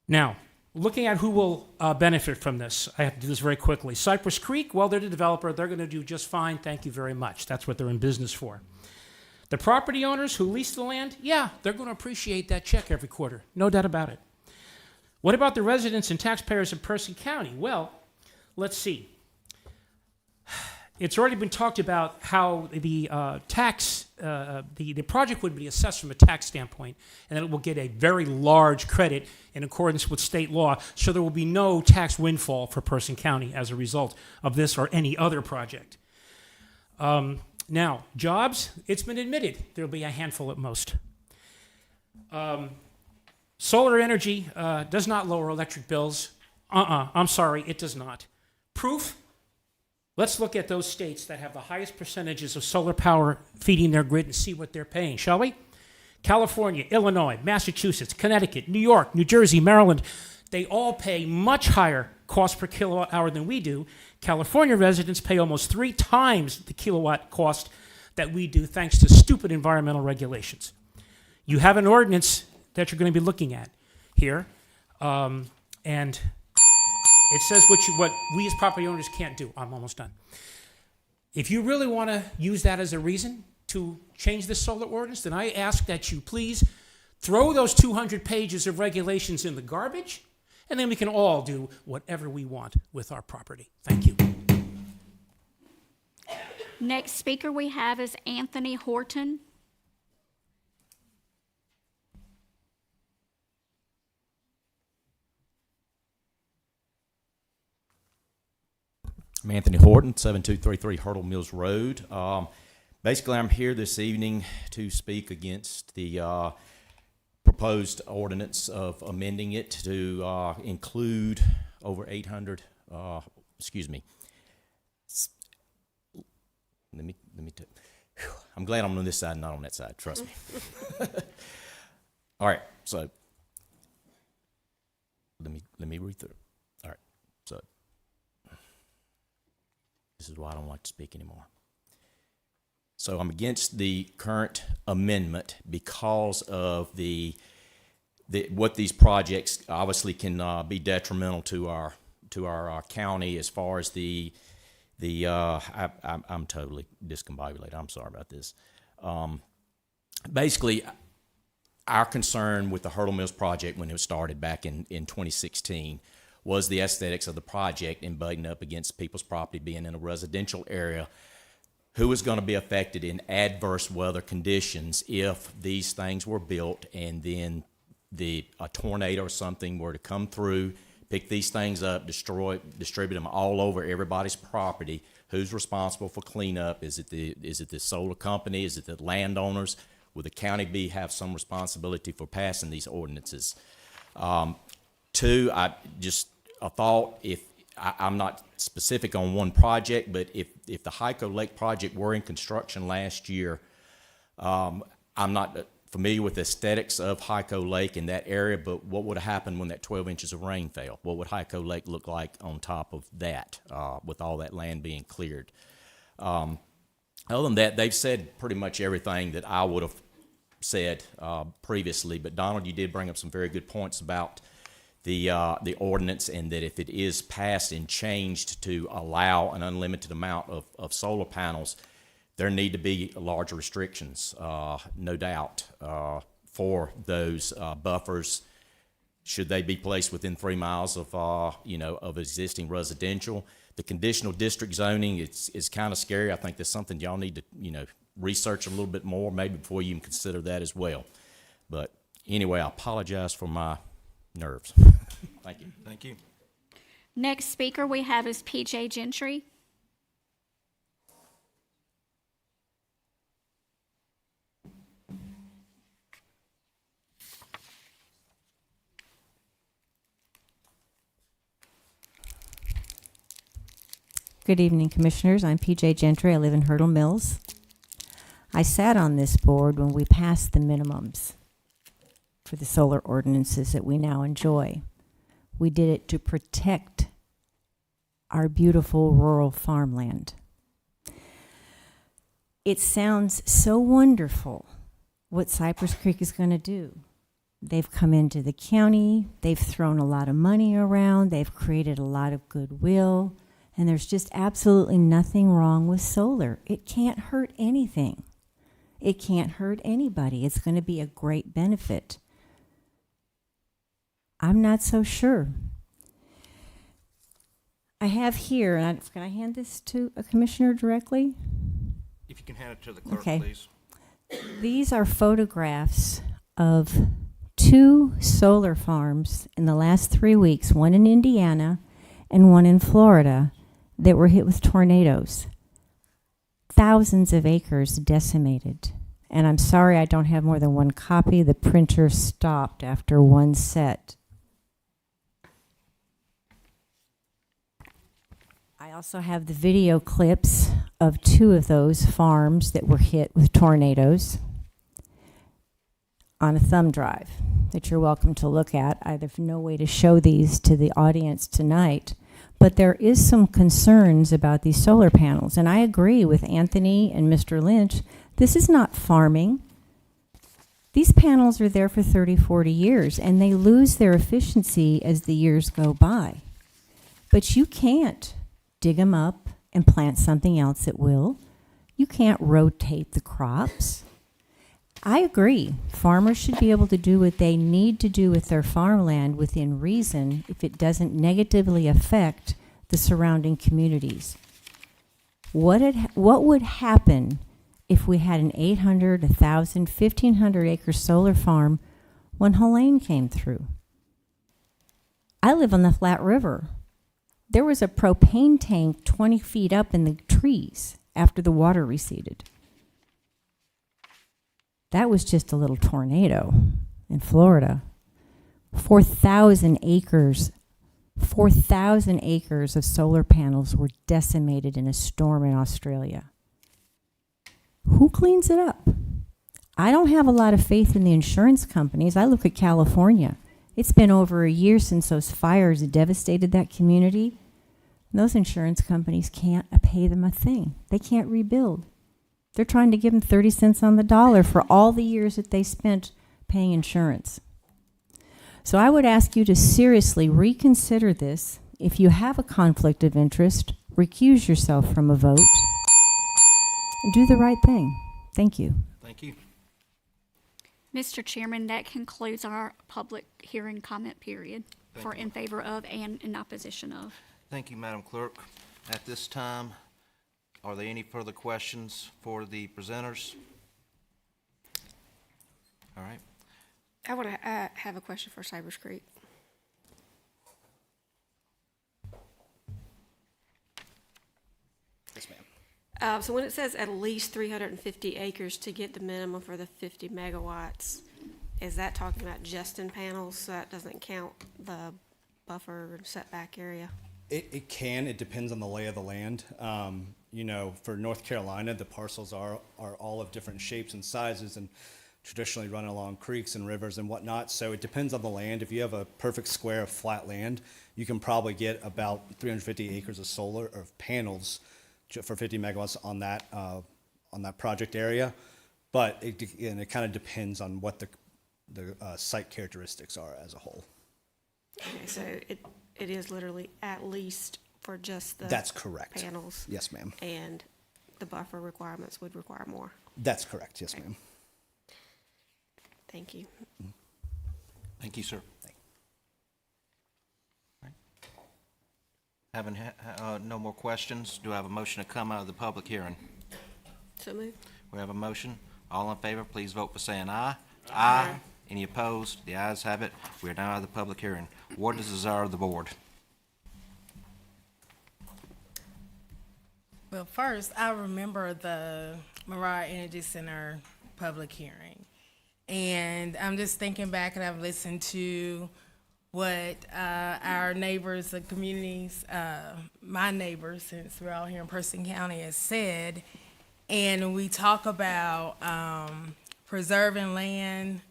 Now, looking at who will benefit from this, I have to do this very quickly. Cypress Creek, well, they're the developer. They're going to do just fine. Thank you very much. That's what they're in business for. The property owners who lease the land, yeah, they're going to appreciate that check every quarter. No doubt about it. What about the residents and taxpayers of Person County? Well, let's see. It's already been talked about how the project would be assessed from a tax standpoint, and that it will get a very large credit in accordance with state law, so there will be no tax windfall for Person County as a result of this or any other project. Now, jobs, it's been admitted there will be a handful at most. Solar energy does not lower electric bills. I'm sorry, it does not. Proof? Let's look at those states that have the highest percentages of solar power feeding their grid and see what they're paying, shall we? California, Illinois, Massachusetts, Connecticut, New York, New Jersey, Maryland, they all pay much higher cost per kilowatt hour than we do. California residents pay almost 3 times the kilowatt cost that we do, thanks to stupid environmental regulations. You have an ordinance that you're going to be looking at here, and it says what we as property owners can't do. I'm almost done. If you really want to use that as a reason to change this solar ordinance, then I ask that you please throw those 200 pages of regulations in the garbage, and then we can all do whatever we want with our property. Thank you. Next speaker we have is Anthony Horton. I'm Anthony Horton, 7233 Hurdle Mills Road. Basically, I'm here this evening to speak against the proposed ordinance of amending it to include over 800, I'm glad I'm on this side and not on that side, trust me. All right, so let me read through. All right, so this is why I don't like to speak anymore. So I'm against the current amendment because of what these projects obviously can be detrimental to our county as far as I'm totally discombobulated. I'm sorry about this. Basically, our concern with the Hurdle Mills project when it was started back in 2016 was the aesthetics of the project and butting up against people's property being in a residential area. Who was going to be affected in adverse weather conditions if these things were built and then a tornado or something were to come through, pick these things up, distribute them all over everybody's property? Who's responsible for cleanup? Is it the solar company? Is it the landowners? Will the county have some responsibility for passing these ordinances? Two, a thought, I'm not specific on one project, but if the Hyco Lake project were in construction last year, I'm not familiar with the aesthetics of Hyco Lake in that area, but what would have happened when that 12 inches of rain fell? What would Hyco Lake look like on top of that, with all that land being cleared? Other than that, they've said pretty much everything that I would have said previously, but Donald, you did bring up some very good points about the ordinance, and that if it is passed and changed to allow an unlimited amount of solar panels, there need to be larger restrictions, no doubt, for those buffers. Should they be placed within 3 miles of, of existing residential? The conditional district zoning is kind of scary. I think that's something y'all need to, research a little bit more, maybe before you even consider that as well. But anyway, I apologize for my nerves. Thank you. Thank you. Next speaker we have is PJ Gentry. Good evening, Commissioners. I'm PJ Gentry. I live in Hurdle Mills. I sat on this board when we passed the minimums for the solar ordinances that we now enjoy. We did it to protect our beautiful rural farmland. It sounds so wonderful what Cypress Creek is going to do. They've come into the county, they've thrown a lot of money around, they've created a lot of goodwill, and there's just absolutely nothing wrong with solar. It can't hurt anything. It can't hurt anybody. It's going to be a great benefit. I'm not so sure. I have here, and can I hand this to a commissioner directly? If you can hand it to the clerk, Okay. please. These are photographs of 2 solar farms in the last 3 weeks, one in Indiana and one in Florida, that were hit with tornadoes. Thousands of acres decimated. And I'm sorry I don't have more than one copy. The printer stopped after one set. I also have the video clips of 2 of those farms that were hit with tornadoes on a thumb drive that you're welcome to look at. I have no way to show these to the audience tonight, but there is some concerns about these solar panels, and I agree with Anthony and Mr. Lynch. This is not farming. These panels are there for 30, 40 years, and they lose their efficiency as the years go by. But you can't dig them up and plant something else at will. You can't rotate the crops. I agree. Farmers should be able to do what they need to do with their farmland within reason if it doesn't negatively affect the surrounding communities. What would happen if we had an 800, 1,000, 1,500 acre solar farm when Helene came through? I live on the Flat River. There was a propane tank 20 feet up in the trees after the water receded. That was just a little tornado in Florida. 4,000 acres of solar panels were decimated in a storm in Australia. Who cleans it up? I don't have a lot of faith in the insurance companies. I look at California. It's been over a year since those fires devastated that community. And those insurance companies can't pay them a thing. They can't rebuild. They're trying to give them 30 cents on the dollar for all the years that they spent paying insurance. So I would ask you to seriously reconsider this. If you have a conflict of interest, recuse yourself from a vote and do the right thing. Thank you. Thank you. Mr. Chairman, that concludes our public hearing comment period for in favor of and in opposition of. Thank you, Madam Clerk. At this time, are there any further questions for the presenters? All right. I would have a question for Cypress Creek. Yes, ma'am. So when it says at least 350 acres to get the minimum for the 50 megawatts, is that talking about just in panels? So that doesn't count the buffer setback area? It can. It depends on the lay of the land. For North Carolina, the parcels are all of different shapes and sizes and traditionally run along creeks and rivers and whatnot. So it depends on the land. If you have a perfect square of flat land, you can probably get about 350 acres of solar or panels for 50 megawatts on that project area. But it kind of depends on what the site characteristics are as a whole. Okay, so it is literally at least for just the That's correct. panels. Yes, ma'am. And the buffer requirements would require more. That's correct, yes, ma'am. Thank you. Thank you, sir. Having no more questions, do I have a motion to come out of the public hearing? So moved. We have a motion. All in favor, please vote by saying aye. Aye. Any opposed? The ayes have it. We are now out of the public hearing. What is the desire of the board? Well, first, I remember the Mariah Energy Center public hearing. And I'm just thinking back, and I've listened to what our neighbors, the communities, my neighbors, since we're all here in Person County, has said. And we talk about preserving land,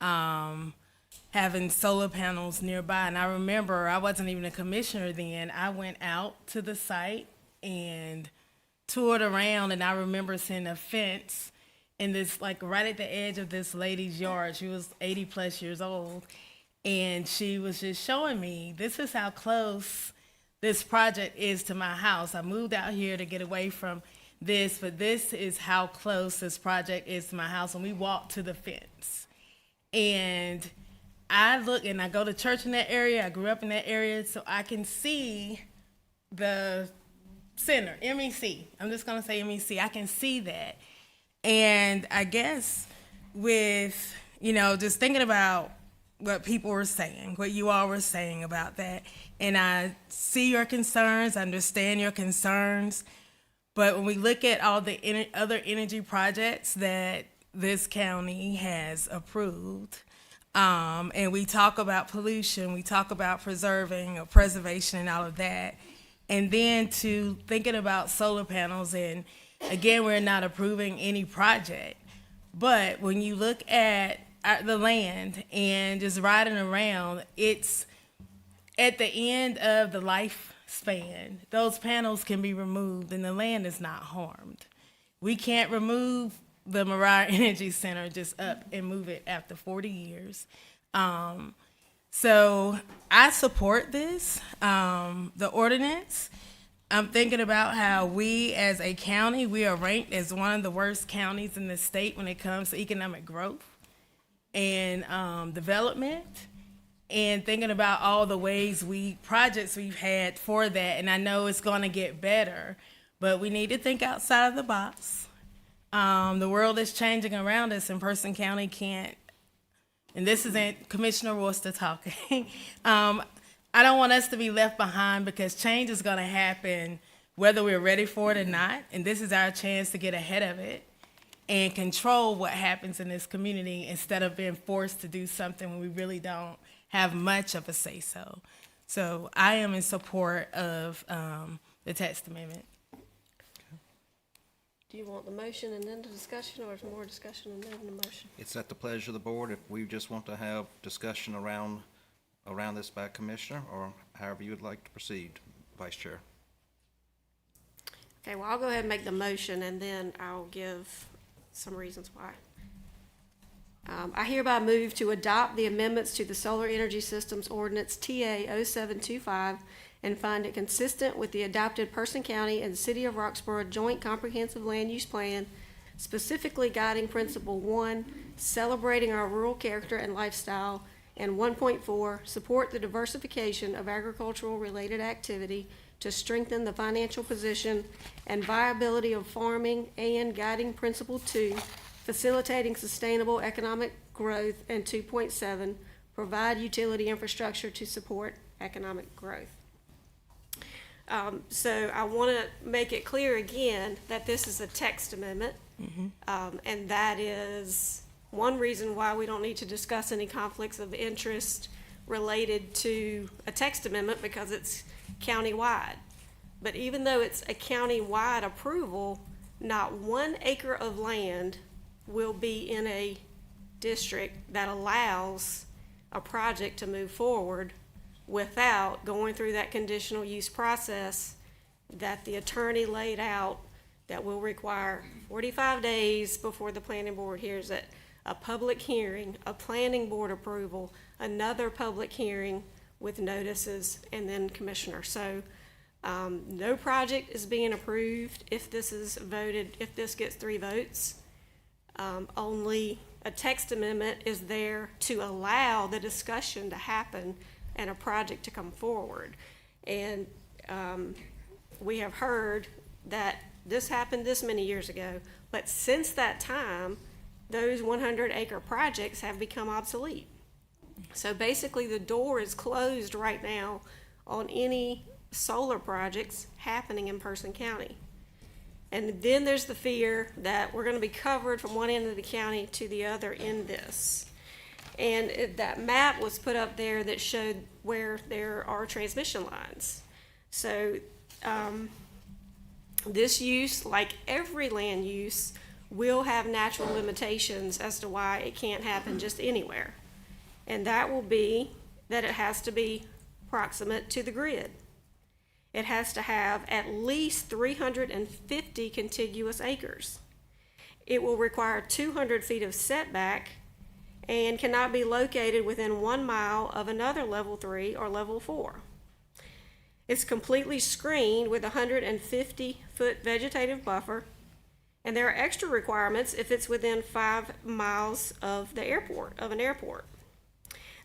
having solar panels nearby. And I remember, I wasn't even a commissioner then. I went out to the site and toured around, and I remember seeing a fence in this, like right at the edge of this lady's yard. She was 80 plus years old. And she was just showing me, this is how close this project is to my house. I moved out here to get away from this, but this is how close this project is to my house. And we walked to the fence. And I look, and I go to church in that area. I grew up in that area, so I can see the center, MEC. I'm just going to say MEC. I can see that. And I guess with, just thinking about what people were saying, what you all were saying about that, and I see your concerns, understand your concerns, but when we look at all the other energy projects that this county has approved, and we talk about pollution, we talk about preserving or preservation and all of that, and then to thinking about solar panels, and again, we're not approving any project, but when you look at the land and just riding around, it's at the end of the lifespan. Those panels can be removed and the land is not harmed. We can't remove the Mariah Energy Center just up and move it after 40 years. So I support this, the ordinance. I'm thinking about how we as a county, we are ranked as one of the worst counties in the state when it comes to economic growth and development, and thinking about all the ways projects we've had for that. And I know it's going to get better, but we need to think outside of the box. The world is changing around us, and Person County can't, and this isn't Commissioner Worcester talking. I don't want us to be left behind, because change is going to happen whether we're ready for it or not. And this is our chance to get ahead of it and control what happens in this community instead of being forced to do something when we really don't have much of a say-so. So I am in support of the text amendment. Do you want the motion and then the discussion, or is more discussion and then the motion? It's at the pleasure of the board. If we just want to have discussion around this by Commissioner, or however you would like to proceed, Vice Chair. Okay, well, I'll go ahead and make the motion, and then I'll give some reasons why. I hereby move to adopt the amendments to the Solar Energy Systems Ordinance TA 0725 and find it consistent with the adopted Person County and City of Roxborough Joint Comprehensive Land Use Plan, specifically guiding Principle 1, celebrating our rural character and lifestyle, and 1.4, support the diversification of agricultural-related activity to strengthen the financial position and viability of farming, and guiding Principle 2, facilitating sustainable economic growth, and 2.7, provide utility infrastructure to support economic growth. So I want to make it clear again that this is a text amendment, and that is one reason why we don't need to discuss any conflicts of interest related to a text amendment, because it's countywide. But even though it's a countywide approval, not 1 acre of land will be in a district that allows a project to move forward without going through that conditional use process that the attorney laid out, that will require 45 days before the planning board hears it, a public hearing, a planning board approval, another public hearing with notices, and then commissioner. So No project is being approved if this is voted, if this gets 3 votes. Only a text amendment is there to allow the discussion to happen and a project to come forward. And we have heard that this happened this many years ago, but since that time, those 100-acre projects have become obsolete. So basically, the door is closed right now on any solar projects happening in Person County. And then there's the fear that we're going to be covered from one end of the county to the other in this. And that map was put up there that showed where there are transmission lines. So this use, like every land use, will have natural limitations as to why it can't happen just anywhere. And that will be that it has to be proximate to the grid. It has to have at least 350 contiguous acres. It will require 200 feet of setback and cannot be located within 1 mile of another level 3 or level 4. It's completely screened with a 150-foot vegetative buffer, and there are extra requirements if it's within 5 miles of the airport, of an airport.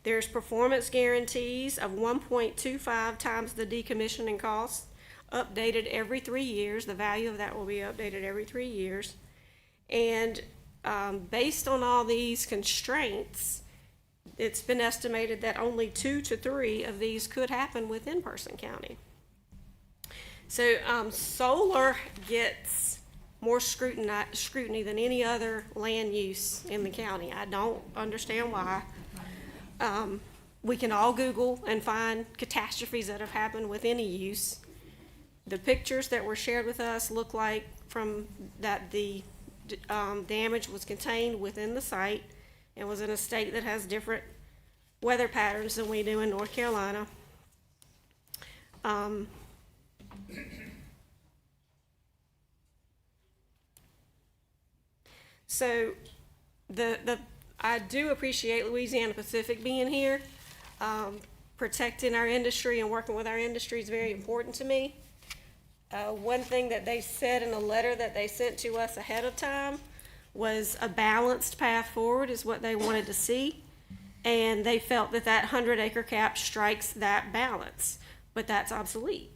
There's performance guarantees of 1.25 times the decommissioning cost, updated every 3 years. The value of that will be updated every 3 years. And based on all these constraints, it's been estimated that only 2 to 3 of these could happen within Person County. So solar gets more scrutiny than any other land use in the county. I don't understand why. We can all Google and find catastrophes that have happened with any use. The pictures that were shared with us look like from that the damage was contained within the site and was in a state that has different weather patterns than we do in North Carolina. So I do appreciate Louisiana Pacific being here. Protecting our industry and working with our industry is very important to me. One thing that they said in a letter that they sent to us ahead of time was a balanced path forward is what they wanted to see. And they felt that that 100-acre cap strikes that balance, but that's obsolete.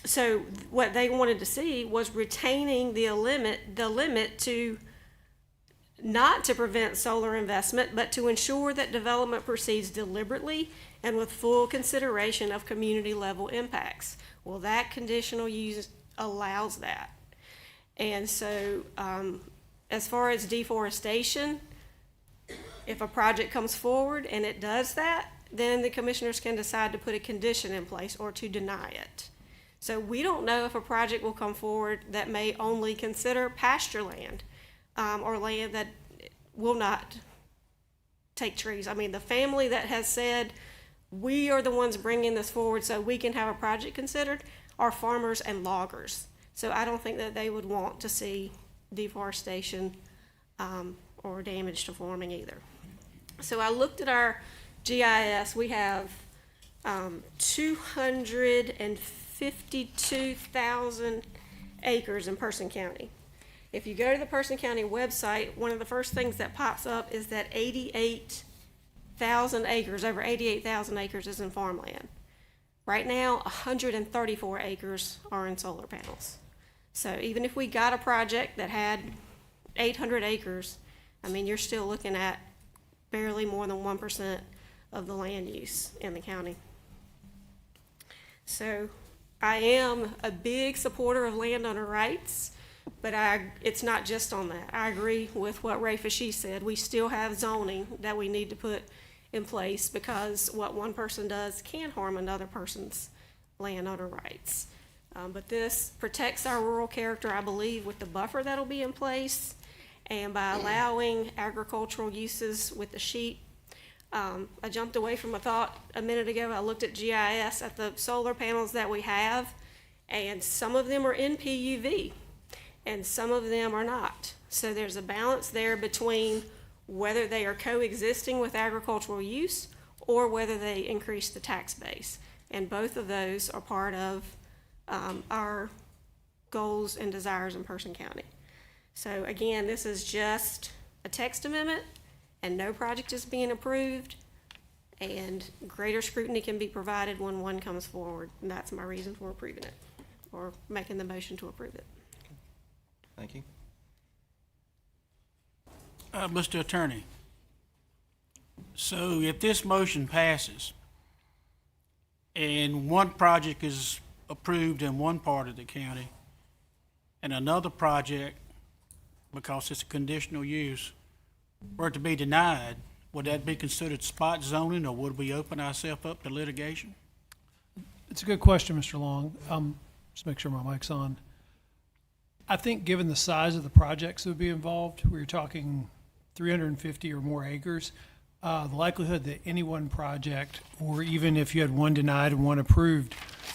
So what they wanted to see was retaining the limit to not to prevent solar investment, but to ensure that development proceeds deliberately and with full consideration of community level impacts. Well, that conditional use allows that. And so as far as deforestation, if a project comes forward and it does that, then the commissioners can decide to put a condition in place or to deny it. So we don't know if a project will come forward that may only consider pasture land or land that will not take trees. I mean, the family that has said, we are the ones bringing this forward so we can have a project considered are farmers and loggers. So I don't think that they would want to see deforestation or damage to farming either. So I looked at our GIS. We have 252,000 acres in Person County. If you go to the Person County website, one of the first things that pops up is that 88,000 acres, over 88,000 acres is in farmland. Right now, 134 acres are in solar panels. So even if we got a project that had 800 acres, I mean, you're still looking at barely more than 1% of the land use in the county. So I am a big supporter of landowner rights, but it's not just on that. I agree with what Ray Fashee said. We still have zoning that we need to put in place because what one person does can harm another person's landowner rights. But this protects our rural character, I believe, with the buffer that'll be in place and by allowing agricultural uses with the sheep. I jumped away from a thought a minute ago. I looked at GIS at the solar panels that we have, and some of them are in PUV and some of them are not. So there's a balance there between whether they are coexisting with agricultural use or whether they increase the tax base. And both of those are part of our goals and desires in Person County. So again, this is just a text amendment, and no project is being approved, and greater scrutiny can be provided when one comes forward. And that's my reason for approving it, or making the motion to approve it. Thank you. Mr. Attorney, so if this motion passes and one project is approved in one part of the county and another project, because it's a conditional use, were to be denied, would that be considered spot zoning, or would we open ourselves up to litigation? It's a good question, Mr. Long. Just make sure my mic's on. I think given the size of the projects that would be involved, where you're talking 350 or more acres, the likelihood that any one project, or even if you had one denied and one approved,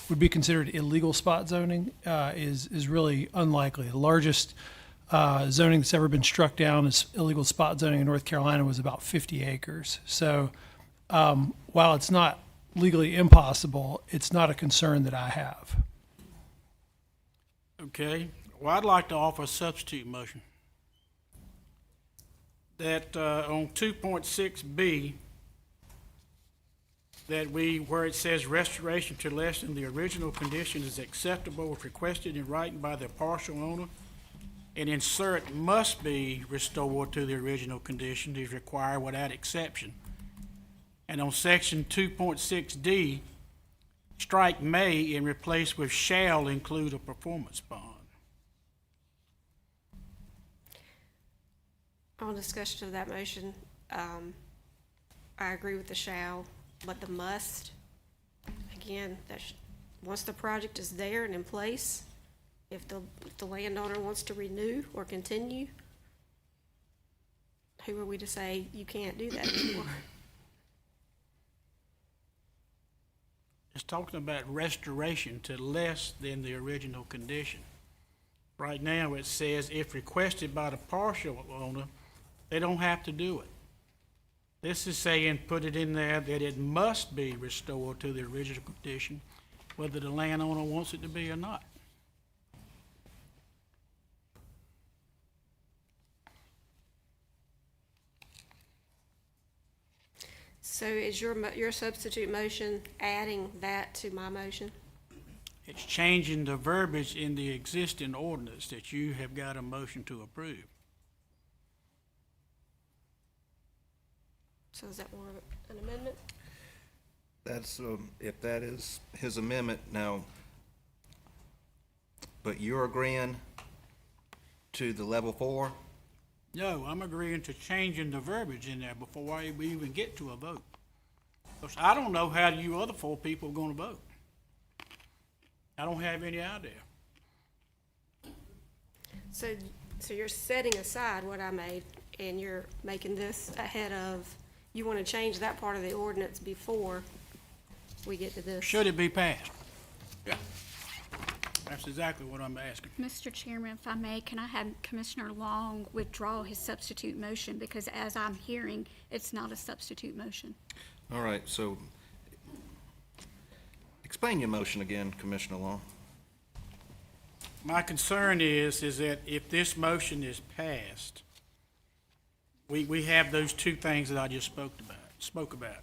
would be considered illegal spot zoning is really unlikely. The largest zoning that's ever been struck down as illegal spot zoning in North Carolina was about 50 acres. So while it's not legally impossible, it's not a concern that I have. Okay, well, I'd like to offer a substitute motion. That on 2.6B, that where it says restoration to less than the original condition is acceptable if requested in writing by the partial owner, and insert must be restored to the original condition is required without exception. And on section 2.6D, strike may and replace with shall include a performance bond. On discussion of that motion, I agree with the shall, but the must, again, once the project is there and in place, if the landowner wants to renew or continue, who are we to say you can't do that anymore? It's talking about restoration to less than the original condition. Right now, it says if requested by the partial owner, they don't have to do it. This is saying, put it in there that it must be restored to the original condition, whether the landowner wants it to be or not. So is your substitute motion adding that to my motion? It's changing the verbiage in the existing ordinance that you have got a motion to approve. So is that more of an amendment? That's, if that is his amendment now, but you're agreeing to the level 4? No, I'm agreeing to changing the verbiage in there before we even get to a vote. Because I don't know how you other 4 people are gonna vote. I don't have any idea. So you're setting aside what I made, and you're making this ahead of, you want to change that part of the ordinance before we get to this? Should it be passed? Yeah. That's exactly what I'm asking. Mr. Chairman, if I may, can I have Commissioner Long withdraw his substitute motion, because as I'm hearing, it's not a substitute motion. All right, so explain your motion again, Commissioner Long. My concern is that if this motion is passed, we have those 2 things that I just spoke about.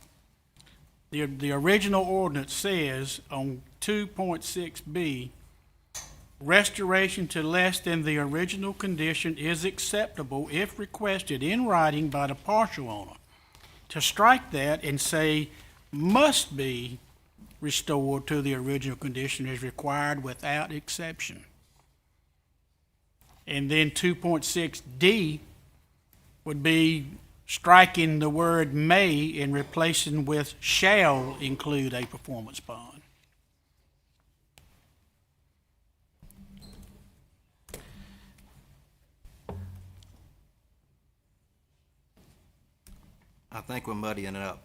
The original ordinance says on 2.6B, restoration to less than the original condition is acceptable if requested in writing by the partial owner. To strike that and say must be restored to the original condition is required without exception. And then 2.6D would be striking the word may and replacing with shall include a performance bond. I think we're muddying it up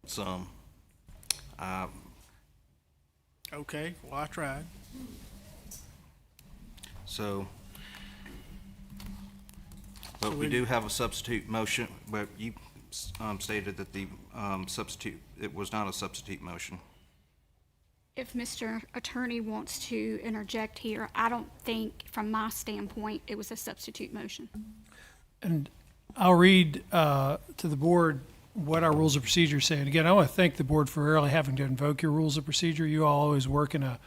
some. Okay, well, I tried. So, but we do have a substitute motion, but you stated that the substitute, it was not a substitute motion. If Mr. Attorney wants to interject here, I don't think, from my standpoint, it was a substitute motion. And I'll read to the board what our rules of procedure say. And again, I want to thank the board for rarely having to invoke your rules of procedure. You all always work in a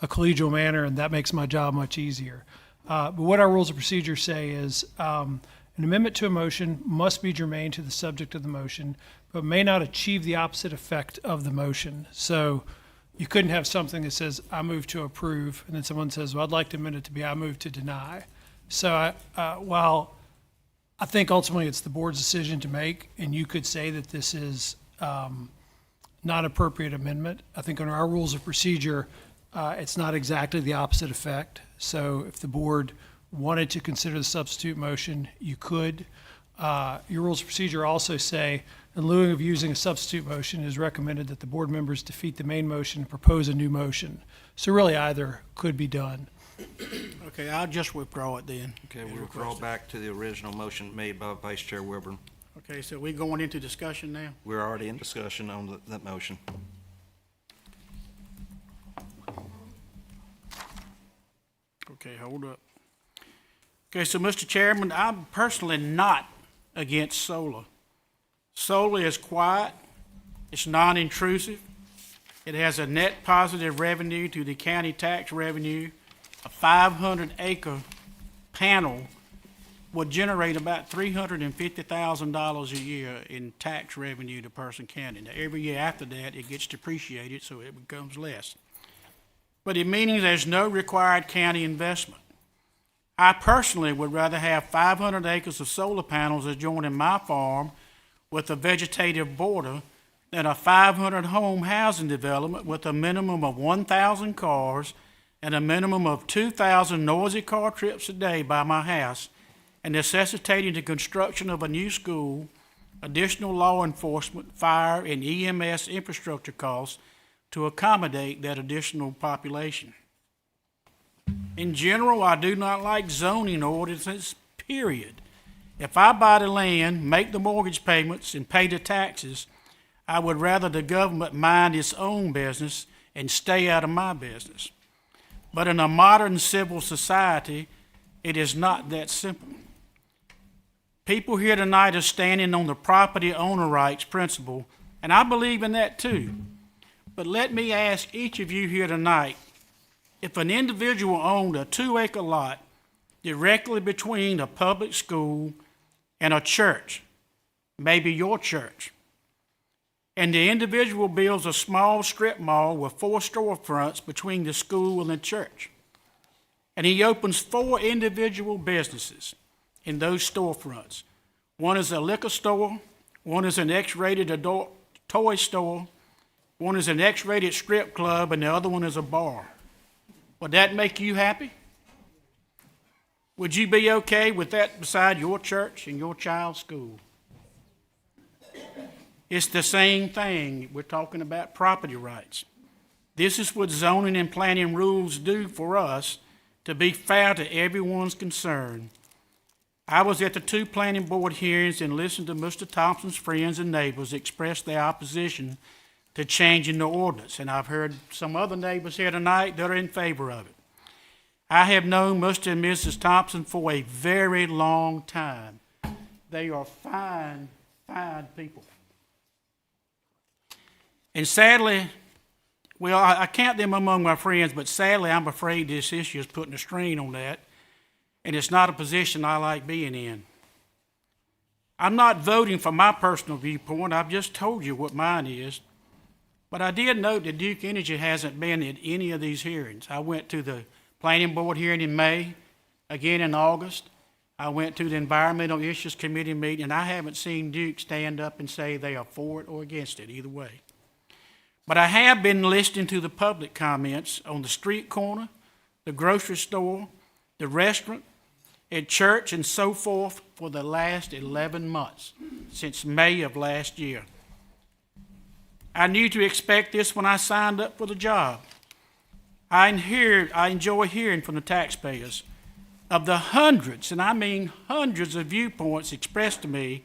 collegial manner, and that makes my job much easier. But what our rules of procedure say is an amendment to a motion must be germane to the subject of the motion, but may not achieve the opposite effect of the motion. So you couldn't have something that says, I move to approve, and then someone says, well, I'd like to amend it to be, I move to deny. So while I think ultimately it's the board's decision to make, and you could say that this is not appropriate amendment, I think under our rules of procedure, it's not exactly the opposite effect. So if the board wanted to consider the substitute motion, you could. Your rules of procedure also say, in lieu of using a substitute motion, it is recommended that the board members defeat the main motion and propose a new motion. So really either could be done. Okay, I'll just withdraw it then. Okay, we'll withdraw back to the original motion made by Vice Chair Wilburn. Okay, so we're going into discussion now? We're already in discussion on that motion. Okay, hold up. Okay, so Mr. Chairman, I'm personally not against solar. Solar is quiet, it's non-intrusive, it has a net positive revenue to the county tax revenue. A 500-acre panel would generate about $350,000 a year in tax revenue to Person County. Now, every year after that, it gets depreciated, so it becomes less. But it means there's no required county investment. I personally would rather have 500 acres of solar panels adjoining my farm with a vegetative border than a 500-home housing development with a minimum of 1,000 cars and a minimum of 2,000 noisy car trips a day by my house, and necessitating the construction of a new school, additional law enforcement, fire, and EMS infrastructure costs to accommodate that additional population. In general, I do not like zoning ordinances, period. If I buy the land, make the mortgage payments, and pay the taxes, I would rather the government mind its own business and stay out of my business. But in a modern civil society, it is not that simple. People here tonight are standing on the property owner rights principle, and I believe in that too. But let me ask each of you here tonight, if an individual owned a 2-acre lot directly between a public school and a church, maybe your church, and the individual builds a small strip mall with 4 storefronts between the school and the church, and he opens 4 individual businesses in those storefronts. One is a liquor store, one is an X-rated adult toy store, one is an X-rated strip club, and the other one is a bar. Would that make you happy? Would you be okay with that beside your church and your child's school? It's the same thing. We're talking about property rights. This is what zoning and planning rules do for us to be fair to everyone's concern. I was at the 2 planning board hearings and listened to Mr. Thompson's friends and neighbors express their opposition to changing the ordinance, and I've heard some other neighbors here tonight that are in favor of it. I have known Mr. and Mrs. Thompson for a very long time. They are fine, fine people. And sadly, well, I count them among my friends, but sadly, I'm afraid this issue is putting a strain on that, and it's not a position I like being in. I'm not voting for my personal viewpoint. I've just told you what mine is. But I did note that Duke Energy hasn't been at any of these hearings. I went to the Planning Board hearing in May, again in August. I went to the Environmental Issues Committee meeting, and I haven't seen Duke stand up and say they are for it or against it, either way. But I have been listening to the public comments on the street corner, the grocery store, the restaurant, at church, and so forth for the last 11 months, since May of last year. I knew to expect this when I signed up for the job. I enjoy hearing from the taxpayers. Of the hundreds, and I mean hundreds of viewpoints expressed to me,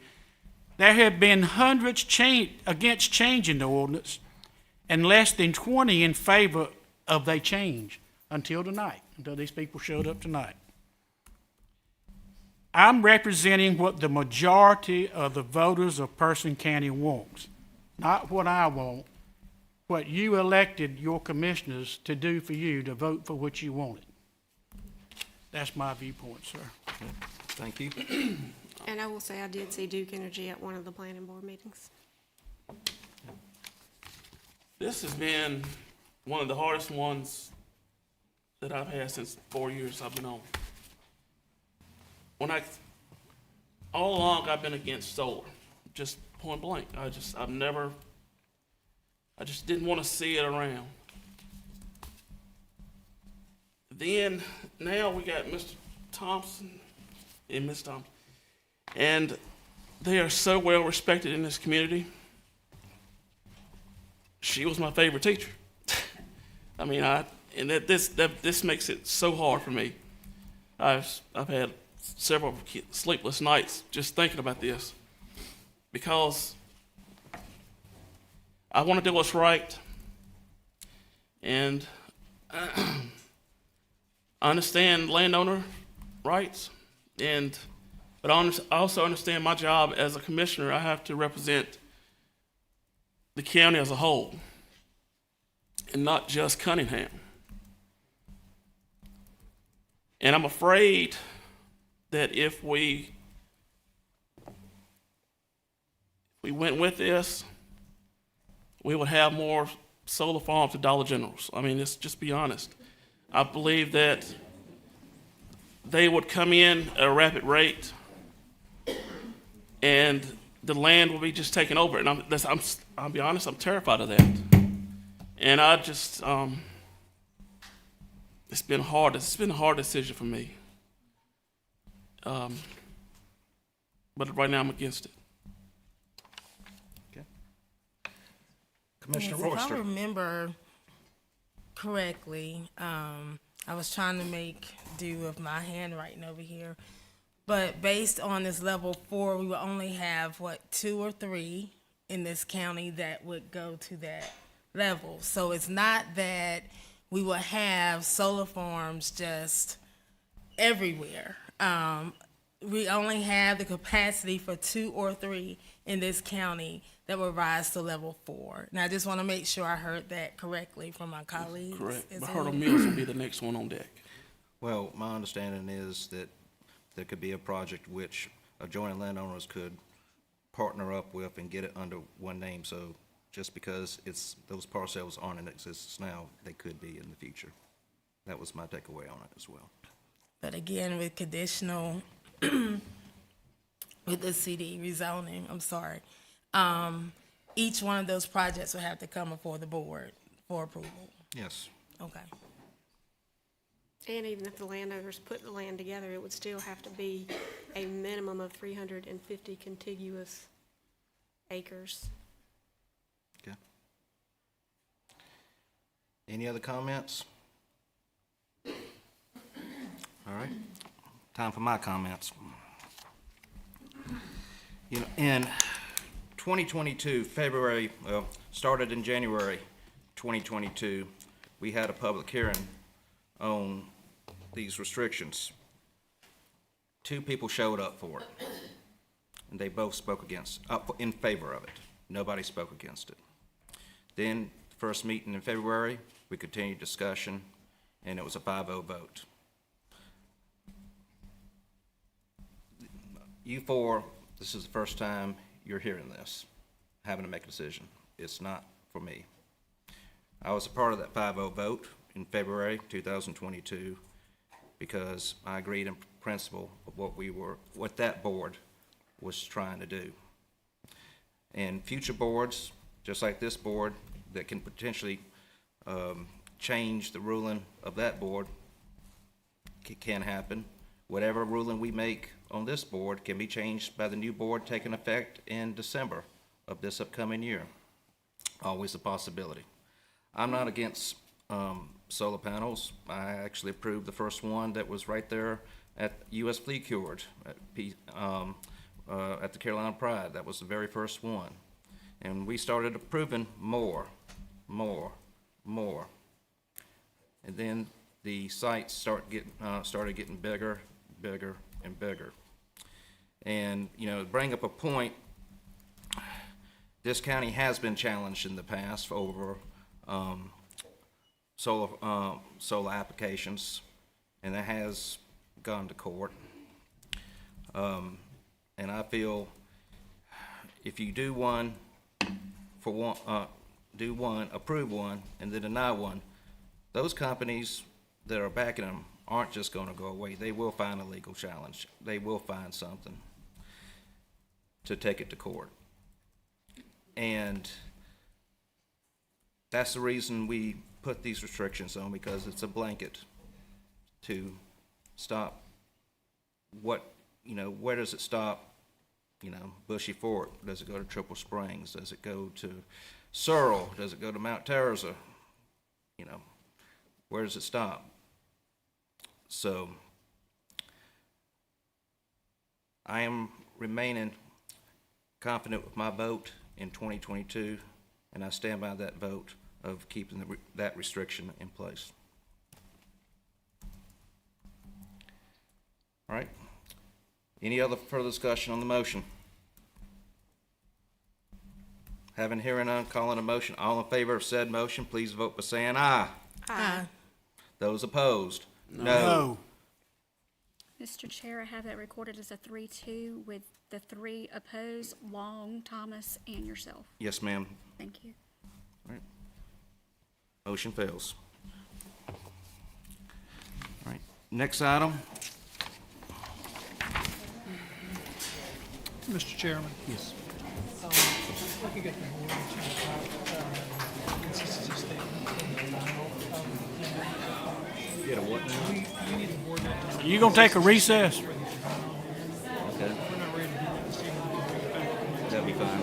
There have been hundreds against changing the ordinance and less than 20 in favor of they change until tonight, until these people showed up tonight. I'm representing what the majority of the voters of Person County wants, not what I want, what you elected your commissioners to do for you, to vote for what you wanted. That's my viewpoint, sir. Thank you. And I will say I did see Duke Energy at one of the planning board meetings. This has been one of the hardest ones that I've had since 4 years I've been on. All along I've been against solar, just point blank. I just didn't want to see it around. Then, now we got Mr. Thompson and Ms. Thompson, and they are so well respected in this community. She was my favorite teacher. I mean, this makes it so hard for me. I've had several sleepless nights just thinking about this, because I want to do what's right, and I understand landowner rights, but I also understand my job as a commissioner. I have to represent the county as a whole, and not just Cunningham. And I'm afraid that if we went with this, we would have more solar farms at Dollar Generals. I mean, let's just be honest. I believe that they would come in at a rapid rate, and the land will be just taken over. And I'll be honest, I'm terrified of that. And it's been hard. It's been a hard decision for me. But right now I'm against it. Okay. Commissioner Yes, if Royster. I remember correctly, I was trying to make do with my handwriting over here, but based on this level 4, we will only have, 2 or 3 in this county that would go to that level. So it's not that we will have solar farms just everywhere. We only have the capacity for 2 or 3 in this county that will rise to level 4. And I just want to make sure I heard that correctly from my colleagues. Correct. as But well. Hurdle Mills will be the next one on deck. Well, my understanding is that there could be a project which adjoining landowners could partner up with and get it under one name. So just because those parcels aren't in existence now, they could be in the future. That was my takeaway on it as well. But again, with conditional, with the CD rezoning, each one of those projects will have to come before the board for approval. Yes. Okay. And even if the landowners put the land together, it would still have to be a minimum of 350 contiguous acres. Okay. Any other comments? All right. Time for my comments. In 2022, started in January 2022, we had a public hearing on these restrictions. 2 people showed up for it, and they both spoke in favor of it. Nobody spoke against it. Then, first meeting in February, we continued discussion, and it was a 5-0 vote. You 4, this is the first time you're hearing this, having to make a decision. It's not for me. I was a part of that 5-0 vote in February 2022 because I agreed in principle of what that board was trying to do. And future boards, just like this board, that can potentially change the ruling of that board can happen. Whatever ruling we make on this board can be changed by the new board taking effect in December of this upcoming year. Always a possibility. I'm not against solar panels. I actually approved the first one that was right there at U.S. Fleet Cured, at the Carolina Pride. That was the very first one. And we started approving more. And then the sites started getting bigger, and bigger. And, to bring up a point, this county has been challenged in the past over solar applications, and that has gone to court. And I feel if you do one, approve one, and then deny one, those companies that are backing them aren't just going to go away. They will find a legal challenge. They will find something to take it to court. And that's the reason we put these restrictions on, because it's a blanket to stop where does it stop? Bushy Fork, does it go to Triple Springs? Does it go to Searle? Does it go to Mount Teresa? Where does it stop? So I am remaining confident with my vote in 2022, and I stand by that vote of keeping that restriction in place. All right. Any other further discussion on the motion? Having hearing none, calling a motion. All in favor of said motion, please vote by saying aye. Aye. Those opposed? No. Mr. Chair, I have that recorded as a 3-2 with the 3 opposed, Long, Thomas, and yourself. Yes, ma'am. Thank you. All right. Motion fails. All right. Next item. Mr. Chairman. Yes. Looking at the consistency statement and the denial Get a what now? we need the board not to. Are you gonna take a recess? Okay. We're not ready to do that this evening. We'll bring it back. That'll be fine.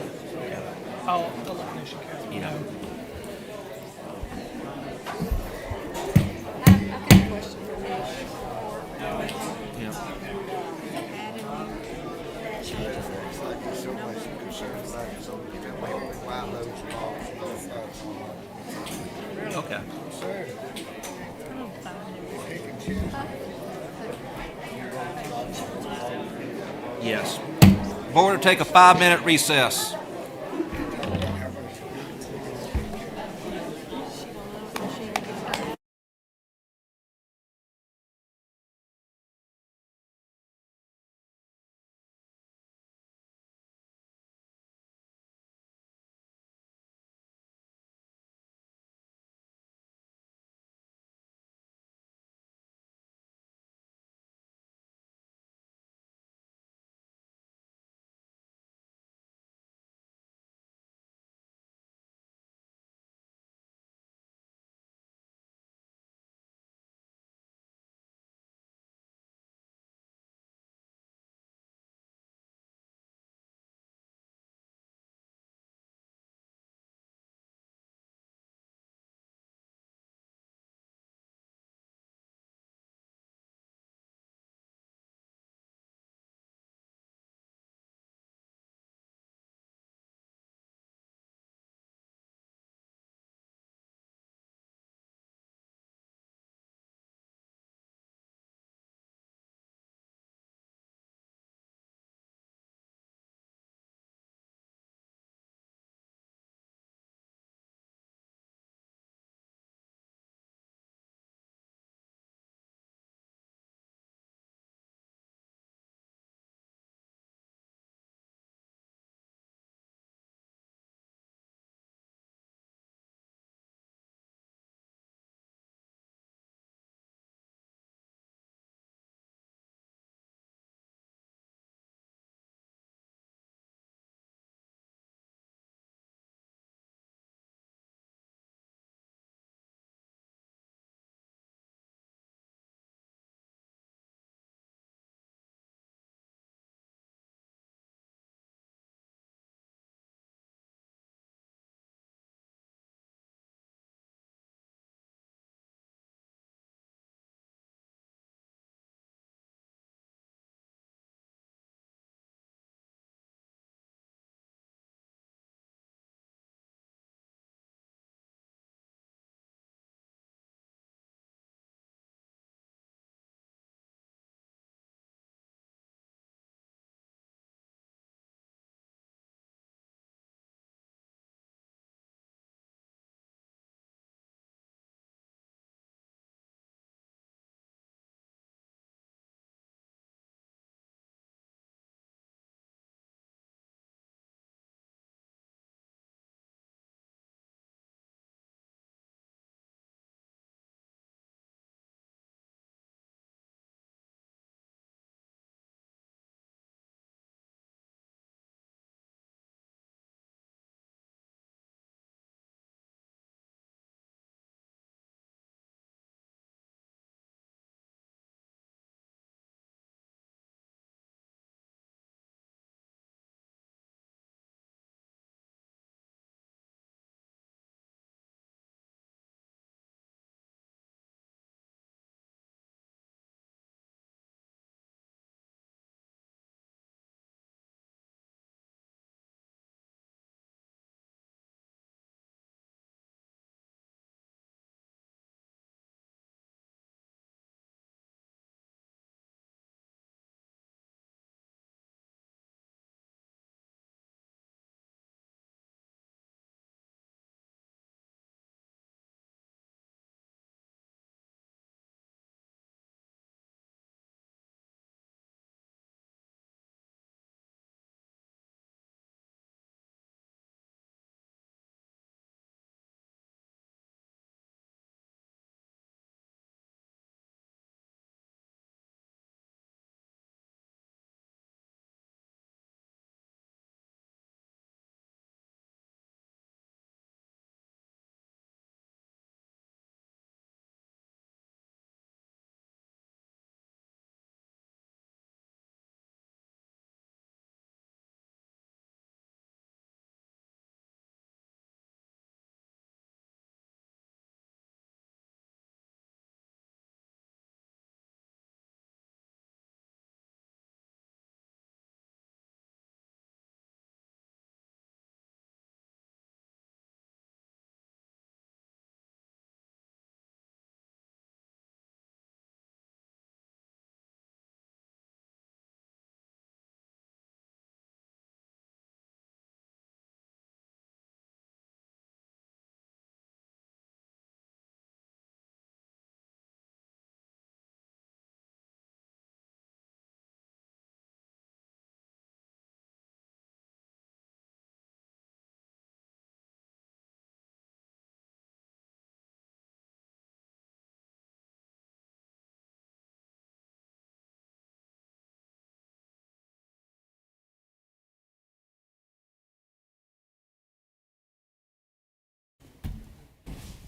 I'll let Commissioner Catherine Yeah. know. I've got a question for Mitch. Yeah. Okay. Yes. Board will take a 5-minute recess.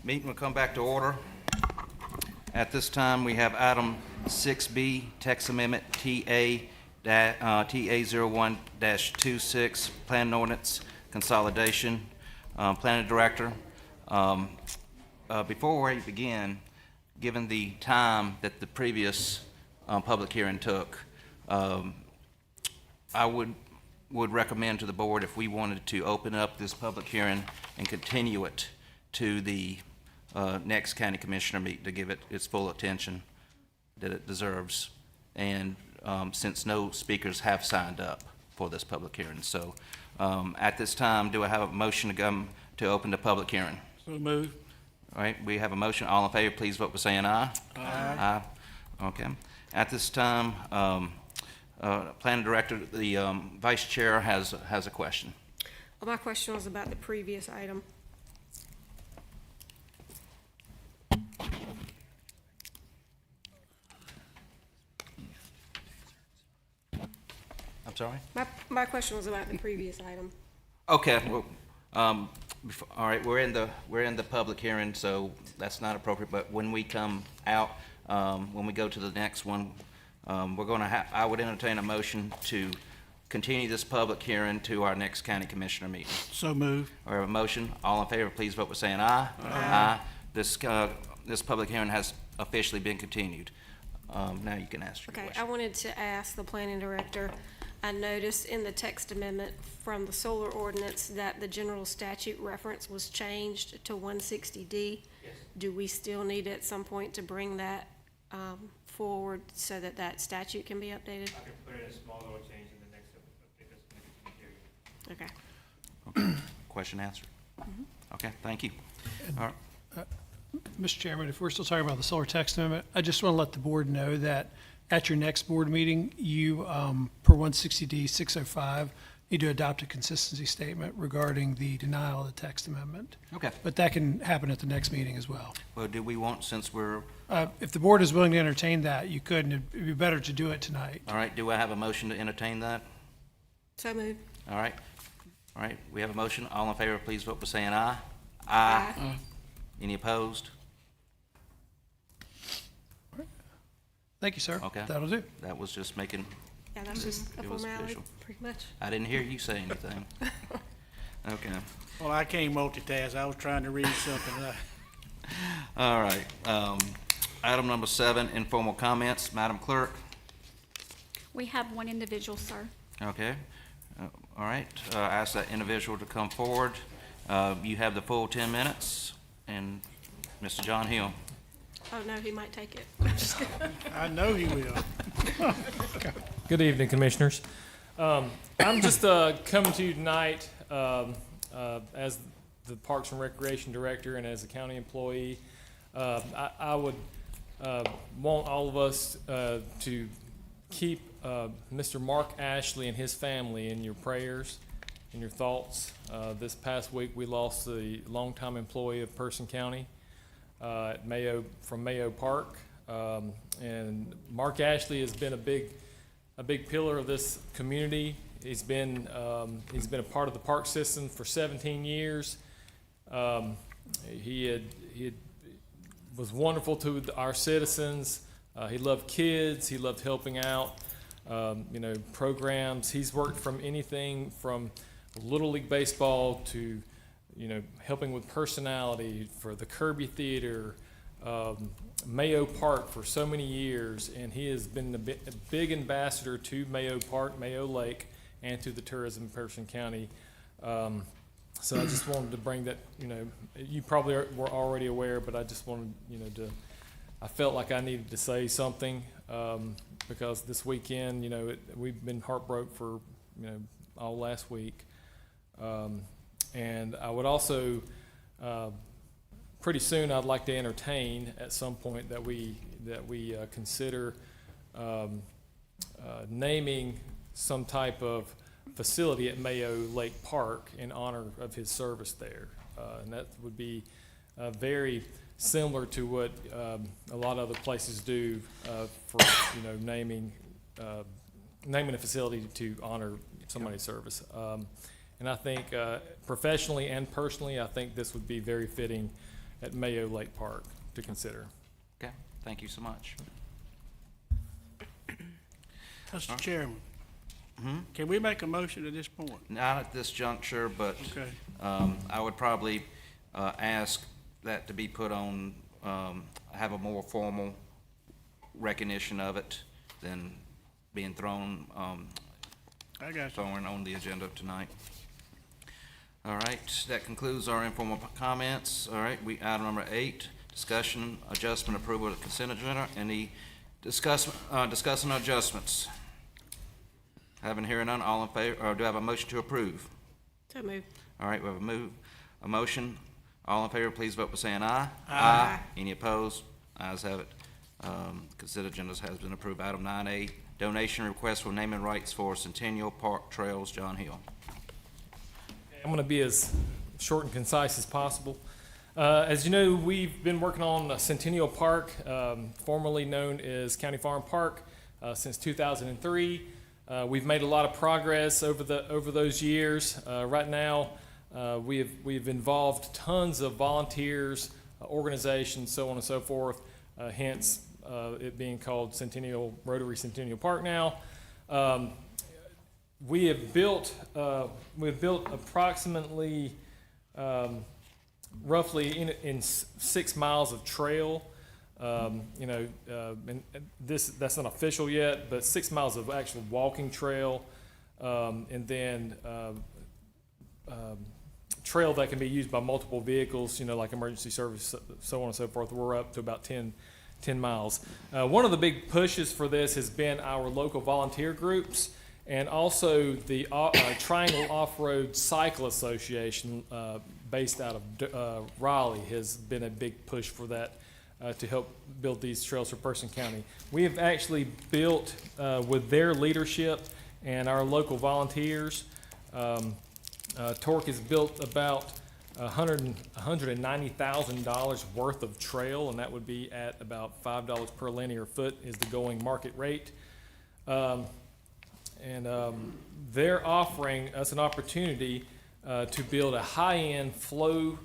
Meeting will come back to order. At this time, we have item 6B, text amendment TA01-26, plan ordinance consolidation. Planning Director, before we begin, given the time that the previous public hearing took, I would recommend to the board if we wanted to open up this public hearing and continue it to the next county commissioner meeting to give it its full attention that it deserves. And since no speakers have signed up for this public hearing. So at this time, do I have a motion to come to open the public hearing? So move. All right, we have a motion. All in favor, please vote by saying aye. Aye. Aye. Okay. At this time, Planning Director, the Vice Chair has a question. Well, my question was about the previous item. I'm sorry? My question was about the previous item. Okay, well, all right, we're in the public hearing, so that's not appropriate, but when we come out, when we go to the next one, we're gonna I would entertain a motion to continue this public hearing to our next county commissioner meeting. So move. All right, a motion, all in favor, please vote by saying aye. Aye. This public hearing has officially been continued. Now you can ask your Okay, question. I wanted to ask the planning director, I noticed in the text amendment from the solar ordinance that the general statute reference was changed to 160D. Yes. Do we still need at some point to bring that forward so that that statute can be updated? I can put in a small little change in the next period. Okay. Question answered. Okay, thank you. All right. Mr. Chairman, if we're still talking about the solar text amendment, I just want to let the board know that at your next board meeting, you, per 160D 605, need to adopt a consistency statement regarding the denial of the text amendment. Okay. But that can happen at the next meeting as well. Well, do we want, since we're, If the board is willing to entertain that, you could, and it'd be better to do it tonight. all right, do I have a motion to entertain that? So moved. All right. All right, we have a motion. All in favor, please vote by saying aye. Aye. Any opposed? Thank you, sir. Okay. That'll do. That was just making, Yeah, that's just a It was formality, official. pretty much. I didn't hear you say anything. Okay. Well, I can't multitask. I was trying to read something. All right. Item number 7, informal comments. Madam Clerk? We have one individual, sir. Okay. All right. Ask that individual to come forward. You have the full 10 minutes. And Mr. John Hill. Oh, no, he might take it. I'm just kidding. I know he will. Good evening, Commissioners. I'm just coming to you tonight as the Parks and Recreation Director and as a county employee. I would want all of us to keep Mr. Mark Ashley and his family in your prayers, in your thoughts. This past week, we lost the longtime employee of Person County at from Mayo Park. And Mark Ashley has been a big pillar of this community. He's been a part of the park system for 17 years. He was wonderful to our citizens. He loved kids. He loved helping out, programs. He's worked from anything from Little League Baseball to, helping with personality for the Kirby Theater, Mayo Park for so many years, and he has been a big ambassador to Mayo Park, Mayo Lake, and to the tourism in Person County. So I just wanted to bring that, you probably were already aware, but I just wanted, I felt like I needed to say something because this weekend, we've been heartbroken for, all last week. And I would also, pretty soon, I'd like to entertain at some point that we consider naming some type of facility at Mayo Lake Park in honor of his service there. And that would be very similar to what a lot of other places do for naming a facility to honor somebody's service. And I think professionally and personally, I think this would be very fitting at Mayo Lake Park to consider. Okay, thank you so much. Mr. Chairman, can we make a motion at this point? Not at this juncture, but Okay. I would probably ask that to be put on, have a more formal recognition of it than being thrown I got you. thrown on the agenda tonight. All right, that concludes our informal comments. All right, item number 8, discussion, adjustment, approval of the consent agenda. Any discussing adjustments? Having hearing none, all in favor, or do I have a motion to approve? So moved. All right, we have a motion. All in favor, please vote by saying aye. Aye. Any opposed? Ayes have it. Consent agenda has been approved. Item 9A, donation request for naming rights for Centennial Park Trails, John Hill. I'm going to be as short and concise as possible. As you know, we've been working on Centennial Park, formerly known as County Farm Park, since 2003. We've made a lot of progress over those years. Right now, we've involved tons of volunteers, organizations, so on and so forth. Hence, it being called Rotary Centennial Park now. We've built approximately, roughly in 6 miles of trail. And that's not official yet, but 6 miles of actual walking trail, and then trail that can be used by multiple vehicles, like emergency service, so on and so forth. We're up to about 10 miles. One of the big pushes for this has been our local volunteer groups, and also the Triangle Off-Road Cycle Association, based out of Raleigh, has been a big push for that. To help build these trails for Person County. We have actually built, with their leadership and our local volunteers, Torque has built about $190,000 worth of trail, and that would be at about $5 per linear foot is the going market rate. They're offering us an opportunity to build a high-end flow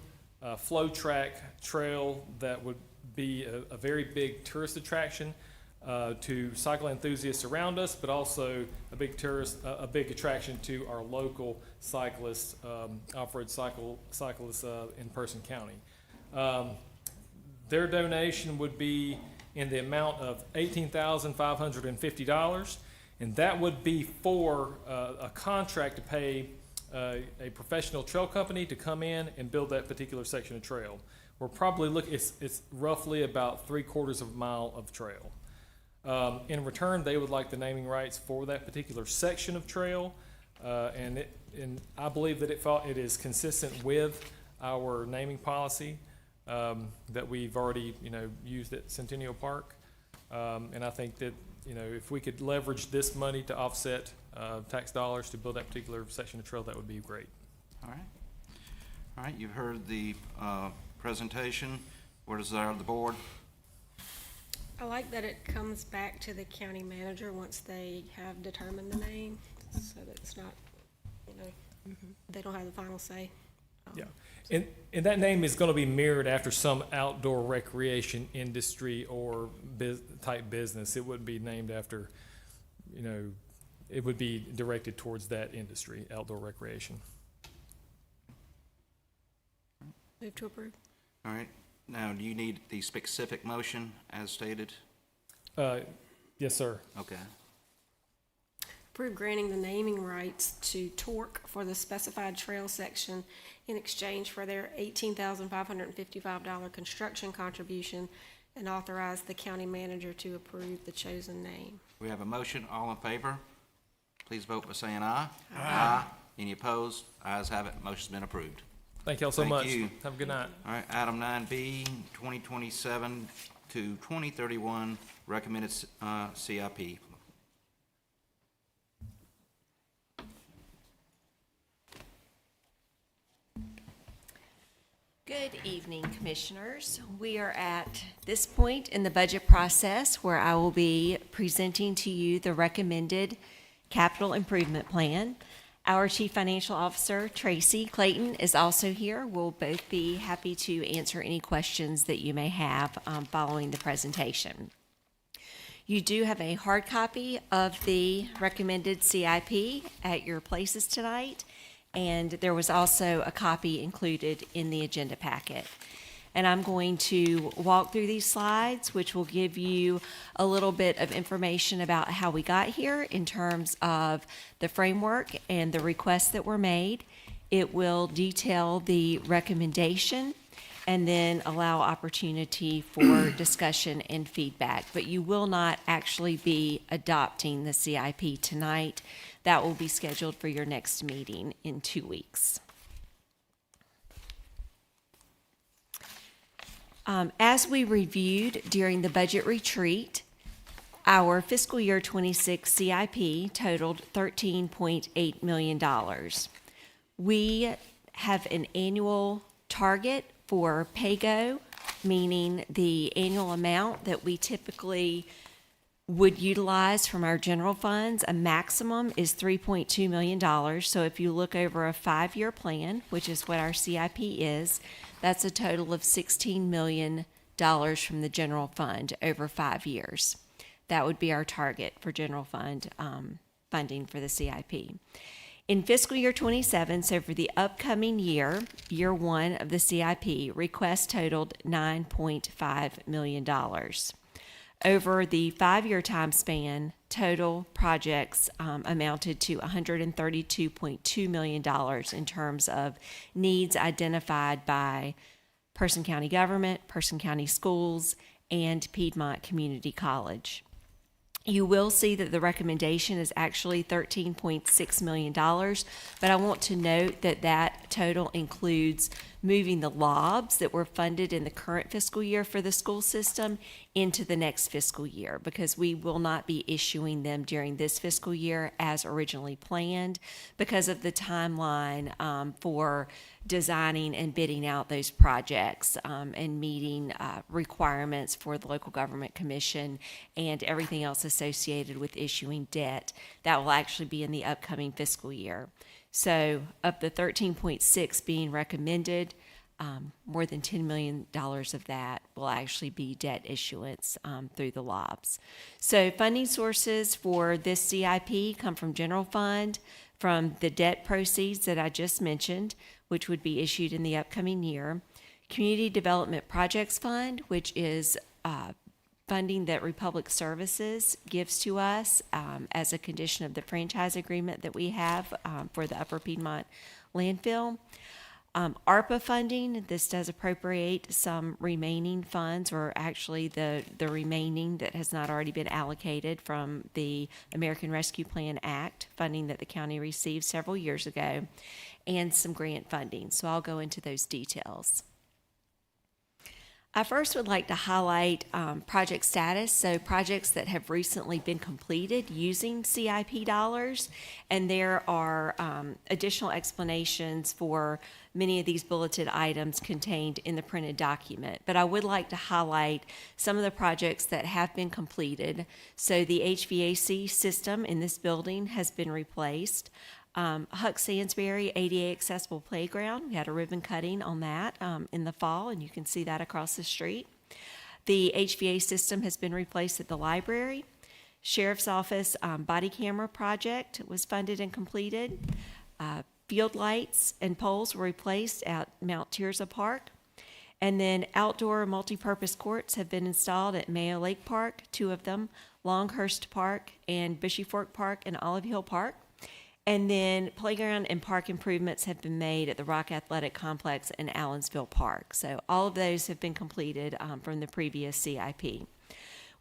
track trail that would be a very big tourist attraction to cycle enthusiasts around us, but also a big attraction to our local cyclists, off-road cyclists in Person County. Their donation would be in the amount of $18,550, and that would be for a contract to pay a professional trail company to come in and build that particular section of trail. We're probably it's roughly about 3/4 of a mile of trail. In return, they would like the naming rights for that particular section of trail, and I believe that it is consistent with our naming policy that we've already used at Centennial Park, and I think that if we could leverage this money to offset tax dollars to build that particular section of trail, that would be great. All right, you've heard the presentation. What is the board? I like that it comes back to the county manager once they have determined the name, so that it's not, they don't have the final say. Yeah, and that name is going to be mirrored after some outdoor recreation industry or type business. It wouldn't be named after, it would be directed towards that industry, outdoor recreation. Move to approve. All right, now do you need the specific motion as stated? Yes, sir. Okay. Approve granting the naming rights to Torque for the specified trail section in exchange for their $18,555 construction contribution, and authorize the county manager to approve the chosen name. We have a motion. All in favor, please vote by saying aye. Aye. Any opposed? Ayes have it. Motion's been approved. Thank y'all so much. Thank you. Have a good night. All right, item 9B, 2027 to 2031 recommended CIP. Good evening, Commissioners. We are at this point in the budget process where I will be presenting to you the recommended capital improvement plan. Our Chief Financial Officer, Tracy Clayton, is also here. We'll both be happy to answer any questions that you may have following the presentation. You do have a hard copy of the recommended CIP at your places tonight, and there was also a copy included in the agenda packet. And I'm going to walk through these slides, which will give you a little bit of information about how we got here in terms of the framework and the requests that were made. It will detail the recommendation and then allow opportunity for discussion and feedback. But you will not actually be adopting the CIP tonight. That will be scheduled for your next meeting in 2 weeks. As we reviewed during the budget retreat, our fiscal year 26 CIP totaled $13.8 million. We have an annual target for PAYGO, meaning the annual amount that we typically would utilize from our general funds. A maximum is $3.2 million. So if you look over a 5-year plan, which is what our CIP is, that's a total of $16 million from the general fund over 5 years. That would be our target for general fund funding for the CIP. In fiscal year 27, so for the upcoming year, year 1 of the CIP, requests totaled $9.5 million. Over the 5-year time span, total projects amounted to $132.2 million in terms of needs identified by Person County Government, Person County Schools, and Piedmont Community College. You will see that the recommendation is actually $13.6 million, but I want to note that that total includes moving the lobs that were funded in the current fiscal year for the school system into the next fiscal year, because we will not be issuing them during this fiscal year as originally planned because of the timeline for designing and bidding out those projects and meeting requirements for the local government commission and everything else associated with issuing debt. That will actually be in the upcoming fiscal year. So of the 13.6 being recommended, more than $10 million of that will actually be debt issuance through the lobs. So funding sources for this CIP come from general fund, from the debt proceeds that I just mentioned, which would be issued in the upcoming year, Community Development Projects Fund, which is funding that Republic Services gives to us as a condition of the franchise agreement that we have for the Upper Piedmont landfill. ARPA funding, this does appropriate some remaining funds, or actually the remaining that has not already been allocated from the American Rescue Plan Act, funding that the county received several years ago, and some grant funding. So I'll go into those details. I first would like to highlight project status, so projects that have recently been completed using CIP dollars, and there are additional explanations for many of these bulleted items contained in the printed document. But I would like to highlight some of the projects that have been completed. So the HVAC system in this building has been replaced. Huck Sansbury ADA Accessible Playground, we had a ribbon cutting on that in the fall, and you can see that across the street. The HVAC system has been replaced at the library. Sheriff's Office body camera project was funded and completed. Field lights and poles were replaced at Mount Tirzah Park. And then outdoor multipurpose courts have been installed at Mayo Lake Park, 2 of them, Longhurst Park and Bushy Fork Park and Olive Hill Park. And then playground and park improvements have been made at the Rock Athletic Complex and Allensville Park. So all of those have been completed from the previous CIP.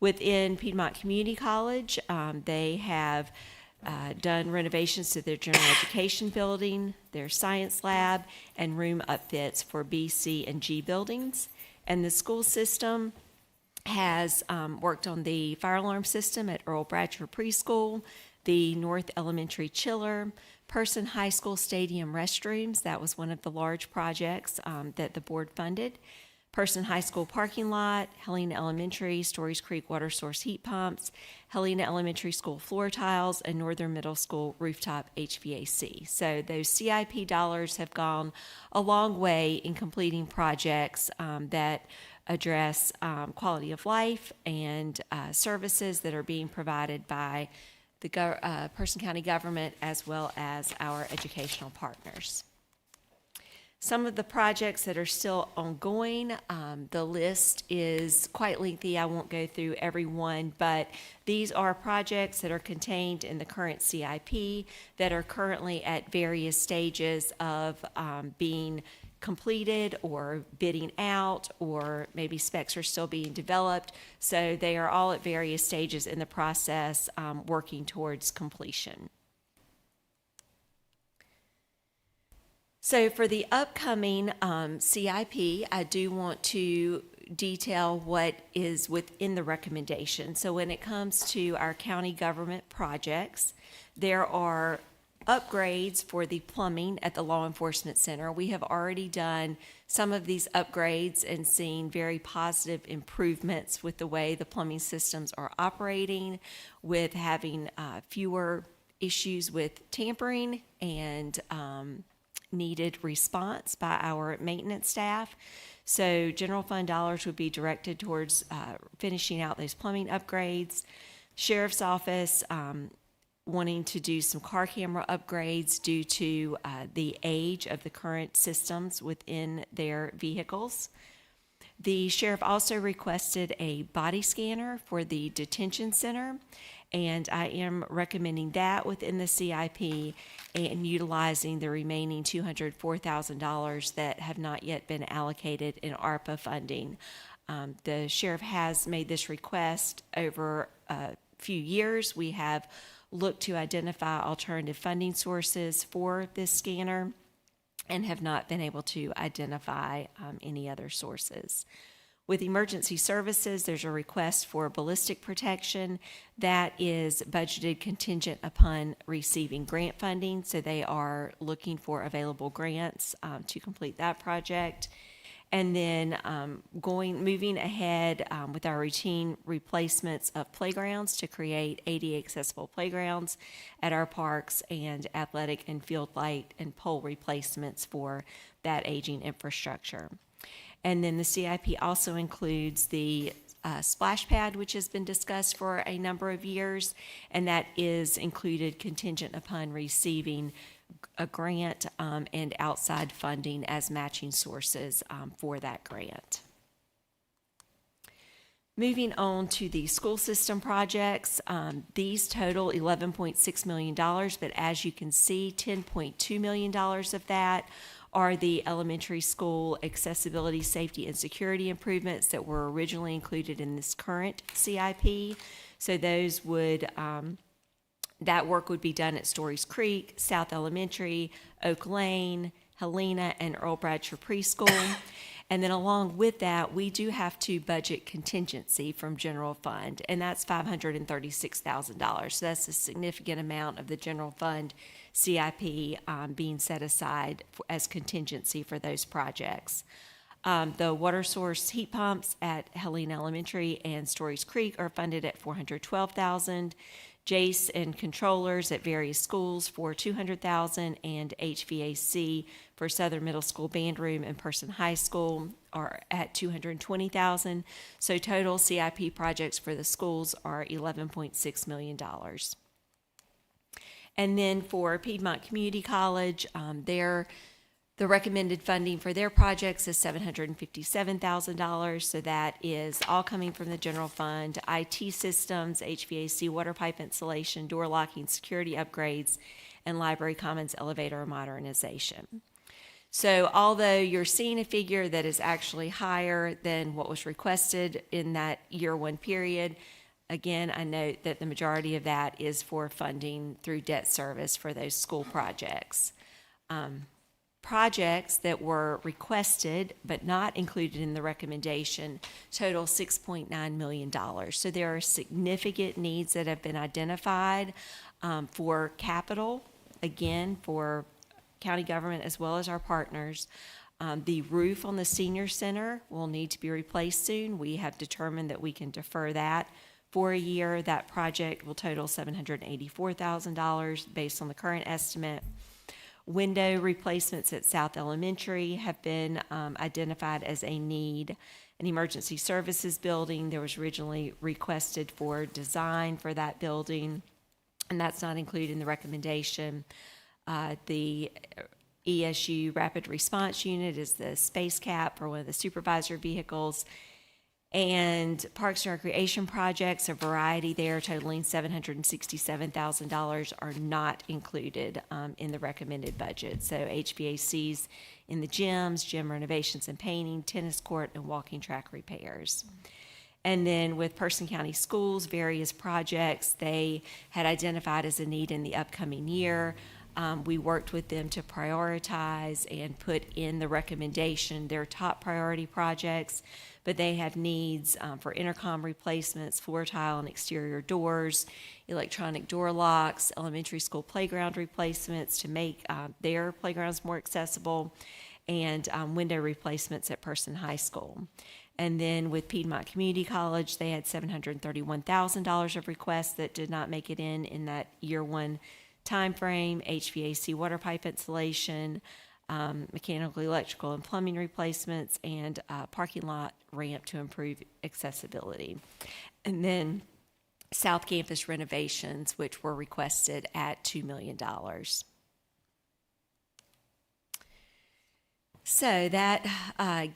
Within Piedmont Community College, they have done renovations to their general education building, their science lab, and room upfits for B, C, and G buildings. And the school system has worked on the fire alarm system at Earl Bradshaw Preschool, the North Elementary Chiller, Person High School Stadium restrooms. That was one of the large projects that the board funded. Person High School parking lot, Helena Elementary, Stories Creek water source heat pumps, Helena Elementary School floor tiles, and Northern Middle School rooftop HVAC. So those CIP dollars have gone a long way in completing projects that address quality of life and services that are being provided by the Person County government as well as our educational partners. Some of the projects that are still ongoing, the list is quite lengthy. I won't go through every one, but these are projects that are contained in the current CIP that are currently at various stages of being completed or bidding out, or maybe specs are still being developed. So they are all at various stages in the process, working towards completion. So for the upcoming CIP, I do want to detail what is within the recommendation. So when it comes to our county government projects, there are upgrades for the plumbing at the Law Enforcement Center. We have already done some of these upgrades and seen very positive improvements with the way the plumbing systems are operating, with having fewer issues with tampering and needed response by our maintenance staff. So general fund dollars would be directed towards finishing out those plumbing upgrades. Sheriff's Office wanting to do some car camera upgrades due to the age of the current systems within their vehicles. The sheriff also requested a body scanner for the detention center, and I am recommending that within the CIP and utilizing the remaining $204,000 that have not yet been allocated in ARPA funding. The sheriff has made this request over a few years. We have looked to identify alternative funding sources for this scanner and have not been able to identify any other sources. With emergency services, there's a request for ballistic protection that is budgeted contingent upon receiving grant funding. So they are looking for available grants to complete that project. And then moving ahead with our routine replacements of playgrounds to create ADA accessible playgrounds at our parks, and athletic and field light and pole replacements for that aging infrastructure. And then the CIP also includes the splash pad, which has been discussed for a number of years, and that is included contingent upon receiving a grant and outside funding as matching sources for that grant. Moving on to the school system projects, these total $11.6 million, but as you can see, $10.2 million of that are the elementary school accessibility, safety, and security improvements that were originally included in this current CIP. So those would, that work would be done at Stories Creek, South Elementary, Oak Lane, Helena, and Earl Bradshaw Preschool. And then along with that, we do have to budget contingency from general fund, and that's $536,000. So that's a significant amount of the general fund CIP being set aside as contingency for those projects. The water source heat pumps at Helena Elementary and Stories Creek are funded at $412,000. Jace and controllers at various schools for $200,000, and HVAC for Southern Middle School band room and Person High School are at $220,000. So total CIP projects for the schools are $11.6 million. And then for Piedmont Community College, the recommended funding for their projects is $757,000. So that is all coming from the general fund: IT systems, HVAC, water pipe installation, door locking, security upgrades, and library commons elevator modernization. So although you're seeing a figure that is actually higher than what was requested in that year one period, again, I note that the majority of that is for funding through debt service for those school projects. Projects that were requested but not included in the recommendation total $6.9 million. So there are significant needs that have been identified for capital, again, for county government as well as our partners. The roof on the senior center will need to be replaced soon. We have determined that we can defer that for a year. That project will total $784,000 based on the current estimate. Window replacements at South Elementary have been identified as a need. An emergency services building, there was originally requested for design for that building, and that's not included in the recommendation. The ESU Rapid Response Unit is the space cap for one of the supervisor vehicles. And Parks and Recreation projects, a variety there totaling $767,000 are not included in the recommended budget. So HVACs in the gyms, gym renovations and painting, tennis court, and walking track repairs. And then with Person County Schools, various projects they had identified as a need in the upcoming year. We worked with them to prioritize and put in the recommendation their top priority projects, but they have needs for intercom replacements, floor tile and exterior doors, electronic door locks, elementary school playground replacements to make their playgrounds more accessible, and window replacements at Person High School. And then with Piedmont Community College, they had $731,000 of requests that did not make it in that year one timeframe: HVAC water pipe installation, mechanical, electrical, and plumbing replacements, and parking lot ramp to improve accessibility. And then South Campus renovations, which were requested at $2 million. So that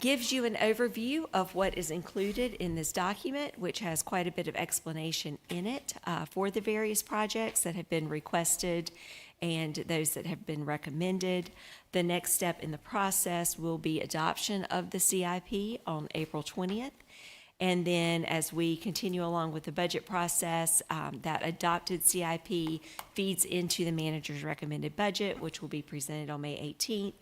gives you an overview of what is included in this document, which has quite a bit of explanation in it for the various projects that have been requested and those that have been recommended. The next step in the process will be adoption of the CIP on April 20th. And then as we continue along with the budget process, that adopted CIP feeds into the manager's recommended budget, which will be presented on May 18th.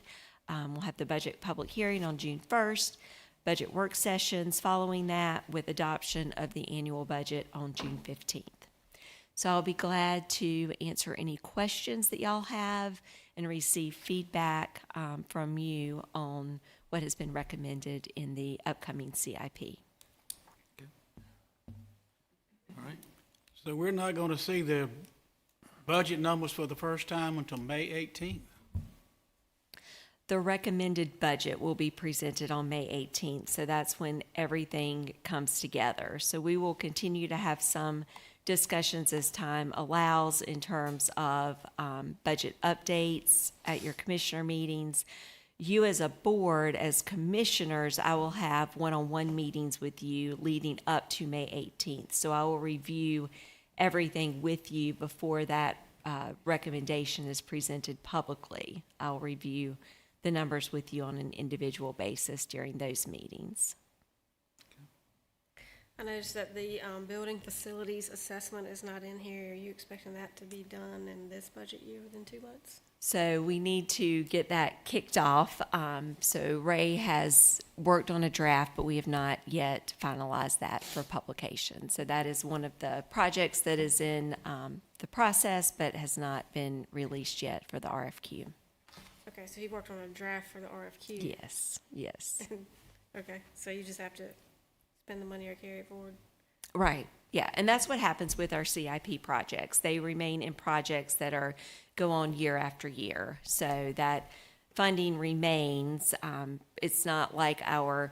We'll have the budget public hearing on June 1st, budget work sessions following that, with adoption of the annual budget on June 15th. So I'll be glad to answer any questions that y'all have and receive feedback from you on what has been recommended in the upcoming CIP. All right. So we're not going to see the budget numbers for the first time until May 18th? The recommended budget will be presented on May 18th, so that's when everything comes together. So we will continue to have some discussions as time allows in terms of budget updates at your commissioner meetings. You as a board, as commissioners, I will have one-on-one meetings with you leading up to May 18th. So I will review everything with you before that recommendation is presented publicly. I'll review the numbers with you on an individual basis during those meetings. I noticed that the building facilities assessment is not in here. Are you expecting that to be done in this budget year within 2 months? So we need to get that kicked off. So Ray has worked on a draft, but we have not yet finalized that for publication. So that is one of the projects that is in the process, but has not been released yet for the RFQ. Okay, so he worked on a draft for the RFQ. Yes, yes. Okay, so you just have to spend the money or carry it forward? Right, yeah, and that's what happens with our CIP projects. They remain in projects that go on year after year. So that funding remains. It's not like our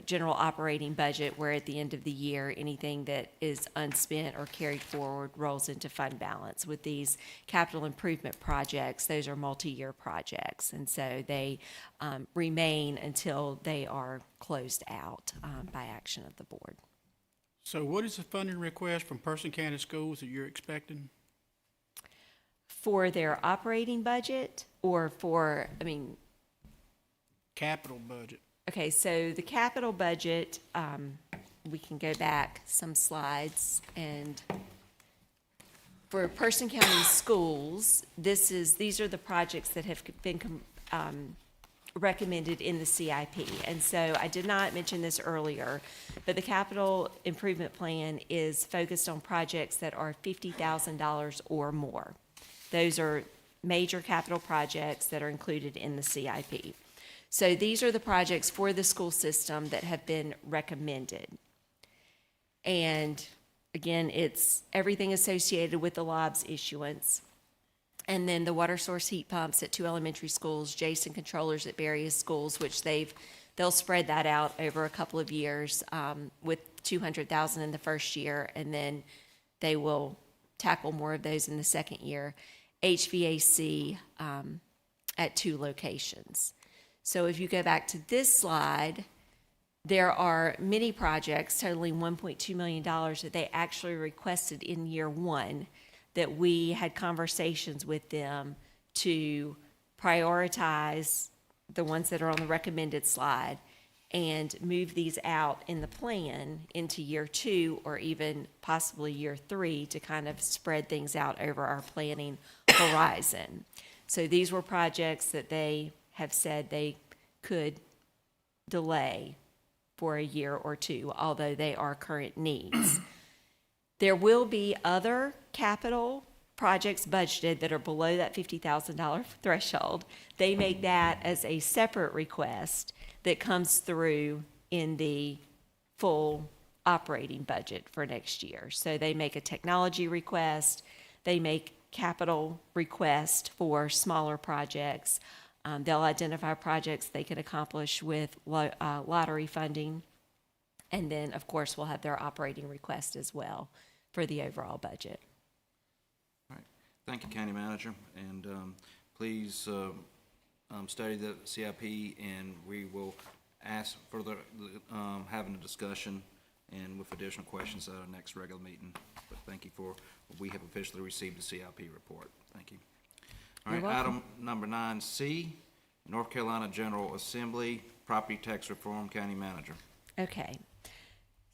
general operating budget, where at the end of the year, anything that is unspent or carried forward rolls into fund balance. With these capital improvement projects, those are multi-year projects, and so they remain until they are closed out by action of the board. So what is the funding request from Person County Schools that you're expecting? For their operating budget, or for, Capital budget. Okay, so the capital budget, we can go back some slides, and for Person County Schools, these are the projects that have been recommended in the CIP. And so I did not mention this earlier, but the capital improvement plan is focused on projects that are $50,000 or more. Those are major capital projects that are included in the CIP. So these are the projects for the school system that have been recommended. And again, it's everything associated with the LOBS issuance. And then the water source heat pumps at 2 elementary schools, Jason controllers at various schools, which they'll spread that out over a couple of years, with $200,000 in the first year, and then they will tackle more of those in the second year. HVAC at 2 locations. So if you go back to this slide, there are many projects totaling $1.2 million that they actually requested in year 1 that we had conversations with them to prioritize the ones that are on the recommended slide and move these out in the plan into year 2 or even possibly year 3 to kind of spread things out over our planning horizon. So these were projects that they have said they could delay for a year or 2, although they are current needs. There will be other capital projects budgeted that are below that $50,000 threshold. They make that as a separate request that comes through in the full operating budget for next year. So they make a technology request, they make capital request for smaller projects. They'll identify projects they can accomplish with lottery funding. And then, of course, we'll have their operating request as well for the overall budget. All right. Thank you, County Manager. And please study the CIP, and we will ask further, having a discussion and with additional questions at our next regular meeting. But thank you for, we have officially received the CIP report. Thank you. All right, You're welcome. item number 9C, North Carolina General Assembly, Property Tax Reform, County Manager. Okay.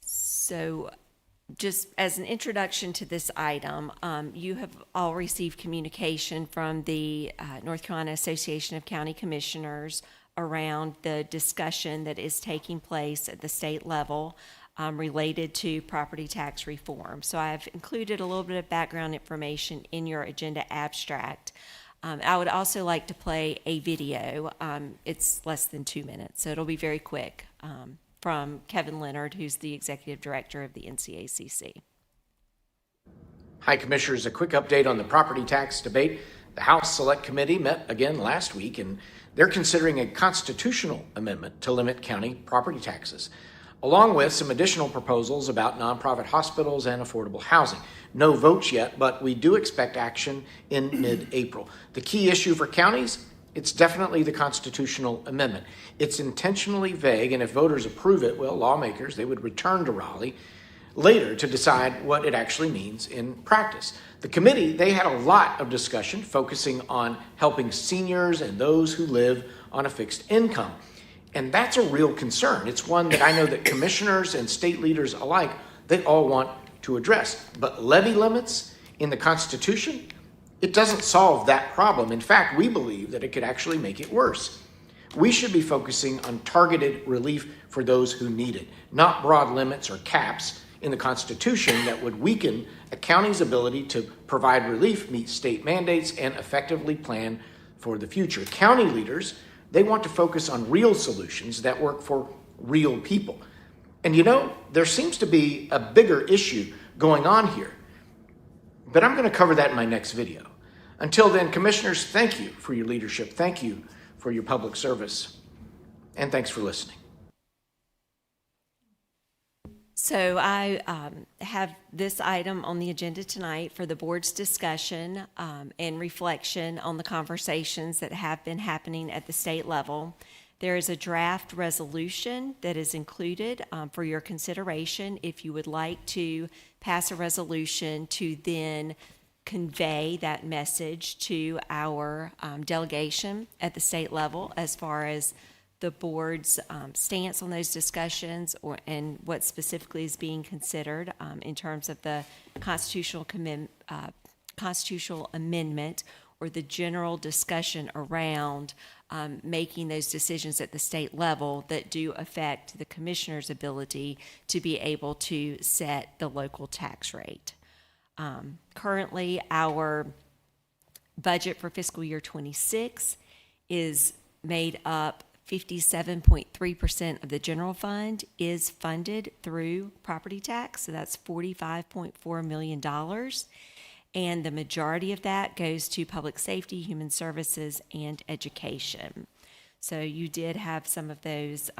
So just as an introduction to this item, you have all received communication from the North Carolina Association of County Commissioners around the discussion that is taking place at the state level related to property tax reform. So I've included a little bit of background information in your agenda abstract. I would also like to play a video. It's less than 2 minutes, so it'll be very quick, from Kevin Leonard, who's the Executive Director of the NCACC. Hi, Commissioners. A quick update on the property tax debate. The House Select Committee met again last week, and they're considering a constitutional amendment to limit county property taxes, along with some additional proposals about nonprofit hospitals and affordable housing. No votes yet, but we do expect action in mid-April. The key issue for counties, it's definitely the constitutional amendment. It's intentionally vague, and if voters approve it, well, lawmakers, they would return to Raleigh later to decide what it actually means in practice. The committee, they had a lot of discussion focusing on helping seniors and those who live on a fixed income. And that's a real concern. It's one that I know that commissioners and state leaders alike, they all want to address. But levy limits in the Constitution, it doesn't solve that problem. In fact, we believe that it could actually make it worse. We should be focusing on targeted relief for those who need it, not broad limits or caps in the Constitution that would weaken a county's ability to provide relief, meet state mandates, and effectively plan for the future. County leaders, they want to focus on real solutions that work for real people. And you know, there seems to be a bigger issue going on here. But I'm going to cover that in my next video. Until then, Commissioners, thank you for your leadership. Thank you for your public service. And thanks for listening. So I have this item on the agenda tonight for the board's discussion and reflection on the conversations that have been happening at the state level. There is a draft resolution that is included for your consideration if you would like to pass a resolution to then convey that message to our delegation at the state level as far as the board's stance on those discussions and what specifically is being considered in terms of the constitutional amendment or the general discussion around making those decisions at the state level that do affect the commissioner's ability to be able to set the local tax rate. Currently, our budget for fiscal year '26 is made up 57.3% of the general fund is funded through property tax, so that's $45.4 million. And the majority of that goes to public safety, human services, and education. So you did have some of those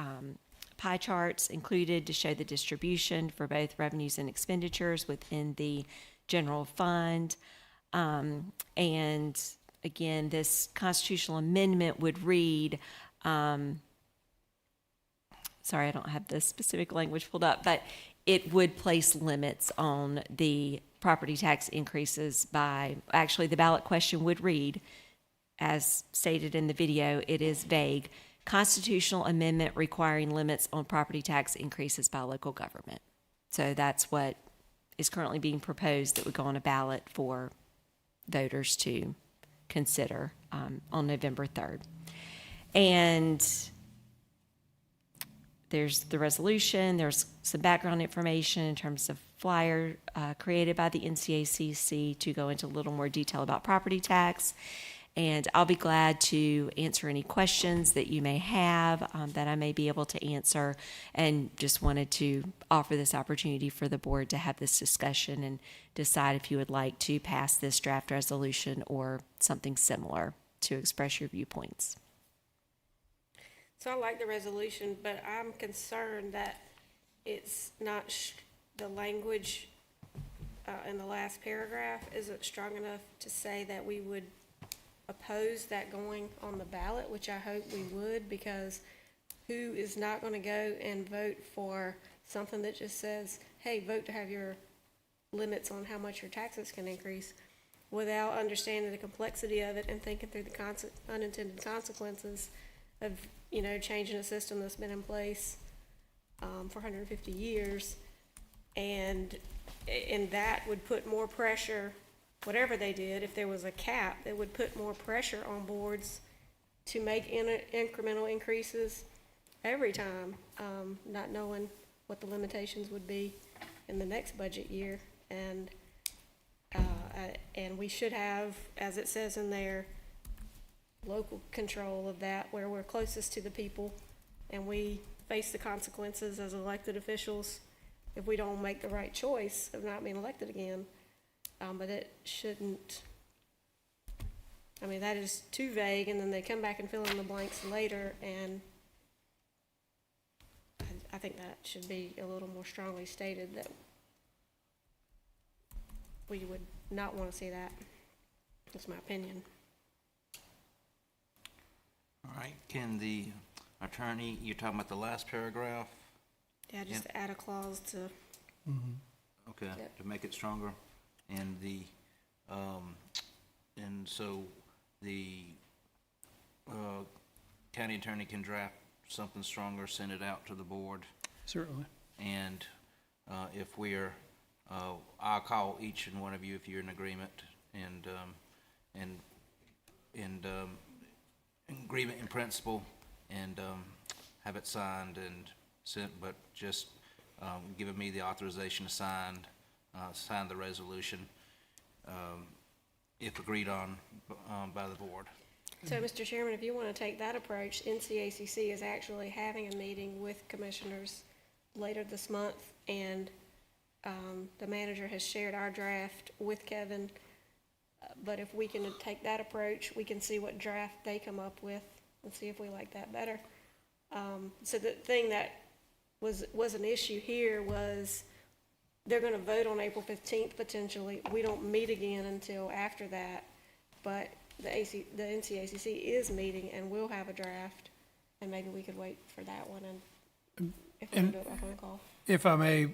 pie charts included to show the distribution for both revenues and expenditures within the general fund. And again, this constitutional amendment would read, sorry, I don't have the specific language pulled up, but it would place limits on the property tax increases by, actually, the ballot question would read, as stated in the video, it is vague, constitutional amendment requiring limits on property tax increases by local government. So that's what is currently being proposed that would go on a ballot for voters to consider on November 3rd. And there's the resolution, there's some background information in terms of flyer created by the NCACC to go into a little more detail about property tax. And I'll be glad to answer any questions that you may have that I may be able to answer, and just wanted to offer this opportunity for the board to have this discussion and decide if you would like to pass this draft resolution or something similar to express your viewpoints. So I like the resolution, but I'm concerned that it's not, the language in the last paragraph isn't strong enough to say that we would oppose that going on the ballot, which I hope we would, because who is not going to go and vote for something that just says, hey, vote to have your limits on how much your taxes can increase, without understanding the complexity of it and thinking through the unintended consequences of, you know, changing a system that's been in place for 150 years. And that would put more pressure, whatever they did, if there was a cap, it would put more pressure on boards to make incremental increases every time, not knowing what the limitations would be in the next budget year. And we should have, as it says in there, local control of that, where we're closest to the people and we face the consequences as elected officials if we don't make the right choice of not being elected again. But it shouldn't, I mean, that is too vague, and then they come back and fill in the blanks later, and I think that should be a little more strongly stated that we would not want to see that. That's my opinion. All right, can the attorney, you're talking about the last paragraph? Yeah, just to add a clause to. Okay, Yep. to make it stronger. And the, and so the county attorney can draft something stronger, send it out to the board. Certainly. And if we're, I'll call each and one of you if you're in agreement, and agreement in principle, and have it signed and sent, but just giving me the authorization to sign the resolution, if agreed on by the board. So, Mr. Chairman, if you want to take that approach, NCACC is actually having a meeting with commissioners later this month, and the manager has shared our draft with Kevin. But if we can take that approach, we can see what draft they come up with and see if we like that better. So the thing that was an issue here was they're going to vote on April 15th potentially. We don't meet again until after that, but the NCACC is meeting, and we'll have a draft, and maybe we could wait for that one, and if we can do it by phone call. If I may,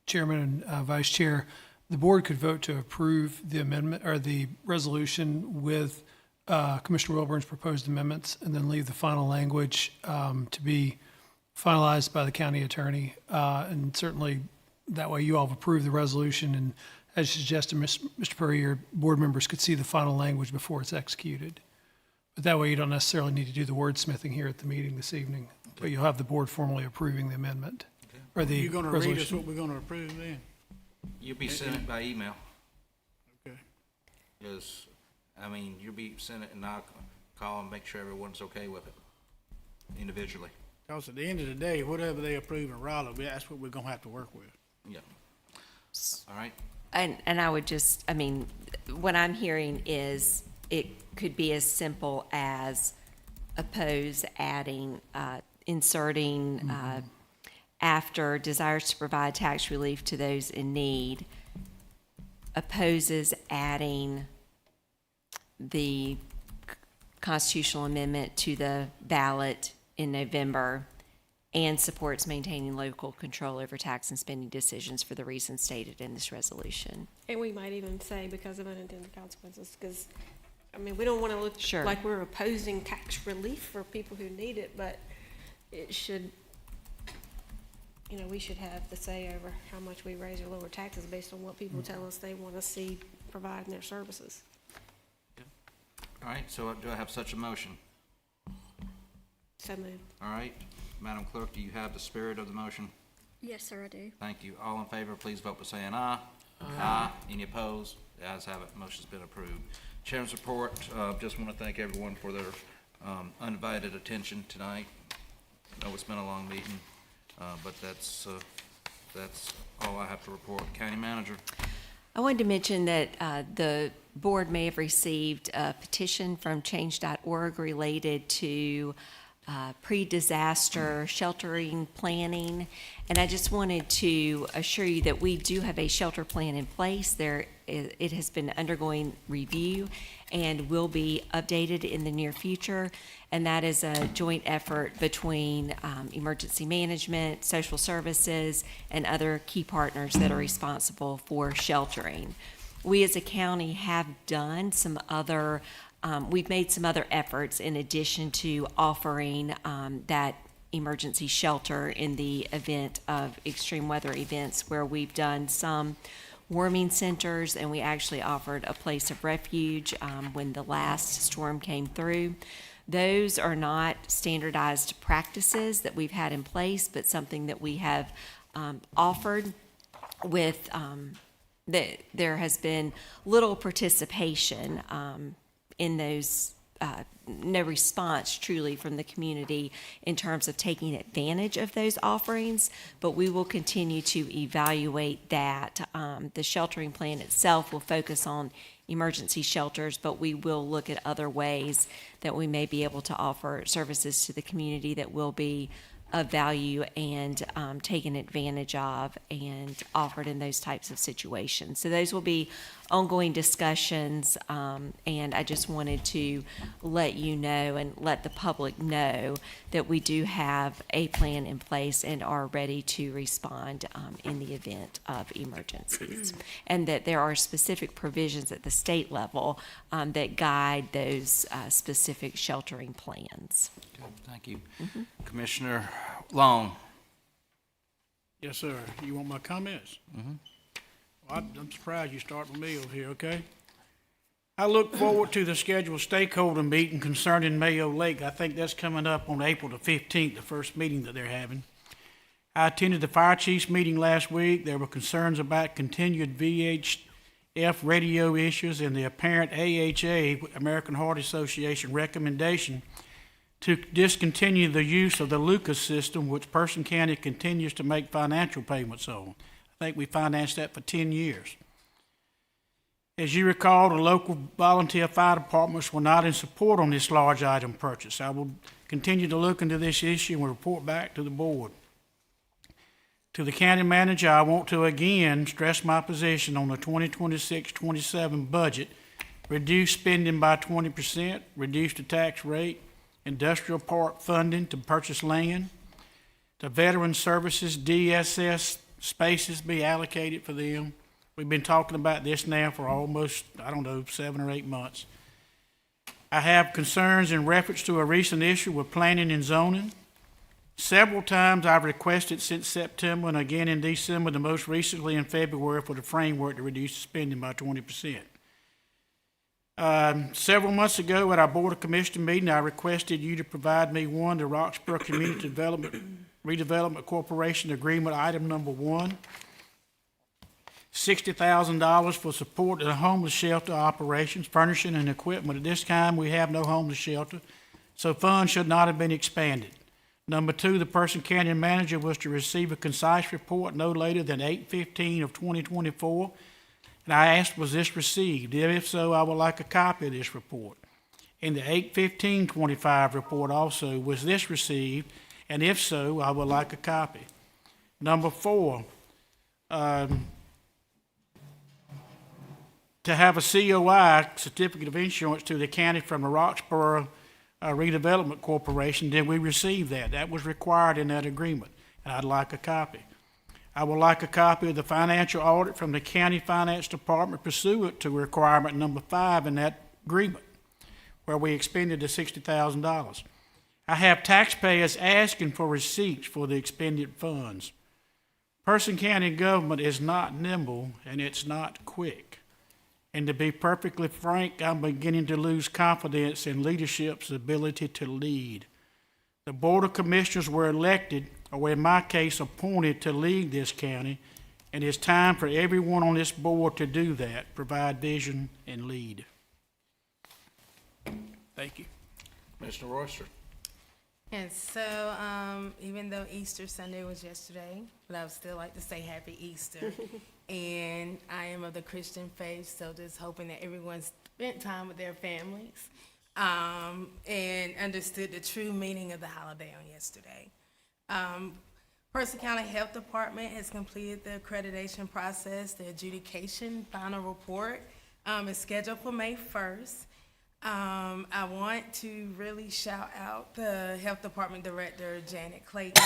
Chairman and Vice Chair, the board could vote to approve the amendment or the resolution with Commissioner Wilburn's proposed amendments, and then leave the final language to be finalized by the county attorney. And certainly that way you all have approved the resolution, and as you suggested, Mr. Perry, your board members could see the final language before it's executed. But that way you don't necessarily need to do the wordsmithing here at the meeting this evening, but you'll have the board formally approving the amendment or the You're gonna resolution. read us what we're gonna approve then? You'll be sent it by email. Okay. Is I mean, you'll be sending it and I'll call and make sure everyone's okay with it individually. Because at the end of the day, whatever they approve in Raleigh, that's what we're gonna have to work with. Yeah. All right. And I would just, I mean, what I'm hearing is it could be as simple as oppose adding, inserting, after desires to provide tax relief to those in need, opposes adding the constitutional amendment to the ballot in November, and supports maintaining local control over tax and spending decisions for the reasons stated in this resolution. And we might even say because of unintended consequences, because, I mean, we don't want to look Sure. like we're opposing tax relief for people who need it, but it should, you know, we should have the say over how much we raise or lower taxes based on what people tell us they want to see providing their services. All right, so do I have such a motion? So moved. All right, Madam Clerk, do you have the spirit of the motion? Yes, sir, I do. Thank you. All in favor, please vote by saying aye. Aye. Any opposed? The ayes have it. Motion's been approved. Chairman's report, just want to thank everyone for their undivided attention tonight. I know it's been a long meeting, but that's all I have to report. County Manager. I wanted to mention that the board may have received a petition from change.org related to pre-disaster sheltering planning. And I just wanted to assure you that we do have a shelter plan in place. It has been undergoing review and will be updated in the near future. And that is a joint effort between emergency management, social services, and other key partners that are responsible for sheltering. We as a county have done some other we've made some other efforts in addition to offering that emergency shelter in the event of extreme weather events, where we've done some warming centers, and we actually offered a place of refuge when the last storm came through. Those are not standardized practices that we've had in place, but something that we have offered with that there has been little participation in those, no response truly from the community in terms of taking advantage of those offerings, but we will continue to evaluate that. The sheltering plan itself will focus on emergency shelters, but we will look at other ways that we may be able to offer services to the community that will be of value and taken advantage of and offered in those types of situations. So those will be ongoing discussions, and I just wanted to let you know and let the public know that we do have a plan in place and are ready to respond in the event of emergencies. And that there are specific provisions at the state level that guide those specific sheltering plans. Good, thank you. Commissioner Long. Yes, sir. You want my comments? Well, I'm surprised you start with me over here, okay? I look forward to the scheduled stakeholder meeting concerning Mayo Lake. I think that's coming up on April the 15th, the first meeting that they're having. I attended the fire chiefs meeting last week. There were concerns about continued VHF radio issues and the apparent AHA, American Heart Association, recommendation to discontinue the use of the Lucas system, which Person County continues to make financial payments on. I think we financed that for 10 years. As you recall, the local volunteer fire departments were not in support on this large item purchase. I will continue to look into this issue and report back to the board. To the county manager, I want to again stress my position on the 2026-27 budget. Reduce spending by 20%, reduce the tax rate, industrial park funding to purchase land, the veteran services DSS spaces be allocated for them. We've been talking about this now for almost, 7 or 8 months. I have concerns in reference to a recent issue with planning and zoning. Several times I've requested since September and again in December, the most recently in February, for the framework to reduce the spending by 20%. Several months ago at our Board of Commissioners meeting, I requested you to provide me the Roxborough Community Redevelopment Corporation Agreement, item number 1. $60,000 for support of the homeless shelter operations, furnishing and equipment. At this time, we have no homeless shelter, so funds should not have been expanded. Number 2, the Person County Manager was to receive a concise report no later than 8/15 of 2024. And I asked, was this received? If so, I would like a copy of this report. In the 8/15/25 report also, was this received? And if so, I would like a copy. Number 4, to have a COI, Certificate of Insurance, to the county from the Roxborough Redevelopment Corporation. Did we receive that? That was required in that agreement, and I'd like a copy. I would like a copy of the financial audit from the County Finance Department pursuant to requirement number 5 in that agreement, where we expended the $60,000. I have taxpayers asking for receipts for the expended funds. Person County government is not nimble and it's not quick. And to be perfectly frank, I'm beginning to lose confidence in leadership's ability to lead. The Board of Commissioners were elected, or in my case, appointed to lead this county, and it's time for everyone on this board to do that, provide vision and lead. Thank you. Commissioner Royster. And so, even though Easter Sunday was yesterday, but I would still like to say Happy Easter. And I am of the Christian faith, so just hoping that everyone spent time with their families and understood the true meaning of the holiday on yesterday. Person County Health Department has completed the accreditation process. The adjudication final report is scheduled for May 1st. I want to really shout out the Health Department Director, Janet Clayton.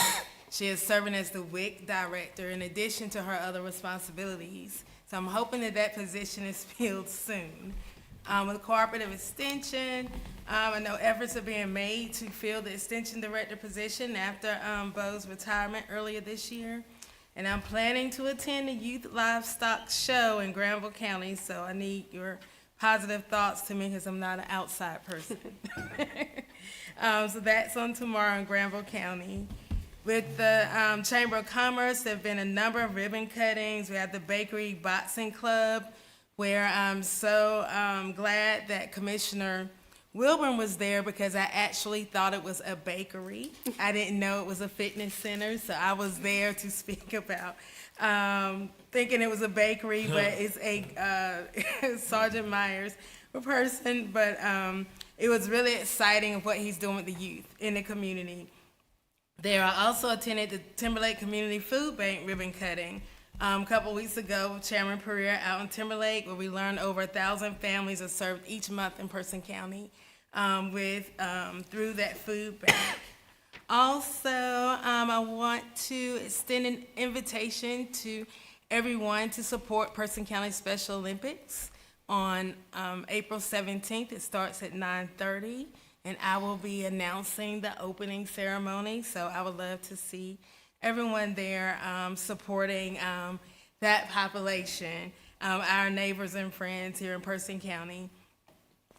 She is serving as the WIC Director in addition to her other responsibilities. So I'm hoping that that position is filled soon. With Cooperative Extension, I know efforts are being made to fill the Extension Director position after Bo's retirement earlier this year. And I'm planning to attend the Youth Livestock Show in Granville County, so I need your positive thoughts to me because I'm not an outside person. So that's on tomorrow in Granville County. With the Chamber of Commerce, there have been a number of ribbon cuttings. We have the Bakery Boxing Club, where I'm so glad that Commissioner Wilburn was there because I actually thought it was a bakery. I didn't know it was a fitness center, so I was there to speak about thinking it was a bakery, but it's a Sergeant Myers person. But it was really exciting of what he's doing with the youth in the community. There, I also attended the Timberlake Community Food Bank ribbon cutting a couple weeks ago with Chairman Pereira out in Timberlake, where we learned over 1,000 families are served each month in Person County through that food bank. Also, I want to extend an invitation to everyone to support Person County Special Olympics on April 17th. It starts at 9:30, and I will be announcing the opening ceremony, so I would love to see everyone there supporting that population, our neighbors and friends here in Person County.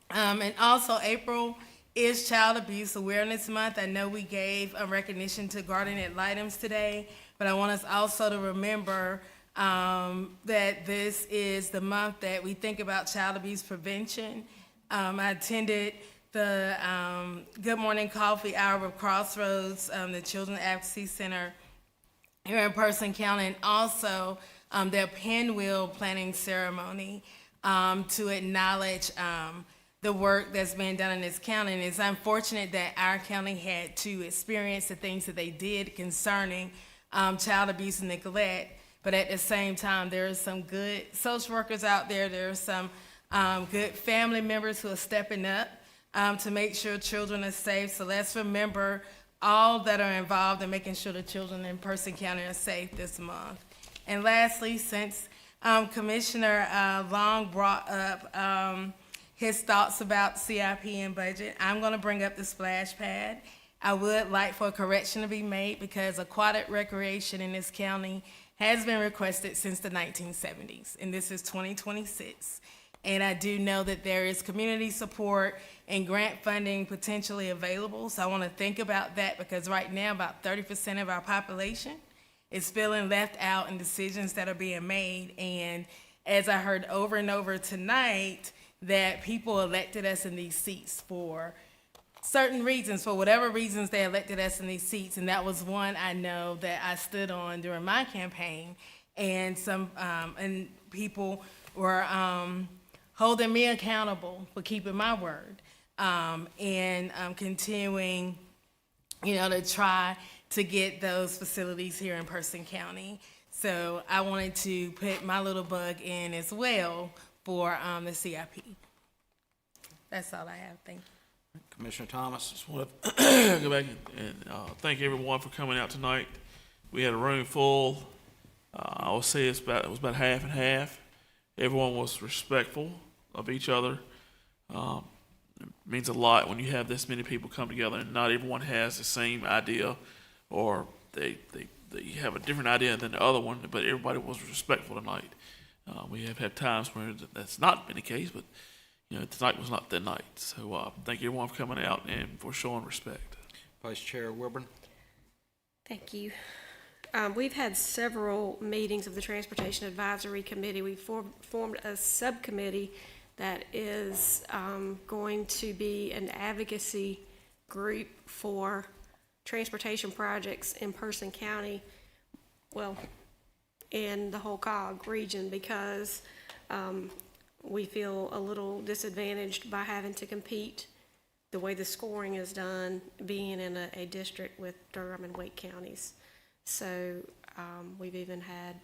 And also, April is Child Abuse Awareness Month. I know we gave a recognition to guardian ad litems today, but I want us also to remember that this is the month that we think about child abuse prevention. I attended the Good Morning Coffee Hour with Crossroads, the Children's Advocacy Center here in Person County, and also their pinwheel planting ceremony to acknowledge the work that's being done in this county. And it's unfortunate that our county had to experience the things that they did concerning child abuse and neglect, but at the same time, there are some good social workers out there. There are some good family members who are stepping up to make sure children are safe. So let's remember all that are involved in making sure the children in Person County are safe this month. And lastly, since Commissioner Long brought up his thoughts about CIP and budget, I'm going to bring up the splash pad. I would like for a correction to be made because aquatic recreation in this county has been requested since the 1970s, and this is 2026. And I do know that there is community support and grant funding potentially available, so I want to think about that because right now about 30% of our population is feeling left out in decisions that are being made. And as I heard over and over tonight, that people elected us in these seats for certain reasons, for whatever reasons they elected us in these seats. And that was one I know that I stood on during my campaign. And and people were holding me accountable for keeping my word, and continuing, to try to get those facilities here in Person County. So I wanted to put my little bug in as well for the CIP. That's all I have. Thank you. Commissioner Thomas. Just want to go back and thank everyone for coming out tonight. We had a room full. I would say it was about half and half. Everyone was respectful of each other. It means a lot when you have this many people come together and not everyone has the same idea, or they have a different idea than the other one, but everybody was respectful tonight. We have had times where that's not been the case, but tonight was not that night. So thank you everyone for coming out and for showing respect. Vice Chair Wilburn. Thank you. We've had several meetings of the Transportation Advisory Committee. We've formed a subcommittee that is going to be an advocacy group for transportation projects in Person County, well, in the whole COG region, because we feel a little disadvantaged by having to compete the way the scoring is done, being in a district with Durham and Wake counties. So we've even had,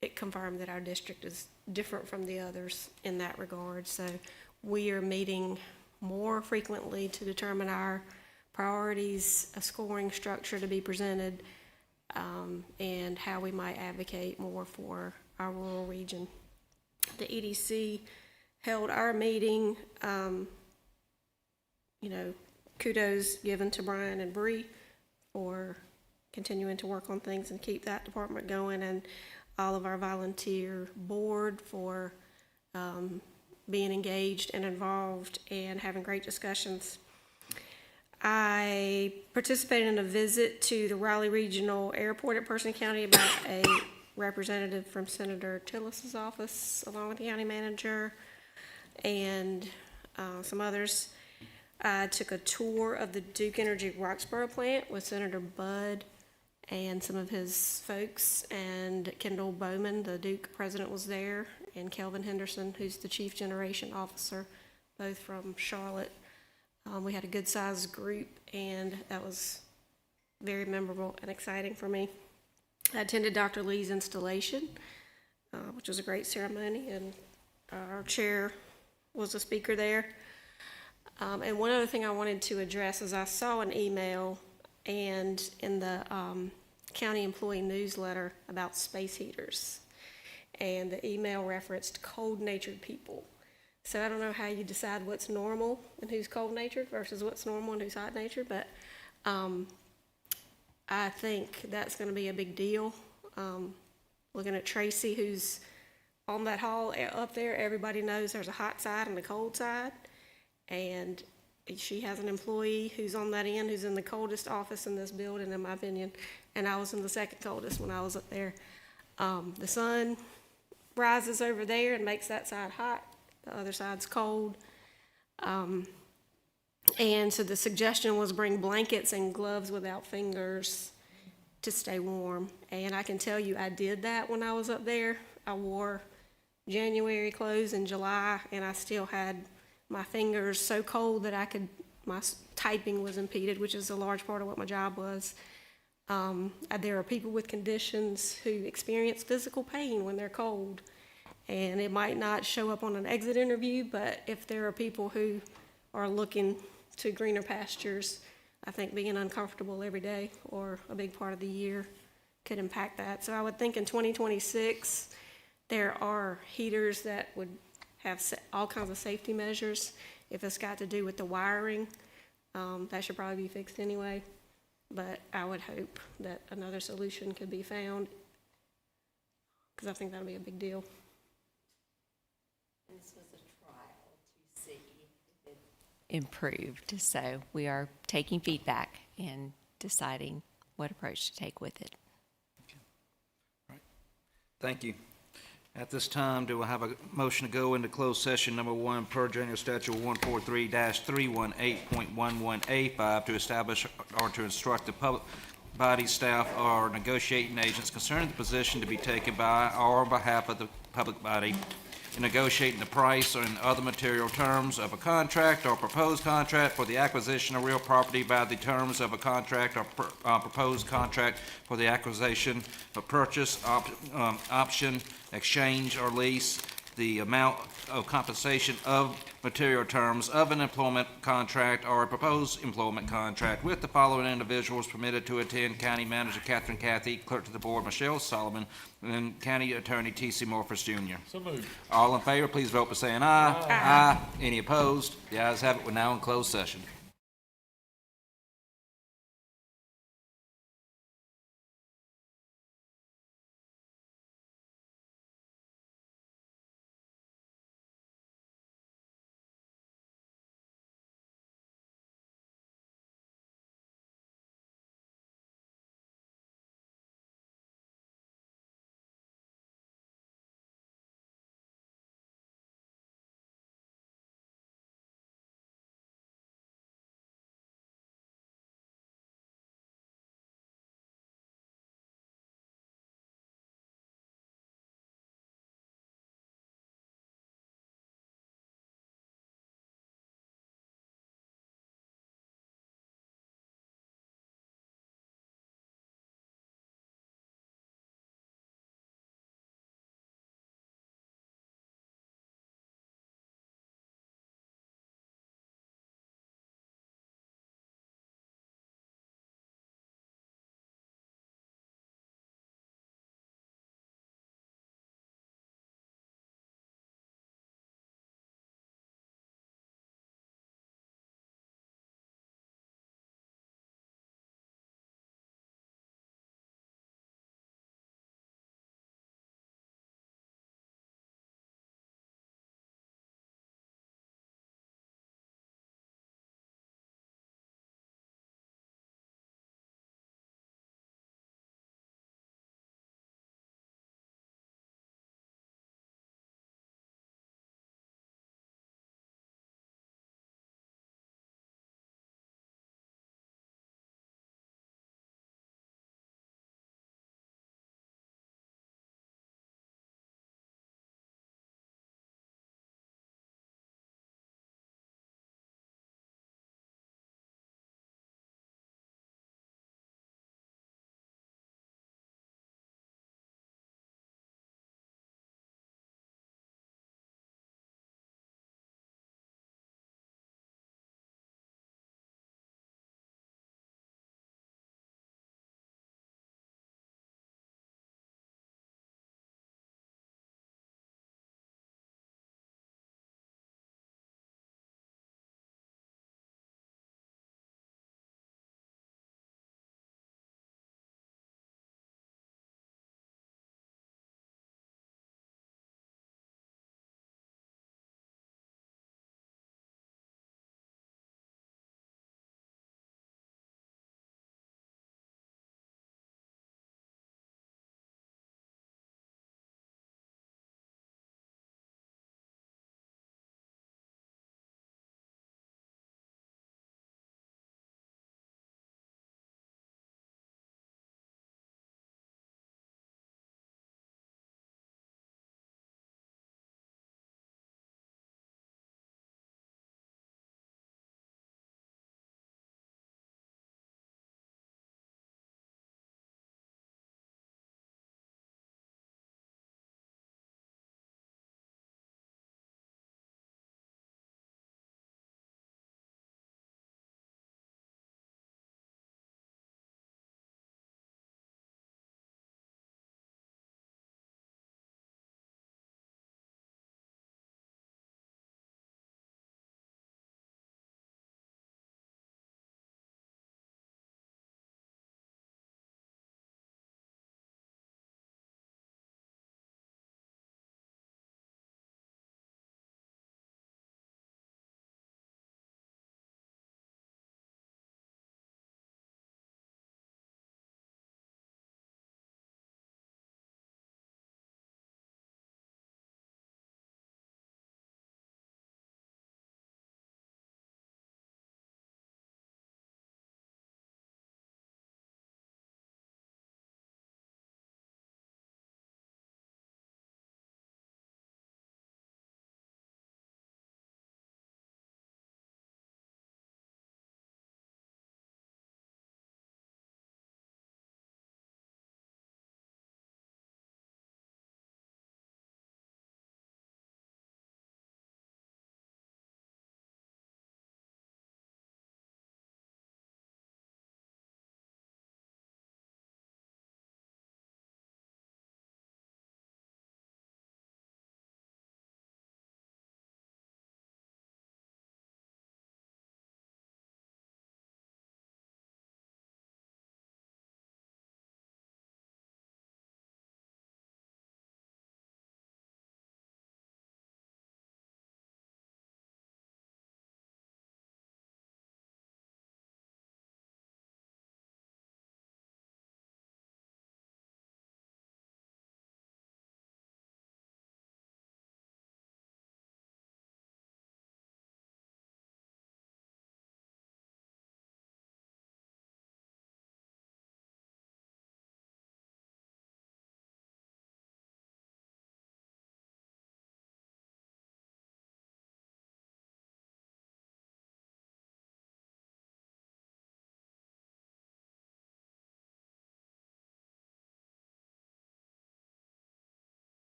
it confirmed that our district is different from the others in that regard. So we are meeting more frequently to determine our priorities, a scoring structure to be presented, and how we might advocate more for our rural region. The EDC held our meeting, kudos given to Brian and Bree for continuing to work on things and keep that department going, and all of our volunteer board for being engaged and involved and having great discussions. I participated in a visit to the Raleigh Regional Airport at Person County about a representative from Senator Tillis's office, along with the county manager and some others. I took a tour of the Duke Energy Roxborough plant with Senator Budd and some of his folks, and Kendall Bowman, the Duke president, was there, and Kelvin Henderson, who's the chief generation officer, both from Charlotte. We had a good-sized group, and that was very memorable and exciting for me. I attended Dr. Lee's installation, which was a great ceremony, and our chair was a speaker there. And one other thing I wanted to address is I saw an email and in the county employee newsletter about space heaters, and the email referenced cold-natured people. So I don't know how you decide what's normal and who's cold-natured versus what's normal and who's hot-natured, but I think that's going to be a big deal. Looking at Tracy, who's on that hall up there, everybody knows there's a hot side and a cold side. And she has an employee who's on that end, who's in the coldest office in this building, in my opinion. And I was in the second coldest when I was up there. The sun rises over there and makes that side hot. The other side's cold. And so the suggestion was bring blankets and gloves without fingers to stay warm. And I can tell you I did that when I was up there. I wore January clothes in July, and I still had my fingers so cold that my typing was impeded, which is a large part of what my job was. There are people with conditions who experience physical pain when they're cold, and it might not show up on an exit interview, but if there are people who are looking to greener pastures, I think being uncomfortable every day or a big part of the year could impact that. So I would think in 2026, there are heaters that would have all kinds of safety measures. If it's got to do with the wiring, that should probably be fixed anyway. But I would hope that another solution could be found, because I think that would be a big deal. This was a trial to see if it improved. So we are taking feedback and deciding what approach to take with it. Thank you. At this time, do I have a motion to go into closed session number 1 per General Statute 143-318.11A5 to establish or to instruct the public body, staff, or negotiating agents concerning the position to be taken by or on behalf of the public body in negotiating the price and other material terms of a contract or proposed contract for the acquisition of real property by the terms of a contract or proposed contract for the acquisition of purchase, option, exchange, or lease, the amount of compensation of material terms of an employment contract or a proposed employment contract with the following individuals permitted to attend: County Manager Catherine Cathy, Clerk to the Board Michelle Solomon, and County Attorney T.C. Morphus Jr. So moved. All in favor, please vote by saying aye. Aye. Any opposed? The ayes have it. We're now in closed session.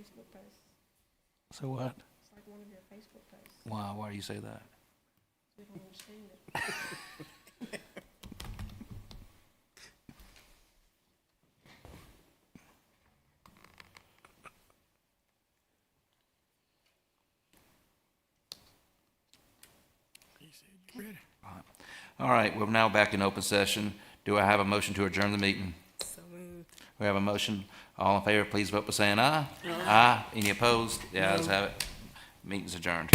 Facebook posts. So what? It's like one of your Facebook posts. Why do you say that? We don't understand it. All right, we're now back in open session. Do I have a motion to adjourn the meeting? So moved. We have a motion. All in favor, please vote by saying aye. Aye. Any opposed? The ayes have it. Meeting's adjourned.